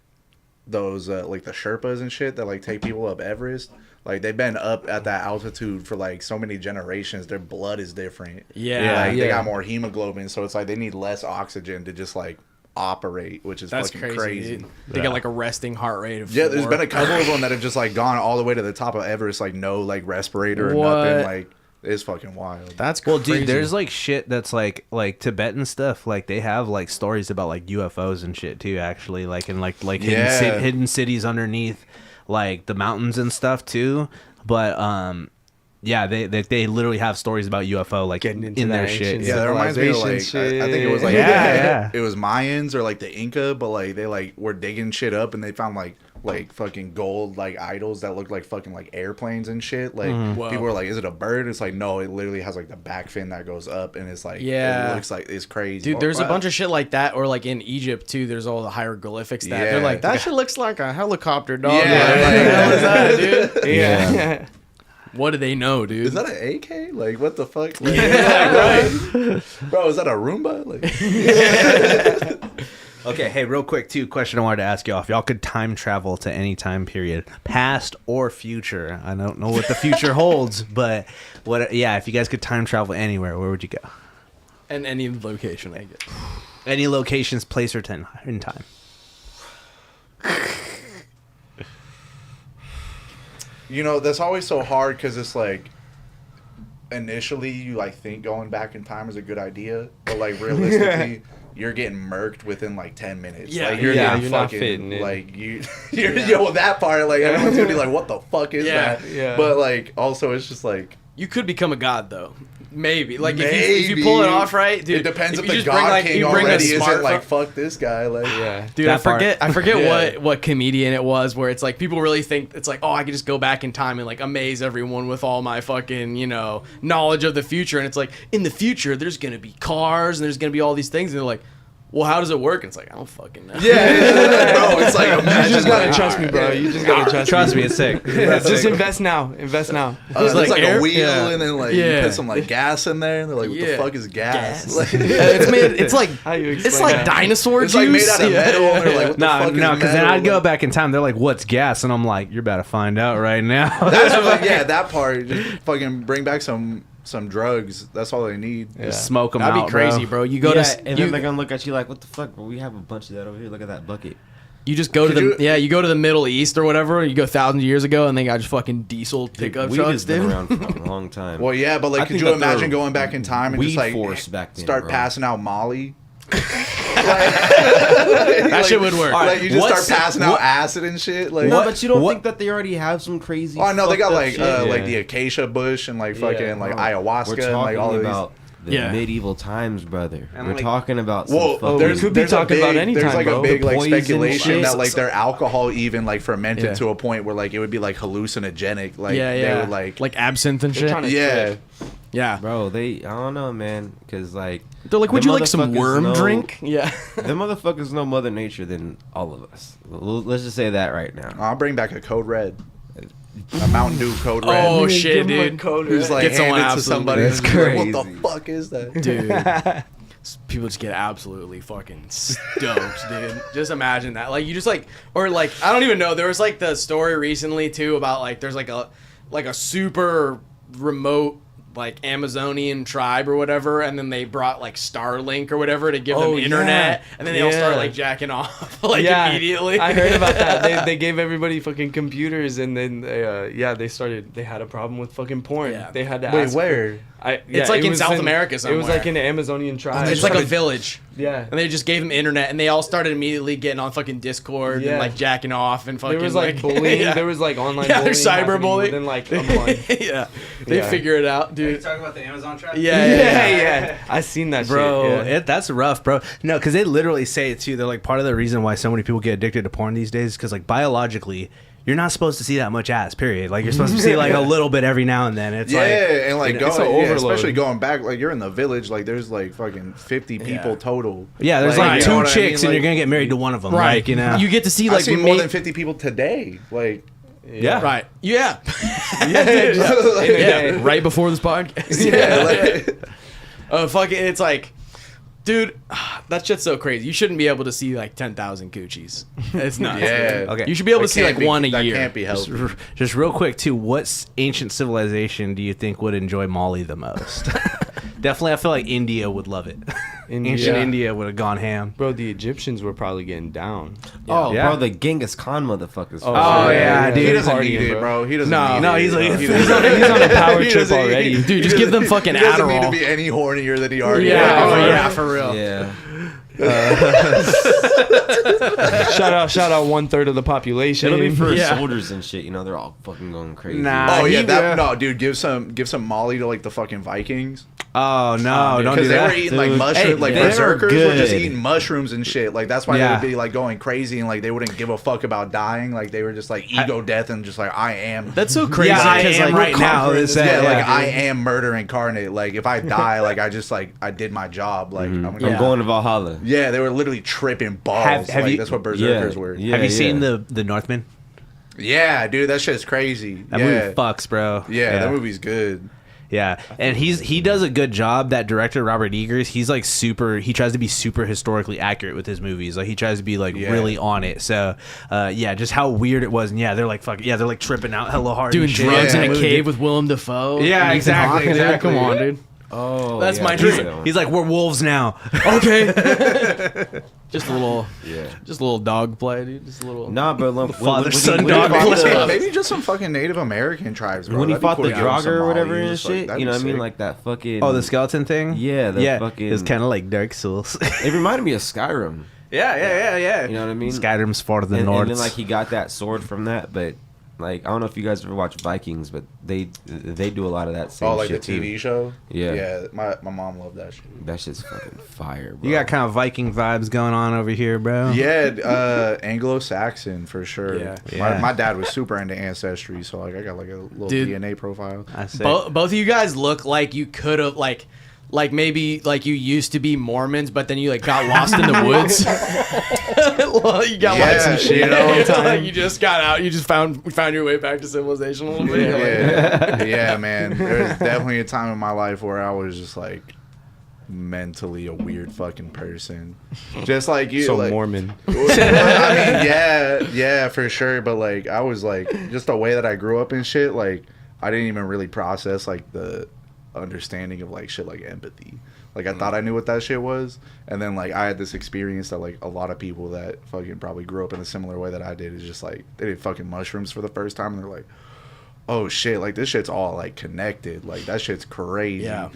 S3: those like the Sherpas and shit that like take people up Everest. Like they've been up at that altitude for like so many generations. Their blood is different.
S4: Yeah,
S3: Like they
S2: yeah.
S3: got more hemoglobin, so it's like they need less oxygen to just like operate, which is
S4: That's
S3: fucking
S4: crazy.
S3: crazy.
S4: Dude. They got like a resting heart rate of
S3: Yeah, there's
S4: 4.
S3: been a couple of them that have just like gone all the way to the top of Everest, like no like respirator or
S4: What?
S3: nothing. Like it's fucking wild.
S4: That's
S1: Well,
S4: crazy.
S1: dude, there's like shit that's like Tibetan stuff. Like they have like stories about like UFOs and shit too. Actually, like in like
S3: Yeah.
S1: hidden cities underneath like the mountains and stuff too. But yeah, they literally have stories about UFO like
S2: Getting into
S1: in their
S2: that
S1: shit.
S2: ancient
S3: Yeah, that reminds me of like
S2: civilization
S3: I think it was like
S1: Yeah.
S3: it was Mayans or like the Inca, but like they like were digging shit up and they found like fucking gold like idols that looked like fucking like airplanes and shit. Like
S4: Whoa.
S3: people were like, "Is it a bird?" It's like no, it literally has like the back fin that goes up and it's like
S4: Yeah.
S3: it looks like it's crazy.
S4: Dude, there's a bunch of shit like that, or like in Egypt too. There's all the hieroglyphics that they're
S3: Yeah.
S4: like that shit looks like a helicopter, dog.
S3: Yeah,
S4: Like, what the hell is that, dude?
S2: Yeah.
S4: What do they know, dude?
S3: Is that an AK? Like what the fuck? Like, right. Bro, is that a Roomba? Like
S1: Okay, hey, real quick too. Question I wanted to ask y'all: if y'all could time travel to any time period, past or future. I don't know what the future holds, but what? Yeah, if you guys could time travel anywhere, where would you go?
S4: And any location, I guess.
S1: Any locations, place, or in time.
S3: You know, that's always so hard because it's like initially you like think going back in time is a good idea, but like realistically you're getting murked within like 10 minutes.
S4: Yeah,
S3: like you're
S2: yeah,
S3: getting
S2: you're not
S3: fucking
S2: fitting in.
S3: like yo, that part like everyone's gonna be like, what the fuck is
S4: Yeah,
S3: that?
S2: yeah.
S3: But like also it's just like
S4: You could become a god though. Maybe. Like if you pull it off right, dude.
S3: it depends if
S4: you
S3: the
S4: just
S3: God
S4: bring, like,
S3: King
S4: you bring a
S3: already isn't
S4: smartphone-
S3: like fuck this guy. Like
S2: Yeah.
S4: Dude,
S1: That part.
S4: I forget
S3: Yeah.
S4: what comedian it was where it's like people really think it's like, oh, I could just go back in time and like amaze everyone with all my fucking, knowledge of the future. And it's like, in the future, there's going to be cars and there's going to be all these things. And they're like, well, how does it work? And it's like, I don't fucking know.
S3: yeah, bro, it's like
S2: You
S3: imagine
S2: just gotta
S3: like,
S2: trust me, bro. You just gotta trust me.
S1: Trust me, it's sick.
S2: Just invest now. Invest now.
S3: It's
S4: like
S3: like
S4: air-
S3: a wheel,
S4: yeah.
S3: and then like
S4: Yeah.
S3: you put some like gas in there, and they're like, "What
S4: Yeah.
S3: the fuck is gas?"
S4: Gas.
S3: Like,
S4: It's made. It's like
S2: How you
S4: it's
S2: explain
S4: like
S2: that?
S4: dinosaur
S3: it's
S4: juice.
S3: like made out of metal, and they're like, "What the
S1: No,
S3: fuck is
S1: because then
S3: metal?"
S1: I'd go
S3: Like,
S1: back in time. They're like, "What's gas?" And I'm like, "You're about to find out right now."
S3: That's what, yeah, that part. Just fucking bring back some some drugs. That's all they need.
S2: Yeah.
S1: Just smoke them
S4: That'd
S1: out,
S4: be crazy, bro. You go
S5: Yeah,
S4: to
S5: and then they're gonna look at you like, what the fuck, bro? We have a bunch of that over here. Look at that bucket.
S4: you just go to
S3: Could
S4: the you go to the Middle East or whatever. You go thousands of years ago, and they got just fucking diesel pickup
S5: Weed
S4: trucks,
S5: has been
S4: dude.
S5: around for a long time.
S3: Well, yeah, but
S5: I
S3: like, could
S5: think
S3: you
S5: that they
S3: imagine
S5: were
S3: going back in time and
S5: weed
S3: just like
S5: force back then,
S3: start
S5: bro.
S3: passing out Molly?
S4: That shit would work.
S3: Like you just
S1: What's-
S3: start passing out acid and shit. Like,
S5: No,
S1: What-
S5: but you don't
S1: what-
S5: think that they already have some crazy?
S3: oh no, they got
S5: fucked up
S3: like
S5: shit?
S3: like the acacia bush and like fucking like
S5: Bro,
S3: ayahuasca
S5: We're
S3: and like
S5: talking
S3: all of
S5: about the
S4: Yeah.
S5: medieval times, brother.
S1: And,
S5: We're
S1: like-
S5: talking about some
S3: Well,
S5: fucking-
S3: there's,
S2: we could be
S3: there's a
S2: talking
S3: big,
S2: about any
S3: there's
S2: time,
S3: like
S2: bro.
S3: a big
S5: The
S3: like
S5: poison
S3: speculation
S5: shit.
S3: that like their alcohol even like fermented
S4: Yeah.
S3: to a point where like it would be like hallucinogenic. Like
S4: yeah,
S3: they
S4: yeah.
S3: would like
S4: absinthe and
S2: They're
S4: shit.
S2: trying to
S3: yeah.
S2: trip.
S4: Yeah.
S5: bro. I don't know, man, because like
S4: They're like, would
S5: them
S4: you like some
S5: motherfuckers
S4: worm
S5: know-
S4: drink? Yeah.
S5: Them motherfuckers know Mother Nature than all of us. Let's just say that right now.
S3: I'll bring back a Code Red, a Mountain Dew Code Red.
S4: Oh shit,
S2: Give 'em a
S4: dude.
S2: code
S3: Who's
S2: red.
S3: like
S4: Get someone
S3: handed to somebody.
S5: absolutely-
S3: and
S5: That's
S3: be like,
S5: crazy.
S3: what the fuck is that?
S4: Dude. People just get absolutely fucking stoked, dude. Just imagine that. Like you just like or like I don't even know. There was like the story recently too about like there's like a super remote like Amazonian tribe or whatever, and then they brought like Starlink or whatever to give
S2: Oh,
S4: them internet,
S2: yeah.
S4: and then they all start
S2: Yeah.
S4: like jacking off like immediately.
S2: I heard about that. They gave everybody fucking computers, and then they had a problem with fucking porn.
S4: Yeah.
S2: They had to
S3: Wait,
S2: ask
S3: where?
S4: It's like
S2: it
S4: in
S2: was
S4: South America
S2: It was
S4: somewhere.
S2: like in the Amazonian tribe.
S4: It's like a village.
S2: yeah.
S4: And they just gave them internet, and they all started immediately getting on fucking Discord and
S2: Yeah.
S4: like jacking off and fucking.
S2: There was like bullying.
S4: Yeah.
S2: There was like online
S4: Yeah,
S2: bullying.
S4: they're cyberbullying.
S2: Within like a month.
S4: Yeah, they
S2: Yeah.
S4: figure it out,
S1: Are you
S4: dude.
S1: talking about the Amazon trap?
S2: Yeah. I seen that
S1: Bro,
S2: shit. Yeah.
S1: that's rough, bro. No, because they literally say it too. They're like, part of the reason why so many people get addicted to porn these days is because like biologically, you're not supposed to see that much ass. Period. Like you're supposed to see like a little bit every now and then. It's
S3: Yeah,
S1: like,
S3: and like
S2: it's
S3: going,
S2: an
S3: yeah,
S2: overload.
S3: especially going back, like you're in the village, like there's like fucking 50 people
S4: Yeah.
S3: total.
S1: yeah, there's like
S3: you know
S1: two
S3: what I
S1: chicks,
S3: mean?
S1: and you're
S3: Like,
S1: gonna get married to one of them.
S4: Right,
S1: Like, you know,
S4: you get to see
S3: I've
S4: like
S3: seen more
S4: ma-
S3: than 50 people today. Like,
S1: yeah,
S4: Right. Yeah.
S3: Like,
S4: yeah. Right before this podcast.
S3: yeah, like,
S4: Oh fucking! It's like, dude, that shit's so crazy. You shouldn't be able to see like 10,000 coochies. It's nuts.
S3: Yeah.
S4: dude.
S1: Okay.
S4: You should be able to
S3: that
S4: see like
S3: can't be-
S4: one a
S3: that
S4: year.
S3: can't be
S1: Just,
S3: healthy.
S1: just real quick too. What ancient civilization do you think would enjoy Molly the most? Definitely, I feel like India would love it.
S2: India.
S1: Ancient India would have gone ham.
S2: Bro, the Egyptians were probably getting down.
S5: Oh,
S1: Yeah.
S5: bro, the Genghis Khan motherfuckers.
S1: Oh, yeah, dude.
S3: He doesn't
S2: Partying,
S3: need it, bro. He doesn't
S4: No,
S3: need
S1: no,
S3: it.
S1: he's like-
S3: He
S1: he's
S3: doesn't-
S2: He's on a power
S3: he
S2: trip
S3: doesn't-
S2: already.
S4: Dude, just give them fucking
S3: He doesn't need
S4: Adderall.
S3: to be any hornier than he already
S4: Yeah,
S3: is.
S4: oh, yeah, for real.
S5: Yeah.
S2: Shout out 1/3 of the population.
S5: It'll be for
S4: Yeah.
S5: soldiers and shit. You know, they're all fucking going crazy.
S1: Nah.
S3: Oh yeah,
S1: He-
S3: that no, dude. Give some Molly to like the fucking Vikings.
S1: Oh no, don't do
S3: Because they
S1: that.
S3: were eating like
S5: dude.
S3: mushrooms,
S5: Hey,
S3: like
S5: they were
S3: berserkers were just
S5: good.
S3: eating mushrooms and shit. Like that's why
S1: Yeah.
S3: they would be like going crazy and like they wouldn't give a fuck about dying. Like they were just like ego death and just like I am.
S4: That's so crazy.
S1: Yeah, I
S4: 'cause,
S1: am
S4: like,
S1: right now.
S3: Conquering
S1: It's
S3: this-
S1: that,
S3: yeah, like
S1: dude.
S3: I am murder incarnate. Like if I die, like I just like I did my job. Like I'm
S5: I'm
S3: gonna,
S5: going to Valhalla.
S3: yeah, they were literally tripping balls.
S1: Have
S3: like
S1: you-
S3: that's what berserkers
S5: Yeah.
S3: were.
S5: Yeah.
S1: Have you seen the Northman?
S3: Yeah, dude, that shit's crazy.
S1: That
S3: yeah.
S1: movie fucks, bro.
S3: Yeah, that movie's good.
S1: Yeah, and he does a good job. That director Robert Eggers, he's like super. He tries to be super historically accurate with his movies. Like he tries to be like
S3: Yeah.
S1: really on it. So, yeah, just how weird it was. And yeah, they're like fucking. Yeah, they're like tripping out hella hard.
S4: doing
S1: and shit.
S4: drugs
S3: Yeah.
S4: in a cave with Willem Dafoe.
S1: Yeah,
S4: and Ethan
S1: exactly,
S4: Hawke. Yeah,
S1: exactly.
S4: come on, dude.
S5: Oh,
S4: That's
S5: yeah,
S4: my
S5: I
S4: dream.
S5: see that one.
S1: He's like, we're wolves now.
S4: Okay. Just a little,
S5: Yeah.
S4: just a little dog play, dude. Just a little.
S5: Nah, but when,
S1: father-son
S5: when he
S1: dog
S5: fought
S1: play.
S5: the-
S3: Maybe just some fucking Native American tribes, bro.
S5: when he
S3: That'd be
S5: fought
S3: cool
S5: the
S3: to give him some
S5: Draugr or
S3: Molly.
S5: whatever and
S3: Just, like,
S5: shit,
S3: that'd
S5: you know
S3: be
S5: what I mean?
S3: sick.
S5: Like that fucking.
S1: Oh, the skeleton thing.
S5: Yeah, the
S1: yeah.
S5: fucking.
S1: It's kind of like Dark Souls.
S5: It reminded me of Skyrim.
S1: yeah.
S5: You know what I mean?
S1: Skyrim's for the
S5: and
S1: North.
S5: then like he got that sword from that, but like I don't know if you guys ever watch Vikings, but they do a lot of that same
S3: Oh, like the
S5: shit too.
S3: TV show?
S5: Yeah.
S3: Yeah, my mom loved that shit.
S5: That shit's fucking fire, bro.
S1: You got kind of Viking vibes going on over here, bro.
S3: Yeah, Anglo-Saxon for sure.
S4: Yeah.
S1: Yeah.
S3: My dad was super into ancestry, so like I got like a little
S4: Dude.
S3: DNA profile.
S1: I say.
S4: Both of you guys look like you could have like maybe like you used to be Mormons, but then you like got lost in the woods. Well, you got
S3: Yeah,
S4: like some shit.
S3: you know,
S4: It's like you just got out. You just found your way back to civilization a little bit. You're like,
S3: Yeah, man. There was definitely a time in my life where I was just like mentally a weird fucking person. Just like you.
S2: So
S3: like,
S2: Mormon.
S3: I mean, yeah, for sure. But like, I was like, just the way that I grew up and shit. Like, I didn't even really process like the understanding of like shit like empathy. Like I thought I knew what that shit was, and then like I had this experience that like a lot of people that fucking probably grew up in a similar way that I did is just like they did fucking mushrooms for the first time, and they're like, oh shit, like this shit's all like connected, like that shit's crazy.
S4: Yeah.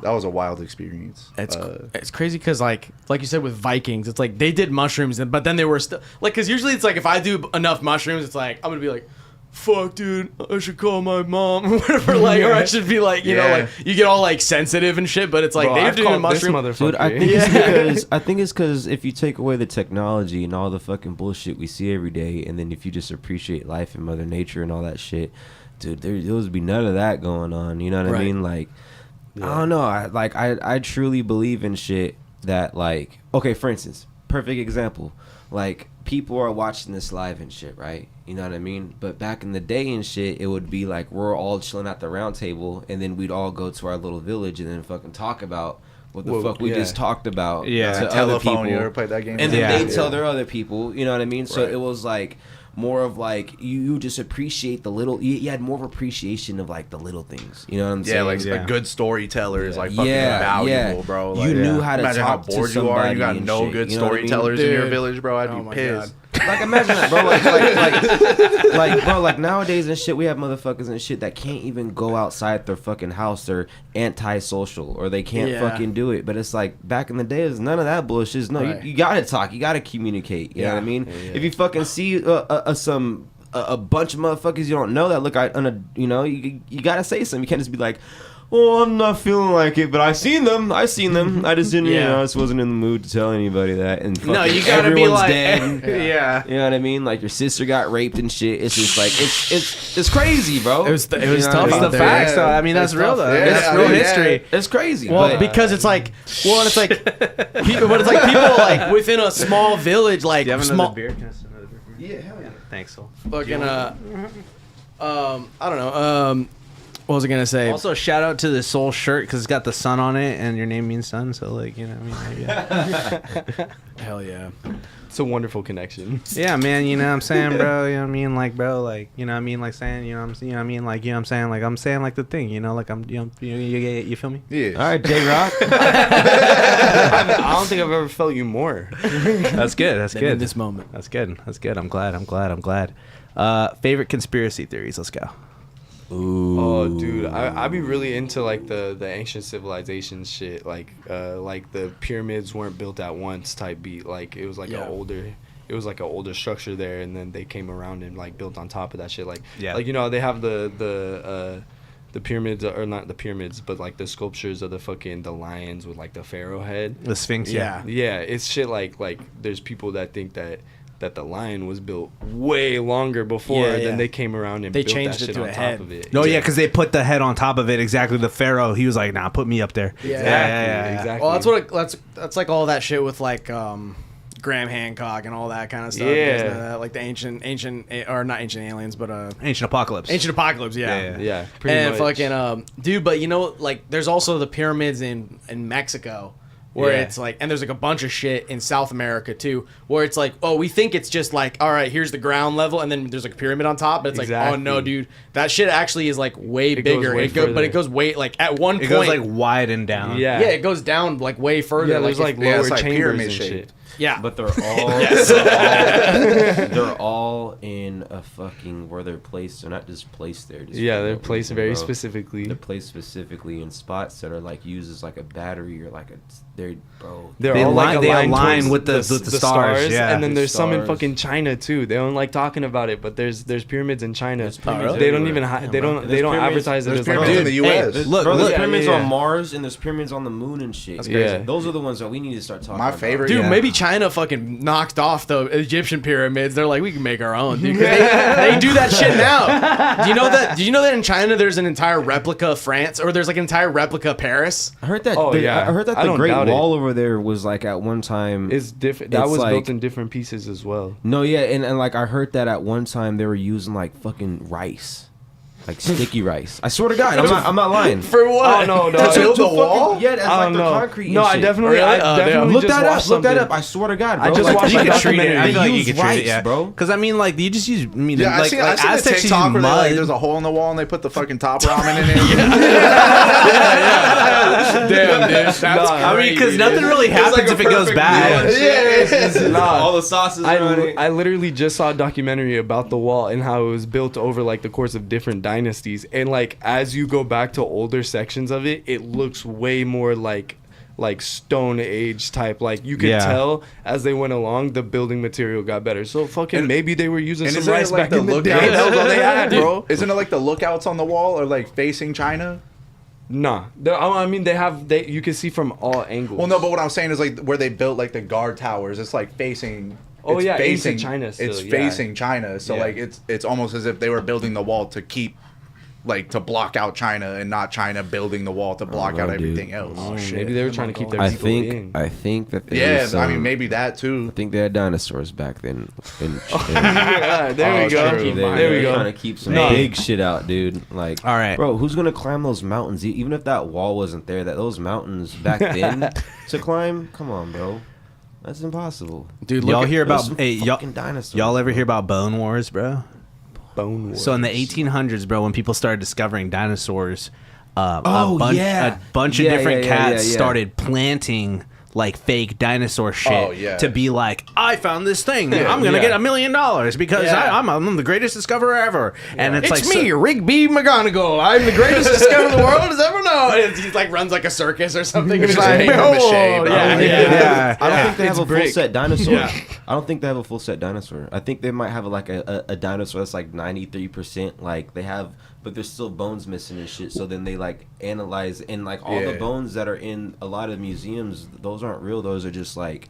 S3: That was a wild experience.
S4: It's crazy because like you said with Vikings, it's like they did mushrooms, but then they were still like, because usually it's like if I do enough mushrooms, it's like I'm gonna be like, fuck, dude, I should call my mom or whatever, like, or I should be like, you know, like you get all like sensitive and shit, but it's like they're doing mushrooms.
S5: Dude, I think it's because if you take away the technology and all the fucking bullshit we see every day, and then if you just appreciate life and Mother Nature and all that shit, dude, there would be none of that going on. You know what I mean? Like, I don't know. I truly believe in shit that, like, okay, for instance, perfect example, like people are watching this live and shit, right? You know what I mean? But back in the day and shit, it would be like we're all chilling at the round table, and then we'd all go to our little village and then fucking talk about what the fuck we just talked about to other people.
S3: You ever played that game?
S5: And then they tell their other people, you know what I mean? So it was like more of like you just appreciate the little. You had more of appreciation of like the little things. You know what I'm saying?
S3: Like a good storyteller is like fucking valuable, bro. Like,
S5: you knew how to
S3: imagine
S5: talk
S3: how bored
S5: to
S3: you are. You
S5: somebody
S3: got
S5: and
S3: no
S5: shit,
S3: good
S5: you know what I mean?
S3: storytellers in your village, bro. I'd be pissed.
S5: Like imagine that, bro. Like bro. Like nowadays and shit, we have motherfuckers and shit that can't even go outside their fucking house. They're antisocial or they can't fucking do it. But it's like back in the day, there's none of that bullshit. No, you gotta talk. You gotta communicate. You know what I mean? If you fucking see a bunch of motherfuckers you don't know that look on a, you know, you gotta say something. You can't just be like, well, I'm not feeling like it, but I seen them. I just didn't, you know, I just wasn't in the mood to tell anybody that. And
S4: no, you gotta be like,
S5: dead. You know what I mean? Like your sister got raped and shit. It's just like it's crazy, bro.
S4: It was tough.
S1: It's the facts, though. I mean, that's real though. That's real history.
S5: It's crazy.
S4: Well, because it's like, and it's like, people, but it's like people like within a small village, like small.
S1: Beer? Can I have another beer?
S5: Yeah, hell yeah.
S1: Thanks, Sol.
S4: Fucking I don't know. What was I gonna say?
S1: Also, shout out to the Soul shirt because it's got the sun on it, and your name means sun. So, like, you know what I mean?
S4: Hell yeah.
S2: It's a wonderful connection.
S1: Yeah, man. You know what I'm saying, bro? You know what I mean? Like, bro, like, you know what I mean? Like, saying, you know what I mean? Like, you know what I'm saying? Like, I'm saying, like, the thing, you know? Like, I'm, you know, you feel me?
S3: Yeah.
S5: All right, J-Rock.
S2: I don't think I've ever felt you more.
S1: That's good. That's good.
S4: In this moment.
S1: That's good. That's good. I'm glad. Favorite conspiracy theories? Let's go.
S5: Ooh.
S2: Oh, dude, I be really into like the ancient civilization shit, like the pyramids weren't built at once type beat. Like it was like an older structure there, and then they came around and like built on top of that shit. Like like, you know, they have the pyramids, or not the pyramids, but like the sculptures of the lions with like the pharaoh head,
S1: The Sphinx. Yeah.
S2: It's shit like there's people that think that the lion was built way longer before, then they came around and
S4: they
S2: built
S4: changed
S2: that
S4: it
S2: shit
S4: to
S2: on
S4: a
S2: top
S4: head.
S2: of it.
S1: No, yeah, because they put the head on top of it. Exactly. The pharaoh, he was like, "Nah, put me up there."
S2: Yeah, exactly.
S4: Well, that's like all that shit with like Graham Hancock and all that kind of stuff.
S2: Yeah.
S4: Like the ancient or not ancient aliens, but
S1: Ancient Apocalypse.
S2: Yeah, pretty
S4: and
S2: much.
S4: fucking dude, but you know, like there's also the pyramids in Mexico. Where it's like, and there's like a bunch of shit in South America too, where it's like, oh, we think it's just like, all right, here's the ground level, and then there's like a pyramid on top, but it's like, oh no, dude, that shit actually is like way bigger. But it goes way, like at one point,
S1: it goes like wide and down.
S2: Yeah,
S4: it goes down like way further.
S2: Yeah, there's like lower
S3: like
S2: chambers
S3: pyramid
S2: and
S3: shape.
S2: shit.
S4: Yeah,
S5: but they're all they're all in a fucking where they're placed. They're not just placed there.
S2: They're placed very specifically.
S5: They're placed specifically in spots that are like used as like a battery or like a
S2: They
S1: align with the stars. Yeah.
S2: And then there's some in
S5: stars.
S2: fucking China too. They don't like talking about it, but there's pyramids in China.
S5: pyramids
S2: They don't
S5: everywhere.
S2: even they don't advertise it as like
S3: pyramids in the U.S.
S5: There's
S2: Yeah,
S5: pyramids
S2: yeah.
S5: on Mars and there's pyramids on the moon and shit.
S2: That's crazy.
S5: Yeah. Those are the ones that we need to start talking
S3: My
S5: about.
S3: favorite,
S4: dude,
S3: yeah.
S4: maybe China fucking knocked off the Egyptian pyramids. They're like, we can make our own, dude. 'Cause they do that shit now. Do you know that? Do you know that in China there's an entire replica of France, or there's like an entire replica of Paris?
S5: I heard that.
S2: yeah.
S5: I heard that
S2: I
S5: the
S2: don't
S5: Great
S2: doubt
S5: Wall over there was like at one time.
S2: It's different. That
S5: It's
S2: was
S5: like-
S2: built in different pieces as well.
S5: No, yeah, and like I heard that at one time they were using like fucking rice Like sticky rice. I swear to God, I'm not lying.
S4: For what?
S2: Oh, no.
S3: To build the wall?
S5: Yeah, that's like the concrete.
S2: No, I definitely
S5: Look
S2: just
S5: that up.
S2: watched
S5: Look that
S2: something.
S5: up. I swear to God, bro.
S2: I just
S5: Like,
S2: watched
S1: You
S2: a
S1: could treat it.
S2: documentary.
S1: I feel like you
S5: Use
S1: could treat it,
S5: rice,
S1: yeah,
S5: bro.
S1: Because I mean, like you just use. I mean,
S3: Yeah,
S1: like,
S3: I've
S1: like
S3: seen the
S1: Aztecs use
S3: TikTok where
S1: mud.
S3: like, there's a hole in the wall and they put the fucking top ramen in it.
S4: Damn, dude. That's
S1: I mean, because nothing really happens if it goes bad.
S5: All the sauces.
S2: I literally just saw a documentary about the wall and how it was built over like the course of different dynasties, and like as you go back to older sections of it, it looks way more like Stone Age type. Like you could tell as they went along, the building material got better. So fucking maybe they were using some rice back in the day.
S3: That's all they had,
S2: Dude.
S3: bro. Isn't it like the lookouts on the wall are like facing China?
S2: Nah, I mean they you can see from all angles.
S3: Well, no, but what I'm saying is like where they built like the guard towers. It's like facing.
S2: Oh,
S3: it's
S2: yeah, into
S3: facing
S2: China still,
S3: It's
S2: yeah.
S3: facing China, so
S2: Yeah.
S3: like it's almost as if they were building the wall to keep, like to block out China and not China building the wall to block out
S5: know, dude.
S3: everything else.
S2: Oh, maybe they were trying to keep their
S5: I
S2: people in.
S5: think that there
S3: Yeah,
S5: was some,
S3: I mean maybe that
S5: I
S3: too.
S5: think they had dinosaurs back then. In
S2: There we go.
S3: true.
S2: There we go.
S5: Trying to keep some
S2: No.
S5: big shit out, dude. Like,
S1: All right.
S5: bro, who's gonna climb those mountains? Even if that wall wasn't there, those mountains back then to climb. Come on, bro. That's impossible.
S4: Dude,
S1: Y'all hear
S5: Those
S1: about
S5: some
S1: y'all,
S5: fucking dinosaurs.
S1: y'all ever hear about bone wars, bro?
S2: Bone Wars.
S1: So in the 1800s, bro, when people started discovering dinosaurs,
S5: Oh,
S1: a bunch
S5: yeah.
S1: of
S5: Yeah,
S1: different
S5: yeah,
S1: cats
S5: yeah.
S1: started planting like fake dinosaur shit
S3: Oh, yeah.
S1: to be like, I found this thing. I'm gonna get $1 million because
S4: Yeah.
S1: I'm the greatest discoverer ever. And it's,
S4: It's
S1: like
S4: me, Rigby McGonagall. I'm the greatest discoverer the world has ever known. And he like runs like a circus or something. And
S3: It's
S4: he's
S3: just
S4: like,
S3: paper mache,
S4: "Behold."
S3: bro.
S4: Yeah,
S3: Like,
S1: yeah.
S5: I don't think they have
S2: It's
S5: a full
S2: brick.
S5: set dinosaur.
S4: Yeah.
S5: I don't think they have a full set dinosaur. I think they might have like a dinosaur that's like 93%. Like they have, but there's still bones missing and shit. So then they like analyze and like all the
S3: Yeah.
S5: bones that are in a lot of museums, those aren't real. Those are just like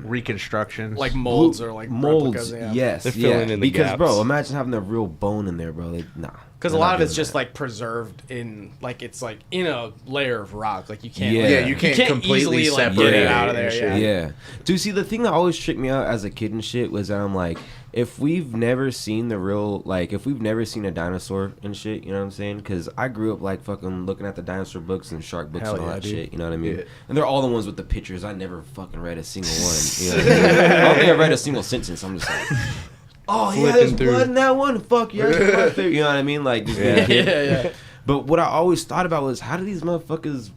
S1: reconstructions.
S4: like molds or like
S5: molds.
S4: replicas, yeah.
S5: Yes,
S2: They're filling in the
S5: because
S2: gaps.
S5: bro, imagine having a real bone in there, bro. Nah.
S4: Because a
S5: they're
S4: lot
S5: not
S4: of it's
S5: doing
S4: just
S5: that.
S4: like preserved in like it's like in a layer of rock. Like you can't.
S5: Yeah.
S4: like,
S3: Yeah, you can't completely
S4: easily like
S3: separate
S4: get it
S3: it
S4: out of
S3: and
S4: there.
S3: shit.
S4: Yeah.
S5: Yeah. Dude, see, the thing that always tricked me out as a kid and shit was that I'm like, if we've never seen the real, like, if we've never seen a dinosaur and shit, you know what I'm saying? Because I grew up, like, fucking looking at the dinosaur books and shark books
S3: Hell
S5: and all
S3: yeah,
S5: that
S3: dude.
S5: shit, you know what I mean?
S3: Yeah.
S5: And they're all the ones with the pictures. I never fucking read a single one. You know what I mean? I don't think I read a single sentence. I'm just like, oh, yeah, there's
S2: Flipping through.
S5: blood in that one. Fuck yeah, that's my favorite. You know what I mean? Like, just being a kid.
S4: Yeah.
S5: But what I always thought about was, how do these motherfuckers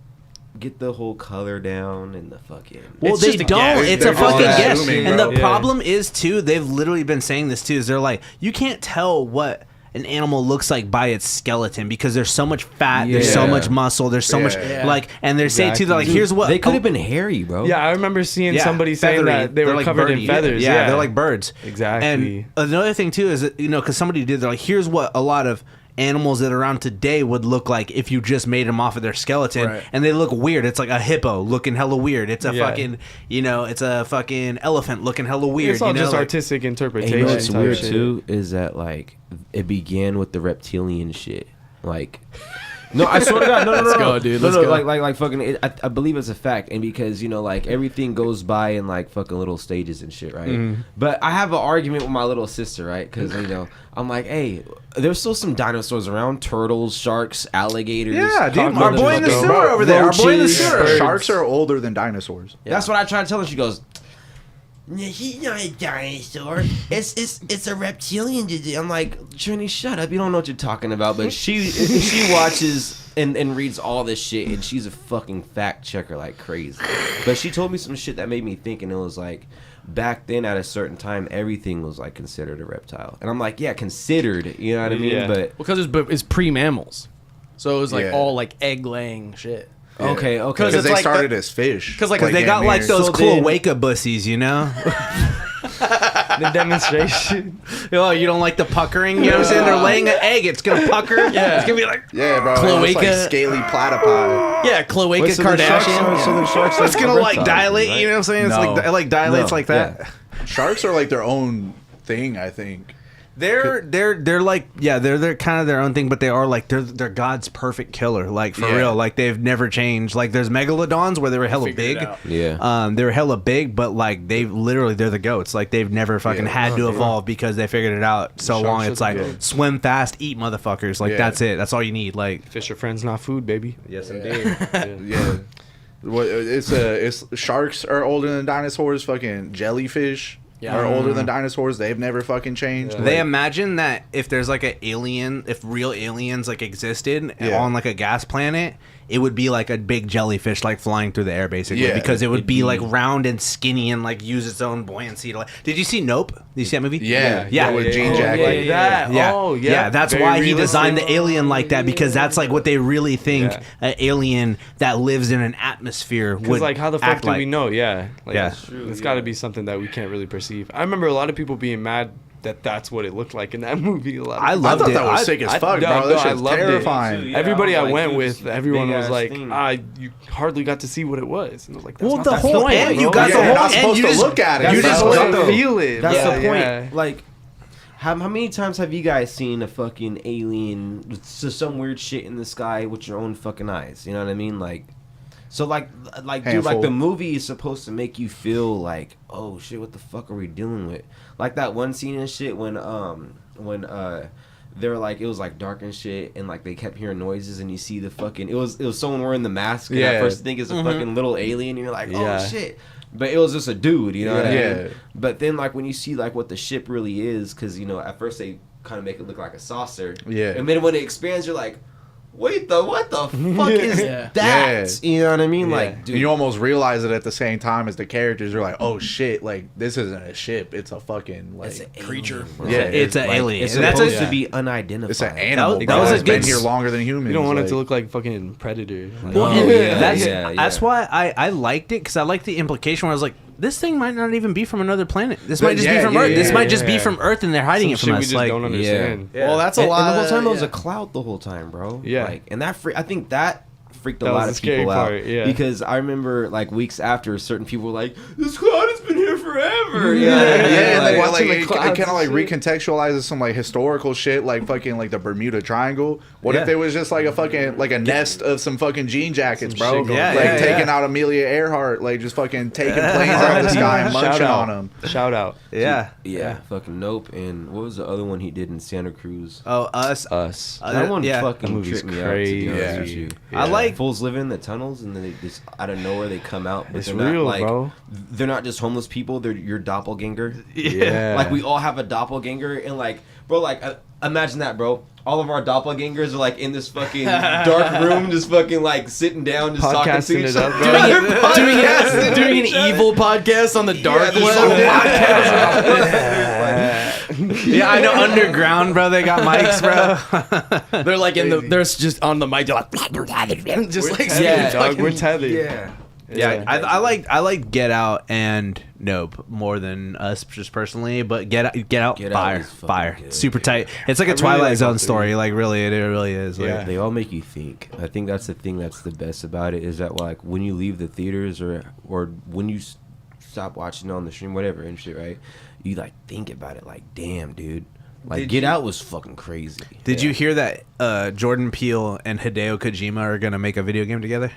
S5: get the whole color down and the fucking...
S1: Well,
S4: It's
S1: they
S4: just a
S1: don't.
S4: guess.
S1: It's
S3: They're
S1: a fucking
S3: just
S1: guess.
S3: assuming,
S1: And
S3: bro.
S1: the
S2: Yeah.
S1: problem is too. They've literally been saying this too. Is they're like, you can't tell what an animal looks like by its skeleton because there's so much fat, there's so
S5: Yeah.
S1: much muscle, there's so much
S3: Yeah.
S1: like, and they're saying too. They're like,
S2: Exactly.
S1: here's what
S5: They could have been hairy, bro.
S2: Yeah, I remember seeing somebody saying
S1: feathery.
S2: that they
S1: They're
S2: were
S1: like
S2: covered
S1: birdie.
S2: in feathers.
S1: Yeah, they're like birds.
S2: Exactly.
S1: And another thing too is that, because somebody did. They're like, here's what a lot of animals that are around today would look like if you just made them off of their skeleton,
S3: Right.
S1: and they look weird. It's like a hippo looking hella weird. It's a
S2: Yeah.
S1: fucking, it's a fucking elephant looking hella weird.
S2: It's all just
S1: like-
S2: artistic
S5: And
S2: interpretation.
S5: you know what's
S2: type
S5: weird
S2: shit.
S5: too is that like it began with the reptilian shit. Like, no, I swear to God, no,
S4: Let's go, dude.
S5: no,
S4: Let's
S5: no,
S4: go.
S5: like fucking. I believe it's a fact, and because like everything goes by in like fucking little stages and shit, right?
S2: Mm-hmm.
S5: But I have an argument with my little sister, right? Because I'm like, hey, there's still some dinosaurs around: turtles, sharks, alligators.
S3: Yeah, dude,
S5: cockroaches,
S3: our boy in the
S5: bro.
S3: sewer over there. Our boy in the
S5: Roaches,
S3: sewer.
S5: birds.
S3: Sharks are older than dinosaurs.
S5: That's what I try to tell her. She goes, "Nah, he's not a dinosaur. It's a reptilian." I'm like, Trini, shut up. You don't know what you're talking about. But she watches and reads all this shit, and she's a fucking fact checker like crazy. But she told me some shit that made me think, and it was like, back then at a certain time, everything was like considered a reptile. And I'm like, yeah, considered. You know what I mean?
S2: Yeah.
S5: But
S4: Because it's pre-mammals, so it was like
S3: Yeah.
S4: all like egg-laying shit.
S5: okay.
S3: Because
S4: it's
S3: they
S4: like
S3: started as fish.
S4: Because like
S1: they got
S3: damn
S1: like
S3: near.
S1: those
S5: So then-
S1: cloaca bussies,
S2: The demonstration.
S1: Oh, you don't like the puckering? You know what I'm saying? They're laying an egg. It's gonna pucker.
S4: Yeah.
S1: It's gonna be like,
S3: Yeah, bro.
S4: Cloaca.
S3: It's like scaly platypi.
S4: yeah, cloaca
S5: Wait, so the sharks
S4: Kardashian.
S5: are- so the sharks are
S1: it's gonna like
S5: reptiles,
S1: dilate.
S5: right?
S1: You know what I'm saying? It's
S3: No.
S1: like dilates
S5: No,
S1: like that.
S5: yeah.
S3: Sharks are like their own thing, I think.
S1: They're like they're kind of their own thing, but they are like they're God's perfect killer, like for real. Like they've never changed. Like there's megalodons where they were hella big.
S5: Yeah.
S1: They were hella big, but like they're the goats. Like they've never fucking had to evolve because they figured it out so long. It's like swim fast, eat motherfuckers. Like that's it. That's all you need. Like
S2: Fish are friends, not food, baby.
S1: yes, indeed.
S3: Yeah. What it's sharks are older than dinosaurs. Fucking jellyfish are older than dinosaurs. They've never fucking changed.
S1: They imagine that if there's like if real aliens like existed on like a gas planet, it would be like a big jellyfish like flying through the air basically because it would be like round and skinny and like use its own buoyancy to like. Did you see Nope? Did you see that movie?
S3: Yeah. With Gene Jack.
S2: Like that.
S1: Yeah.
S2: Oh, yeah.
S1: That's
S2: Very
S1: why he
S2: realistic.
S1: designed the alien like that because that's like what they really think an alien that lives in an atmosphere would
S2: like how the fuck
S1: act
S2: do
S1: like.
S2: we know? Yeah. Like,
S1: Yeah.
S2: That's true. It's got to be something that we can't really perceive. I remember a lot of people being mad that that's what it looked like in that movie.
S1: I
S3: I
S1: loved
S3: thought
S1: it.
S3: that was sick as fuck,
S2: no,
S3: bro.
S2: no,
S3: That
S2: I
S3: shit's
S2: loved it.
S3: terrifying.
S5: Yeah,
S2: Everybody I
S5: I was
S2: went
S5: like,
S2: with,
S5: this
S2: everyone
S5: big
S2: was
S5: ass
S2: like,
S5: thing.
S2: you hardly got to see what it was. And I was like, that's
S1: Well,
S2: not
S1: the
S2: the
S1: whole
S2: point,
S1: end,
S2: bro.
S1: you got
S3: Yeah,
S1: the
S3: you're
S1: whole
S3: not
S1: end.
S3: supposed
S1: You
S3: to
S1: just
S3: look at it.
S1: You
S3: You're
S1: just
S3: not
S2: got
S3: supposed
S2: to
S3: to
S2: feel it.
S5: That's
S2: Yeah,
S5: the point.
S2: yeah.
S5: Like, how many times have you guys seen a fucking alien with some weird shit in the sky with your own fucking eyes? You know what I mean? Like, so like dude, like
S3: Handful.
S5: the movie is supposed to make you feel like, oh shit, what the fuck are we dealing with? Like that one scene and shit when they were like, it was like dark and shit, and like they kept hearing noises, and you see the fucking it was someone wearing the mask. And at first you think it's a fucking little alien, and you're like, oh shit. But it was just a dude, you know what I mean? But then, like, when you see, like, what the ship really is, because, you know, at first they kind of make it look like a saucer.
S3: Yeah.
S5: And then when it expands, you're like, wait, what the fuck is
S4: Yeah.
S5: that? You know what I mean?
S2: Yeah.
S5: Like, dude.
S3: And you almost realize it at the same time as the characters are like, oh shit, like this isn't a ship, it's a fucking like
S5: it's an
S4: creature.
S5: alien, bro.
S3: Yeah,
S1: It's an
S5: like,
S1: alien.
S5: It's
S1: And that's
S5: supposed
S1: a-
S5: to be unidentified.
S3: it's an animal.
S1: That
S3: bro.
S1: was a
S3: It's been
S1: good
S3: here
S1: s-
S3: longer than humans.
S2: You don't want it
S3: like-
S2: to look like fucking Predator. Like,
S1: Well,
S5: Oh,
S1: and
S5: yeah,
S1: that's
S5: yeah.
S1: why I liked it because I liked the implication where I was like, this thing might not even be from another planet. This might just be from Earth. This might just be from Earth, and they're hiding it
S2: some
S1: from
S2: shit we
S1: us.
S2: just
S1: Like,
S2: don't understand.
S4: Well, that's a
S5: and,
S4: lot.
S5: and the whole time it was
S4: yeah.
S5: a cloud the whole time, bro.
S2: Yeah.
S5: Like, and I think that freaked a
S2: That was
S5: lot
S2: the
S5: of
S2: scary
S5: people out.
S2: part, yeah.
S5: Because I remember, like, weeks after, certain people were like, this cloud has been here forever.
S3: Yeah, and
S5: like,
S3: like,
S2: watching the
S3: it
S2: clouds
S3: kind of like
S2: and shit.
S3: recontextualizes some like historical shit, like fucking like the Bermuda Triangle. What if
S1: Yeah.
S3: there was just like a fucking like a nest of some fucking jean jackets,
S2: Some
S3: bro?
S2: shit going
S1: Yeah,
S3: Like
S1: yeah,
S3: taking
S1: yeah.
S3: out Amelia Earhart, like just fucking taking planes out of the sky and
S2: Shout
S3: munching
S2: out.
S3: on them.
S2: Shout out.
S1: yeah.
S5: yeah, fucking Nope. And what was the other one he did in Santa Cruz?
S1: Oh, us.
S2: Us.
S5: That one
S1: yeah.
S5: fucking
S2: That movie's
S5: tripped me
S2: crazy.
S5: out, to be honest
S3: Yeah.
S5: with you.
S1: I like-
S5: Fools live in the tunnels, and then they just out of nowhere they come out. But
S2: It's
S5: they're not
S2: real,
S5: like,
S2: bro.
S5: they're not just homeless people. They're your doppelganger.
S2: Yeah.
S5: Like we all have a doppelganger, and like, bro, like imagine that, bro. All of our doppelgangers are like in this fucking dark room, just fucking like sitting down, just talking to
S2: Podcasting
S5: each
S2: it
S5: other.
S2: up, bro.
S4: doing an evil podcast on the dark
S5: this
S4: web.
S1: Yeah, I know. Underground, bro. They got mics, bro.
S4: They're like they're just on the mic. They're like, just like
S2: Yeah, dog,
S4: fucking-
S2: we're tethered.
S5: Yeah.
S1: Yeah, I like Get Out and Nope more than us just personally, but Get Out,
S5: Get Out
S1: fire,
S5: is fucking
S1: fire,
S5: good.
S1: super tight. It's like a
S2: I really
S1: Twilight
S2: like
S1: Zone
S2: both of
S1: story,
S2: these.
S1: like really, it really is. Like,
S2: Yeah.
S5: They all make you think. I think that's the thing that's the best about it is that like when you leave the theaters or when you stop watching on the stream, whatever and shit, right? You like think about it, like damn, dude. Like
S1: Did
S5: Get
S1: you-
S5: Out was fucking crazy.
S1: Did you hear that Jordan Peele and Hideo Kojima are gonna make a video game together?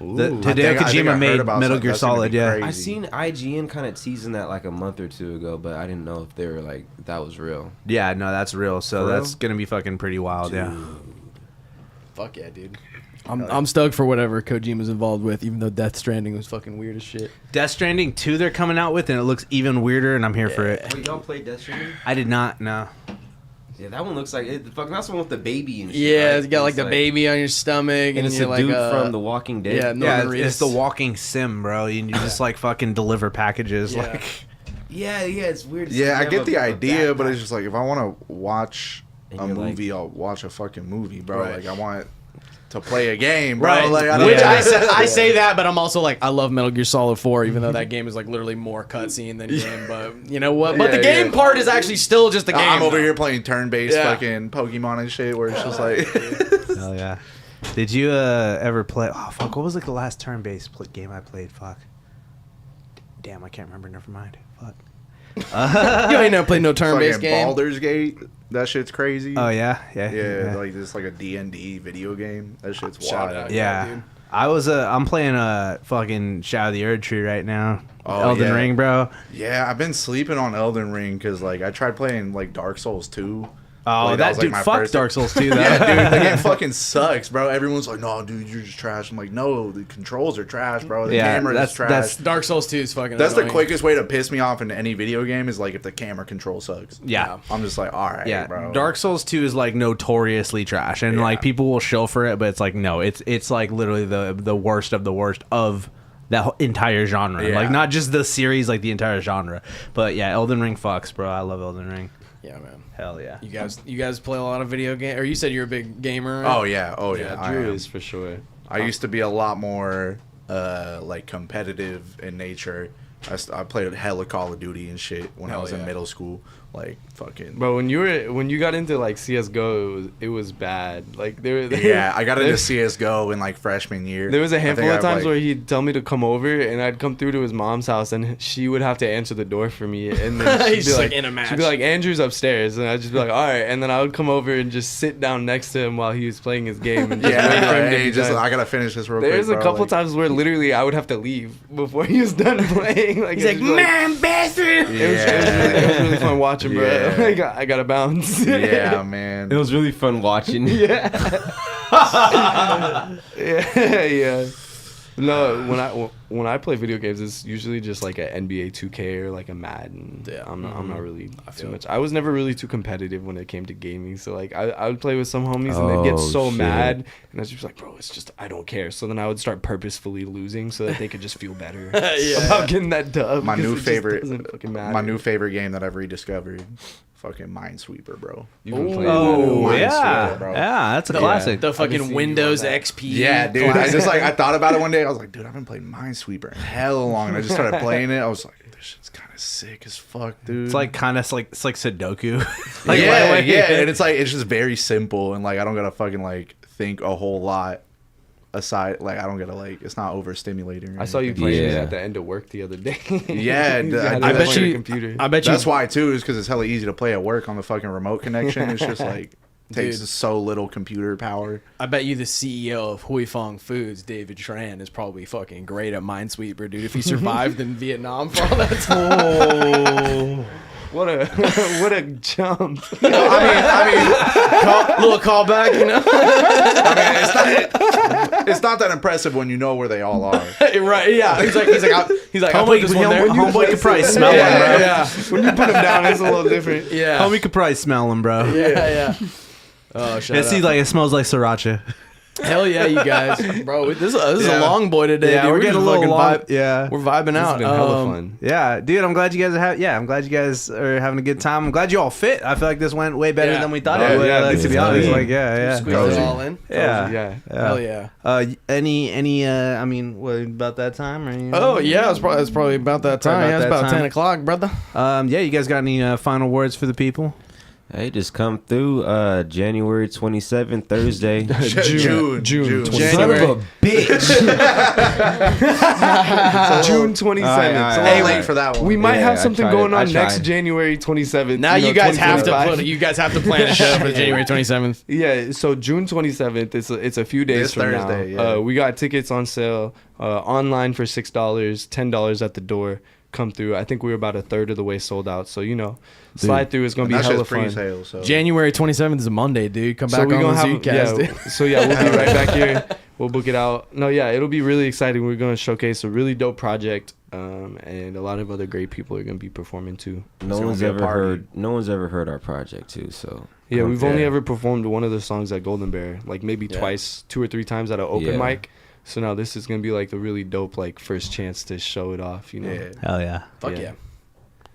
S1: Hideo
S3: I think I
S1: Kojima
S3: heard
S1: made
S3: about
S1: Metal
S3: something.
S1: Gear
S3: That's gonna
S1: Solid.
S3: be
S1: Yeah,
S3: crazy.
S5: I seen IGN kind of teasing that like a month or two ago, but I didn't know if they were like that was real.
S1: yeah, no, that's real. So
S5: For
S1: that's
S5: real?
S1: gonna be fucking pretty wild. Yeah.
S4: Fuck yeah, dude. I'm stoked for whatever Kojima's involved with, even though Death Stranding was fucking weird as shit.
S1: Death Stranding 2 they're coming out with, and it looks even weirder, and I'm here for it.
S5: Wait, y'all played Death Stranding?
S1: I did not. No.
S5: Yeah, that one looks like it. Fucking that's the one with the baby and shit.
S4: Yeah,
S5: right?
S4: it's got like
S5: It's
S4: the baby on your stomach,
S5: and it's
S4: you're
S5: a
S4: like
S5: dude from The Walking Dead.
S4: yeah,
S1: Yeah,
S4: Norman
S1: it's the
S4: Reedus.
S1: walking sim, bro. You just like fucking deliver packages.
S4: Yeah.
S1: Like,
S5: yeah, it's weird.
S3: Yeah, I
S5: You
S3: get
S5: have
S3: the
S5: a
S3: idea, but
S5: backpack.
S3: it's just like if I want to watch
S5: And
S3: a
S5: you're like-
S3: movie, I'll watch a fucking movie, bro.
S1: Right.
S3: Like I want to play a game, bro.
S4: Right,
S3: Like, I don't
S4: which
S3: know.
S4: I say that, but I'm also like I love Metal Gear Solid 4, even though that game is like literally more cutscene than game. But you know what? But
S3: Yeah,
S4: the game
S3: yeah.
S4: part is actually still just the game.
S3: I'm over
S4: though.
S3: here playing turn-based
S4: Yeah.
S3: fucking Pokemon and shit, where it's just like,
S1: hell yeah. Did you ever play? Oh fuck! What was like the last turn-based game I played? Fuck. Damn, I can't remember. Never mind. Fuck.
S4: You ain't never played no turn-based
S3: Fucking
S4: game.
S3: Baldur's Gate. That shit's crazy.
S1: Oh yeah.
S3: Yeah, like this like a D&D video game. That shit's
S4: Shout
S3: wild.
S4: out.
S1: Yeah.
S4: dude.
S1: I'm playing fucking Shadow of the Erd Tree right now.
S3: Oh,
S1: Elden
S3: yeah.
S1: Ring, bro.
S3: Yeah, I've been sleeping on Elden Ring because like I tried playing like Dark Souls 2.
S1: Oh,
S3: Like,
S1: that
S3: was, like,
S1: dude,
S3: my
S1: fuck
S3: first-
S1: Dark Souls 2, though.
S3: Yeah, dude, the game fucking sucks, bro. Everyone's like, "No, dude, you're just trash." I'm like, "No, the controls are trash, bro. The
S1: Yeah,
S3: camera is trash."
S1: that's-
S4: Dark Souls 2 is fucking
S3: That's the
S4: annoying.
S3: quickest way to piss me off in any video game is like if the camera control sucks.
S1: Yeah.
S3: I'm just like, all right,
S1: Yeah,
S3: bro.
S1: Dark Souls 2 is like notoriously trash, and
S3: Yeah.
S1: like people will shill for it, but it's like no, it's like literally the worst of the worst of that entire genre.
S3: Yeah.
S1: Like not just the series, like the entire genre. But yeah, Elden Ring fucks, bro. I love Elden Ring.
S4: Yeah, man.
S1: Hell yeah.
S4: You guys play a lot of video game, or you said you're a big gamer?
S3: Oh yeah, I
S2: Drew
S3: am.
S2: is for sure.
S3: I used to be a lot more like competitive in nature. I played hella Call of Duty and shit when I
S4: Hell
S3: was in
S4: yeah.
S3: middle school. Like fucking.
S2: But when you got into like CS:GO, it was bad. Like
S3: Yeah, I got into CS:GO in like freshman year.
S2: There was a
S3: I think
S2: handful of
S3: I've,
S2: times
S3: like-
S2: where he'd tell me to come over, and I'd come through to his mom's house, and she would have to answer the door for me, and then she'd
S4: He's
S2: be
S4: just,
S2: like,
S4: like, in a match.
S2: she'd be like, "Andrew's upstairs," and I'd just be like, "All right," and then I would come over and just sit down next to him while he was playing his game, and just
S3: Yeah,
S2: wait for him
S3: like,
S2: to
S3: hey,
S2: be
S3: just
S2: done.
S3: I gotta finish this real
S2: There's
S3: quick.
S2: a
S3: bro,
S2: couple
S3: like-
S2: times where literally I would have to leave before he was done playing. Like
S4: He's like,
S2: it'd just be
S4: man, bathroom.
S2: it was really fun watching, bro.
S3: Yeah.
S2: I gotta bounce.
S3: Yeah, man.
S5: It was really fun watching.
S2: Yeah. Yeah. No, when I play video games, it's usually just like a NBA 2K or like a Madden.
S4: Yeah.
S2: I'm not really too
S4: feel
S2: much. I was never really too competitive when it came to gaming. So like I would play with some homies and they'd get
S5: Oh,
S2: so
S5: shit.
S2: mad, and I was just like, bro, it's just I don't care. So then I would start purposefully losing so that they could just feel better about getting that dub.
S3: My
S2: 'cause
S3: new
S2: it just
S3: favorite,
S2: doesn't fucking matter.
S3: my new favorite game that I've rediscovered, fucking Minesweeper, bro.
S5: You've been playing
S1: Oh
S3: Minesweeper,
S1: yeah,
S3: bro.
S1: yeah, that's a classic.
S4: The
S2: I've been
S4: fucking
S2: seeing
S4: Windows
S2: you on that.
S4: XP.
S3: Yeah, dude. I
S4: classic.
S3: just like I thought about it one day. I was like, dude, I've been playing Minesweeper in hella long, and I just started playing it. I was like, this shit's kind of sick as fuck, dude.
S1: It's like kind of like it's like Sudoku.
S3: like
S1: right away.
S3: yeah, and it's like it's just very simple, and like I don't gotta fucking like think a whole lot. Aside, like I don't gotta like it's not overstimulating. or
S2: I saw you
S3: anything.
S2: playing it
S5: Yeah.
S2: at the end of work the other day.
S3: Yeah,
S2: You
S3: I
S2: had
S3: bet
S2: it on your
S4: you-
S2: computer.
S4: I bet you.
S3: That's why too, is because it's hella easy to play at work on the fucking remote connection. It's just like takes
S4: Dude.
S3: so little computer power.
S4: I bet you the CEO of Hui Fong Foods, David Tran, is probably fucking great at Minesweeper, dude. If he survived in Vietnam for all that time.
S2: What a what a jump!
S4: Little callback, you know?
S3: It's not that impressive when you know where they all are.
S4: Right? Yeah. He's like, I put this one there.
S1: Homeboy could probably smell him, bro.
S4: Yeah.
S2: When you put them down, it's a little different.
S4: Yeah.
S1: Homie could probably smell him, bro.
S4: Yeah. Oh, shut
S1: It
S4: up.
S1: seems like it smells like sriracha.
S4: Hell yeah, you guys, bro. This is a long boy today.
S1: Yeah,
S4: dude.
S1: we're getting
S4: just
S1: a little
S4: fucking
S1: long.
S4: vibe.
S1: Yeah.
S4: We're vibing
S2: This has
S4: out.
S2: been hella fun.
S1: Yeah, dude, I'm glad you guys I'm glad you guys are having a good time. I'm glad you all fit. I feel like this went way better
S4: Yeah.
S1: than we thought
S3: Yeah,
S1: it would.
S3: yeah,
S1: like,
S3: this
S1: to be
S3: is
S1: honest,
S3: clean.
S1: like yeah.
S4: Squeeze it
S3: Cozy.
S4: all in.
S1: Yeah.
S2: Yeah.
S4: Hell yeah.
S1: Any I mean, what about that time or you
S4: Oh yeah, it's probably about that time.
S1: Probably
S4: Yeah,
S1: about
S4: it's
S1: that
S4: about
S1: time.
S4: 10 o'clock, brother.
S1: yeah, you guys got any final words for the people?
S5: Hey, just come through January 27th, Thursday.
S3: June.
S4: January.
S5: bitch.
S2: June 27th.
S3: It's a
S2: Hey,
S3: little late for that one.
S2: we might
S5: Yeah,
S2: have
S5: I
S2: something
S5: tried
S2: going
S5: it. I
S2: on next
S5: tried.
S2: January 27th.
S4: Now you guys have to
S2: 2025.
S4: put. You guys have to plan a show for January 27th.
S2: Yeah, so June 27th. It's a few days
S3: This
S2: from
S3: Thursday,
S2: now.
S3: yeah.
S2: We got tickets on sale online for $6, $10 at the door. Come through. I think we were about a third of the way sold out. So slide through. It's gonna be
S3: That's
S2: hella
S3: just
S2: fun.
S3: pre-sale. So
S4: January 27th is a Monday, dude. Come
S2: So
S4: back
S2: we're
S4: on
S2: gonna
S4: the
S2: have
S4: ZUDECAST.
S2: yeah. So yeah, we'll be right back here. We'll book it out. No, yeah, it'll be really exciting. We're gonna showcase a really dope project, and a lot of other great people are gonna be performing too.
S5: No
S3: It's
S5: one's
S3: gonna be a
S5: ever
S3: party.
S5: heard our project too. So
S2: Yeah, we've only
S3: Yeah.
S2: ever performed one of the songs at Golden Bear, like maybe twice, 2 or 3 times at an open
S5: Yeah.
S2: mic. So now this is gonna be like the really dope, like first chance to show it off. You know,
S3: yeah.
S1: Hell yeah.
S4: Fuck yeah.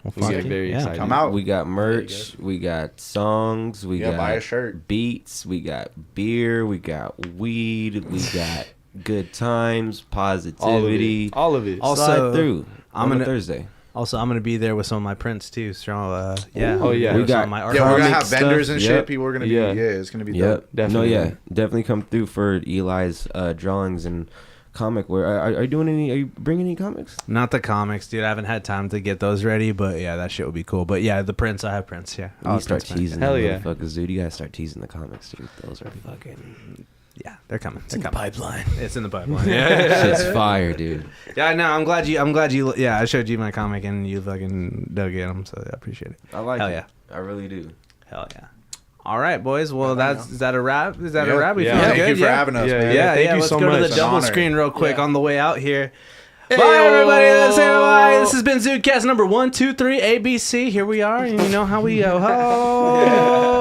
S1: Well,
S2: we get very excited.
S3: Come out.
S5: we got merch, we got songs, we
S3: Yeah,
S5: got
S3: buy a shirt.
S5: beats, we got beer, we got weed, we got good times, positivity.
S2: All of it.
S1: Also,
S5: Slide through.
S1: I'm
S5: on a
S1: gonna-
S5: Thursday.
S1: Also, I'm gonna be there with some of my prints too. So yeah.
S2: Oh, yeah.
S5: We
S1: Some
S5: got-
S1: of my art.
S3: Yeah, we're gonna
S5: Comic
S3: have vendors
S5: stuff,
S3: and
S5: yep.
S3: shit. People are gonna be.
S2: Yeah.
S3: Yeah, it's gonna be
S5: Yep.
S3: dope.
S2: Definitely.
S5: No, yeah. Definitely come through for Eli's drawings and comic wear. Are you doing any? Are you bringing any comics?
S1: Not the comics, dude. I haven't had time to get those ready, but yeah, that shit would be cool. But yeah, the prints, I have prints. Yeah,
S5: You start teasing.
S2: Hell
S5: the
S2: yeah,
S5: motherfuckers, dude. You gotta start teasing the comics, dude. Those are fucking.
S1: Yeah, they're coming.
S4: It's in the pipeline.
S1: It's in the pipeline. Yeah,
S5: Shit's fire, dude.
S1: yeah. No, I'm glad you. Yeah, I showed you my comic and you fucking dug in them, so I appreciate it.
S5: I like
S1: Hell
S5: it.
S1: yeah.
S5: I really do.
S1: Hell yeah. All right, boys. Well, is that a wrap? Is that a wrap? We
S2: Yeah.
S1: feeling
S3: Thank
S1: good?
S3: you for
S1: Yeah.
S3: having us,
S2: Yeah,
S3: man.
S1: Yeah,
S2: Thank
S1: yeah.
S2: you
S1: Let's
S2: so
S1: go to
S2: much.
S1: the double
S3: honor.
S1: screen real quick
S4: Yeah.
S1: on the way out here.
S4: Hey,
S1: Bye, everybody. Let's say bye. This has been ZUDECAST number 1, 2, 3, ABC. Here we are, and you know how we go. Ho!